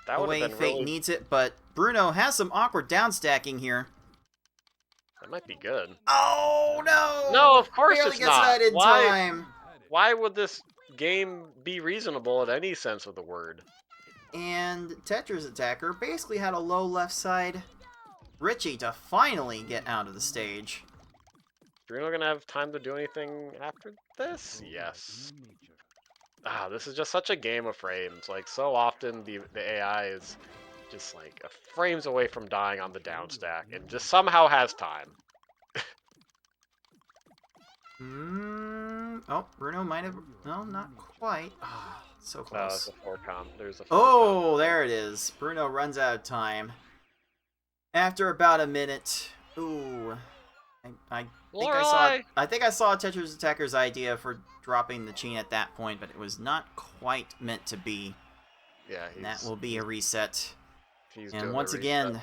S3: That
S2: the
S3: would
S2: way
S3: have been
S2: Fate
S3: really...
S2: needs it, but Bruno has some awkward downstacking here.
S3: That might be good.
S2: Oh no!
S3: No, of course
S2: Barely
S3: it's
S2: gets
S3: not.
S2: that in time.
S3: Why would this game be reasonable in any sense of the word?
S2: And TetrisAttakr basically had a low left side Richie to finally get out of the stage.
S3: Bruno gonna have time to do anything after this? Yes. This is just such a game of frames. Like, so often the AI is just like frames away from dying on the downstack and just somehow has time.
S2: Oh, Bruno might have... No, not quite. So close.
S3: There's a 4
S2: Oh, there it is. Bruno runs out of time. After about a minute. Ooh. I think I saw TetrisAttakr idea for dropping the chain at that point, but it was not quite meant to be.
S3: Yeah,
S2: and that will be a reset. And once again,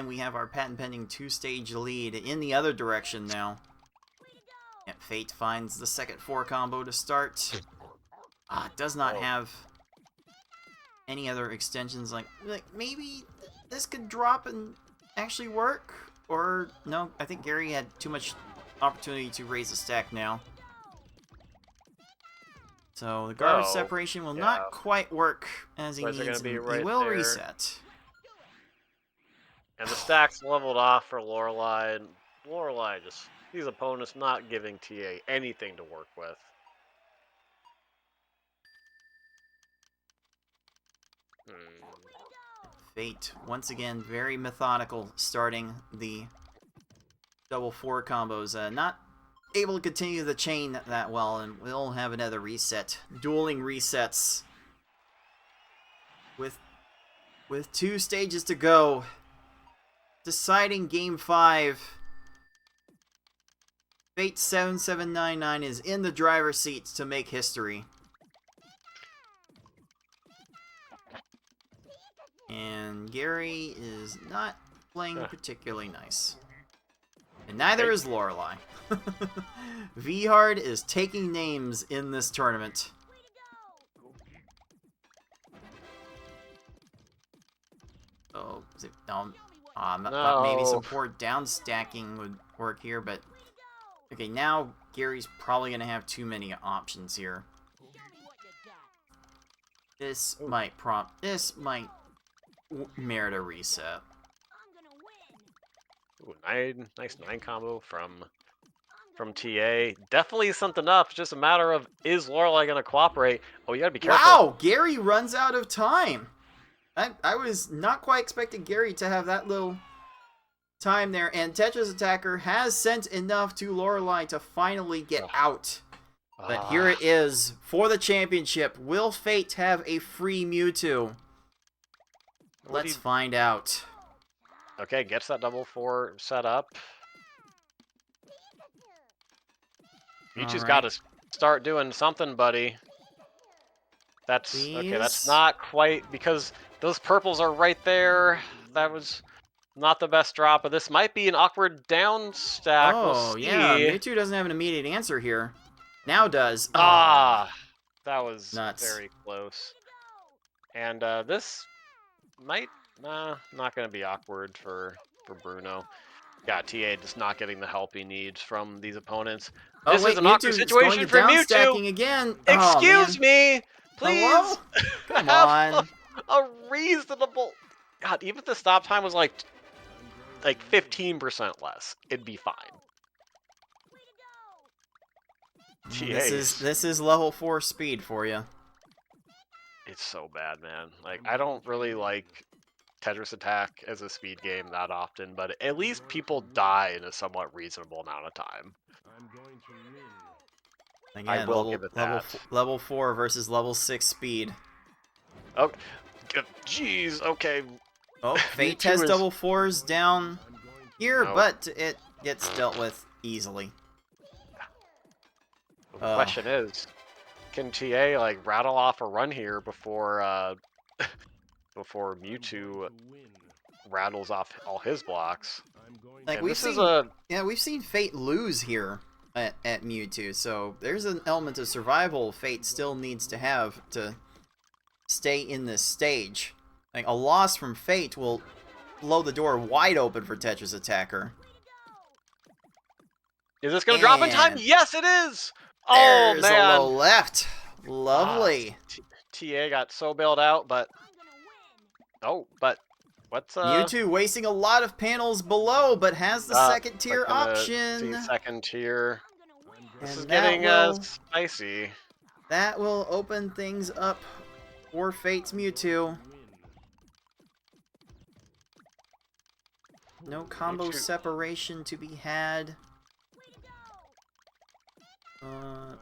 S2: we have our patent pending 2-stage lead in the other direction now. And Fate finds the second 4 combo to start. It does not have any other extensions. Like maybe this could drop and actually work. Or no, I think Gary had too much opportunity to raise the stack now. So the garbage separation will not quite work as he needs. He will reset.
S3: And the stack's leveled off for Lorelei. And Lorelei just, these opponents not giving TA anything to work with.
S2: Fate, once again, very methodical, starting the double 4 combos. Not able to continue the chain that well, and we'll have another reset. Dueling resets. With 2 stages to go. Deciding Game 5. Fate7799 is in the driver's seat to make history. And Gary is not playing particularly nice. And neither is Lorelei. V-Hard is taking names in this tournament. Oh, no, I thought maybe some poor down stacking would work here, but okay, now Gary's probably gonna have too many options here. This might merit a reset.
S3: Ooh, nice 9 combo from TA. Definitely something up. It's just a matter of, is Lorelei gonna cooperate? Oh, you gotta be careful.
S2: Wow, Gary runs out of time. I was not quite expecting Gary to have that little time there, and TetrisAttakr has sent enough to Lorelei to finally get out. But here it is for the championship. Will Fate have a free Mewtwo? Let's find out.
S3: Okay, gets that double 4 set up. Mewtwo's got to start doing something, buddy. Okay. That's not quite, because those purples are right there. That was not the best drop, but this might be an awkward down stack.
S2: Oh,
S3: we'll
S2: yeah,
S3: see.
S2: Mewtwo doesn't have an immediate answer here. Now does.
S3: That was
S2: nuts.
S3: Very close. And this might, not going to be awkward for Bruno. Yeah, TA just not getting the help he needs from these opponents. This is an awkward situation for Mewtwo.
S2: Stacking again.
S3: Excuse me, please.
S2: Hello? Come on.
S3: A reasonable. God, even if the stop time was like 15% less, it'd be fine.
S2: This is level 4 speed for you.
S3: It's so bad, man. Like, I don't really like TetrisAttakr as a speed game that often, but at least people die in a somewhat reasonable amount of time.
S4: I'm going to win.
S2: Again,
S3: I will give it that.
S2: Level 4 versus level 6 speed.
S3: Oh, jeez. Okay.
S2: Oh, Fate has double 4s down here, but it gets dealt with easily.
S3: The question is, can TA like rattle off a run here before before Mewtwo rattles off all his blocks?
S2: Like we've seen Fate lose here at Mewtwo, so there's an element of survival Fate still needs to have to stay in this stage. Like a loss from Fate will blow the door wide open for TetrisAttakr.
S3: Is this gonna drop in time? Yes, it is.
S2: There's
S3: man.
S2: a low left. Lovely.
S3: TA got so bailed out, but but what's
S2: Mewtwo wasting a lot of panels below, but has the second tier option.
S3: Second tier. This is
S2: And
S3: getting spicy.
S2: That will open things up for Fate's Mewtwo. No combo separation to be had.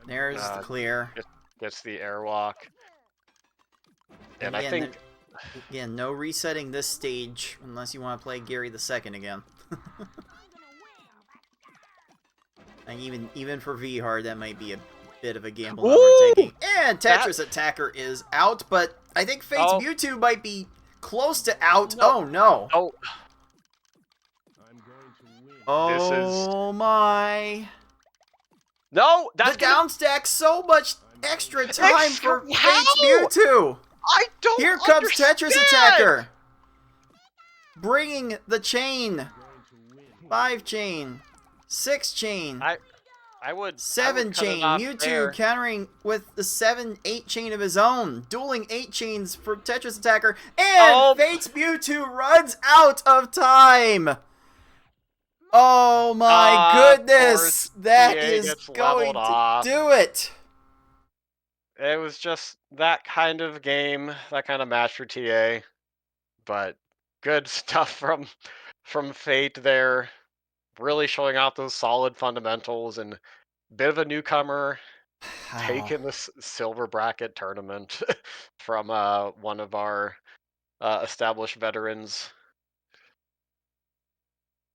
S2: There's the clear.
S3: Gets the airwalk. And
S2: again,
S3: I think...
S2: Again, no resetting this stage unless you want to play Gary the Second again. And even for V-Hard, that might be a bit of a gamble that we're taking. And TetrisAttakr is out, but I think Fate's Mewtwo might be close to out. No. Oh, no.
S3: Oh.
S4: I'm going to win.
S2: Oh, my.
S3: No, that's
S2: the downstack so much extra time for Fate's Mewtwo.
S3: I don't
S2: Here comes TetrisAttakr. Bringing the chain. 5 chain. 6 chain.
S3: I would
S2: 7 chain. Mewtwo countering with the 7-8 chain of his own. Dueling 8 chains for TetrisAttakr. And Fate's Mewtwo runs out of time. Oh my goodness. That is going to do it.
S3: It was just that kind of game, that kind of match for TA. But good stuff from Fate there. really showing out those solid fundamentals and bit of a newcomer
S2: How?
S3: taking this silver bracket tournament from one of our established veterans.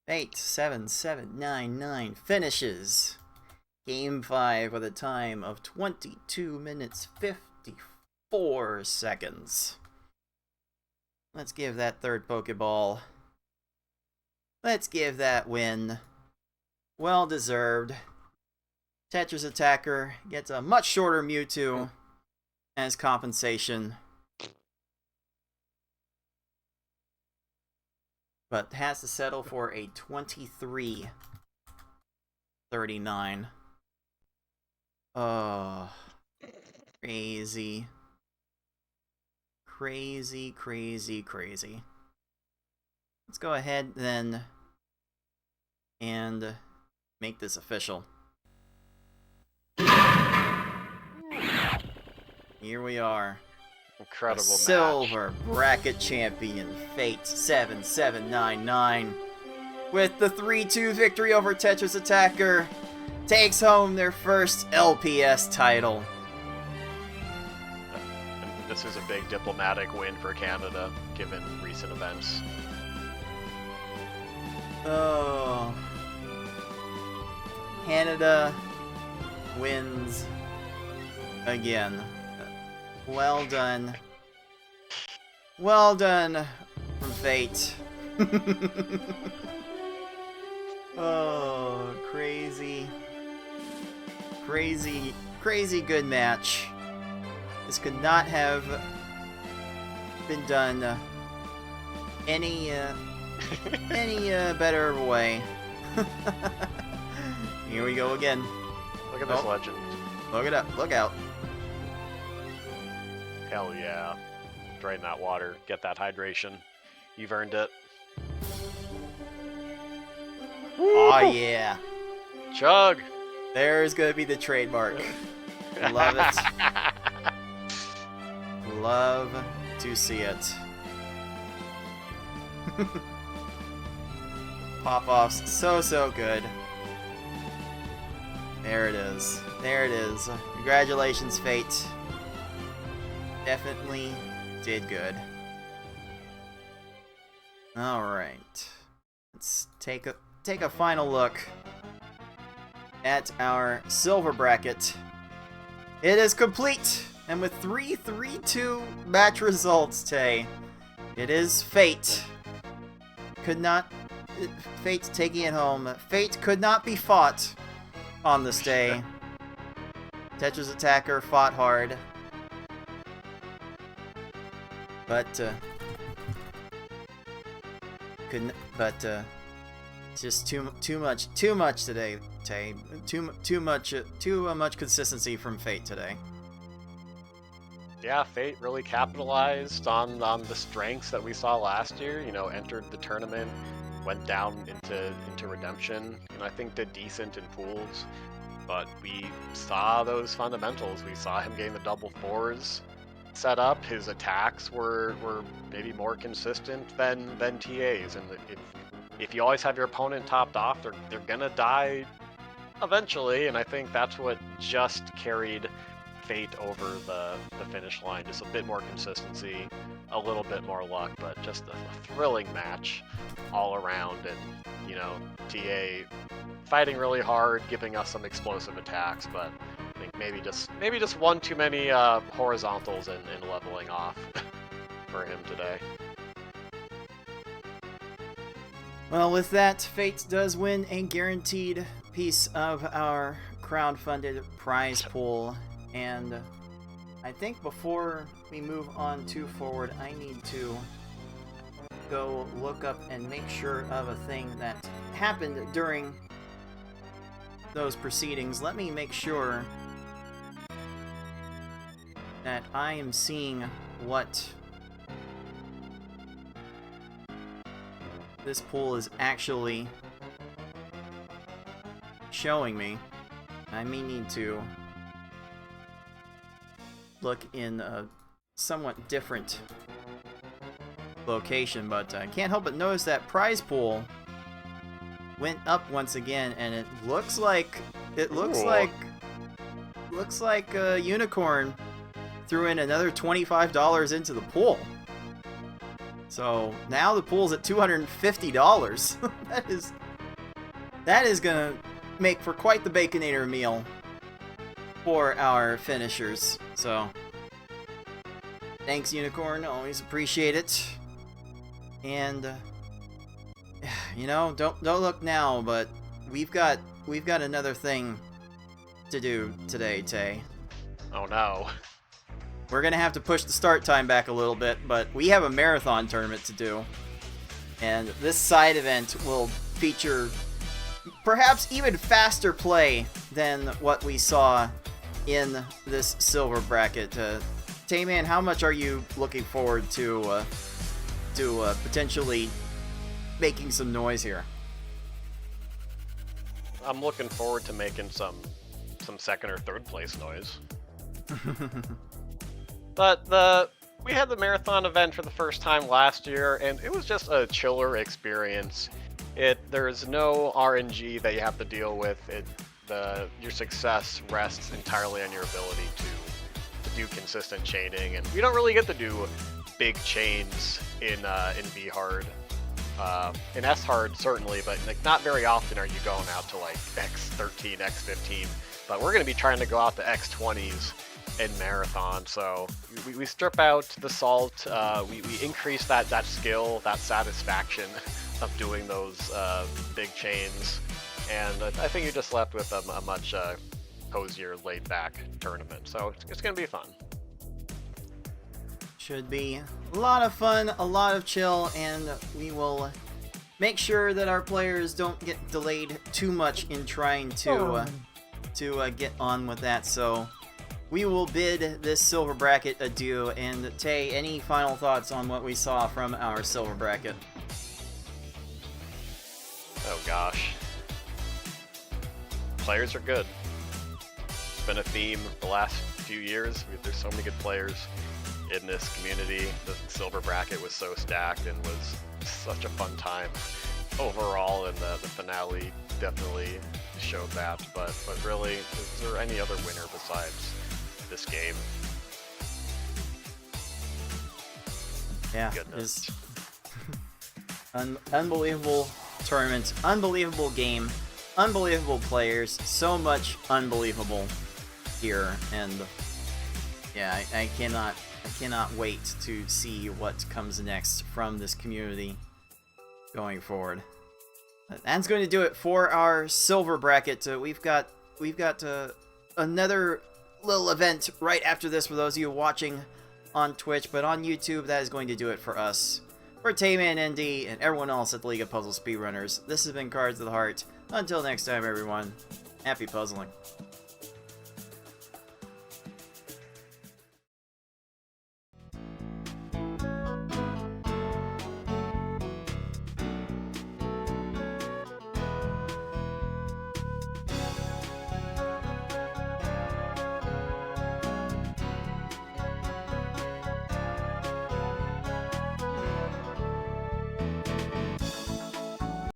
S2: Fate7799 finishes Game 5 with a time of 22 minutes 54 seconds. Let's give that third Pokeball. Let's give that win. Well deserved. TetrisAttakr gets a much shorter Mewtwo as compensation, but has to settle for a 23-39. Oh, crazy. Crazy, crazy, crazy. Let's go ahead then and make this official. Here we are.
S3: Incredible match.
S2: Silver bracket champion Fate7799 with the 3-2 victory over TetrisAttakr takes home their first LPS title.
S3: And this is a big diplomatic win for Canada, given recent events.
S2: Oh. Canada wins again. Well done. Well done from Fate. Oh, crazy. Crazy, crazy good match. This could not have been done any better way. Here we go again.
S3: Look at this
S2: Oh.
S3: legend.
S2: Look it up. Look out.
S3: Hell yeah. Drain that water. Get that hydration. You've earned it.
S2: Oh yeah.
S3: Chug!
S2: There's gonna be the trademark. Love it. Love to see it. Pop-offs, so good. There it is. There it is. Congratulations, Fate. Definitely did good. Alright. Let's take a final look at our silver bracket. It is complete! And with 3-3-2 match results today, it is Fate. Fate taking it home. Fate could not be fought on this day. TetrisAttakr fought hard. But just too much today, Tay. Too much consistency from Fate today.
S3: Yeah, Fate really capitalized on the strengths that we saw last year. You know, entered the tournament, went down into redemption, and I think did decent in pools. But we saw those fundamentals. We saw him getting the double fours set up. His attacks were maybe more consistent than TA's, and if you always have your opponent topped off, they're gonna die eventually, and I think that's what just carried Fate over the finish line. Just a bit more consistency, a little bit more luck, but just a thrilling match all around. And you know, TA fighting really hard, giving us some explosive attacks, but I think maybe just one too many horizontals and leveling off for him today.
S2: Well, with that, Fate does win a guaranteed piece of our crowdfunded prize pool. And I think before we move on too forward, I need to go look up and make sure of a thing that happened during those proceedings. Let me make sure that I am seeing what this pool is actually showing me. I may need to look in a somewhat different location, but I can't help but notice that prize pool went up once again, and it looks like Unicorn threw in another $25 into the pool. So now the pool's at $250. that is gonna make for quite the Baconator meal for our finishers. So thanks, Unicorn. Always appreciate it. And you know, don't look now, but we've got another thing to do today, Tay.
S3: Oh no.
S2: We're gonna have to push the start time back a little bit, but we have a marathon tournament to do. And this side event will feature perhaps even faster play than what we saw in this silver bracket. Tayman, how much are you looking forward to potentially making some noise here?
S3: I'm looking forward to making some second or third place noise. But we had the marathon event for the first time last year, and it was just a chiller experience. There's no RNG that you have to deal with. Your success rests entirely on your ability to do consistent chaining, and you don't really get to do big chains in V hard. In S hard certainly, but like not very often are you going out to like X13, X15. But we're going to be trying to go out to X20s in marathon. So we strip out the salt. We increase that skill, that satisfaction of doing those big chains, and I think you're just left with a much cozier, laid-back tournament. So it's going to be fun.
S2: Should be a lot of fun, a lot of chill, and we will make sure that our players don't get delayed too much in trying to get on with that. So we will bid this silver bracket adieu. And Tay, any final thoughts on what we saw from our silver bracket?
S3: Oh gosh. Players are good. It's been a theme the last few years. There's so many good players in this community. The silver bracket was so stacked and was such a fun time overall, and the finale definitely showed that. But really, is there any other winner besides this game?
S2: Yeah,
S3: Goodness.
S2: Unbelievable tournament, unbelievable game, unbelievable players, so much unbelievable here, and yeah, I cannot wait to see what comes next from this community going forward. That's going to do it for our silver bracket. We've got another little event right after this for those of you watching on Twitch, but on YouTube, that is going to do it for us. For Tayman ND and everyone else at the League of Puzzle Speedrunners, this has been Cards of the Heart. Until next time, everyone, happy puzzling.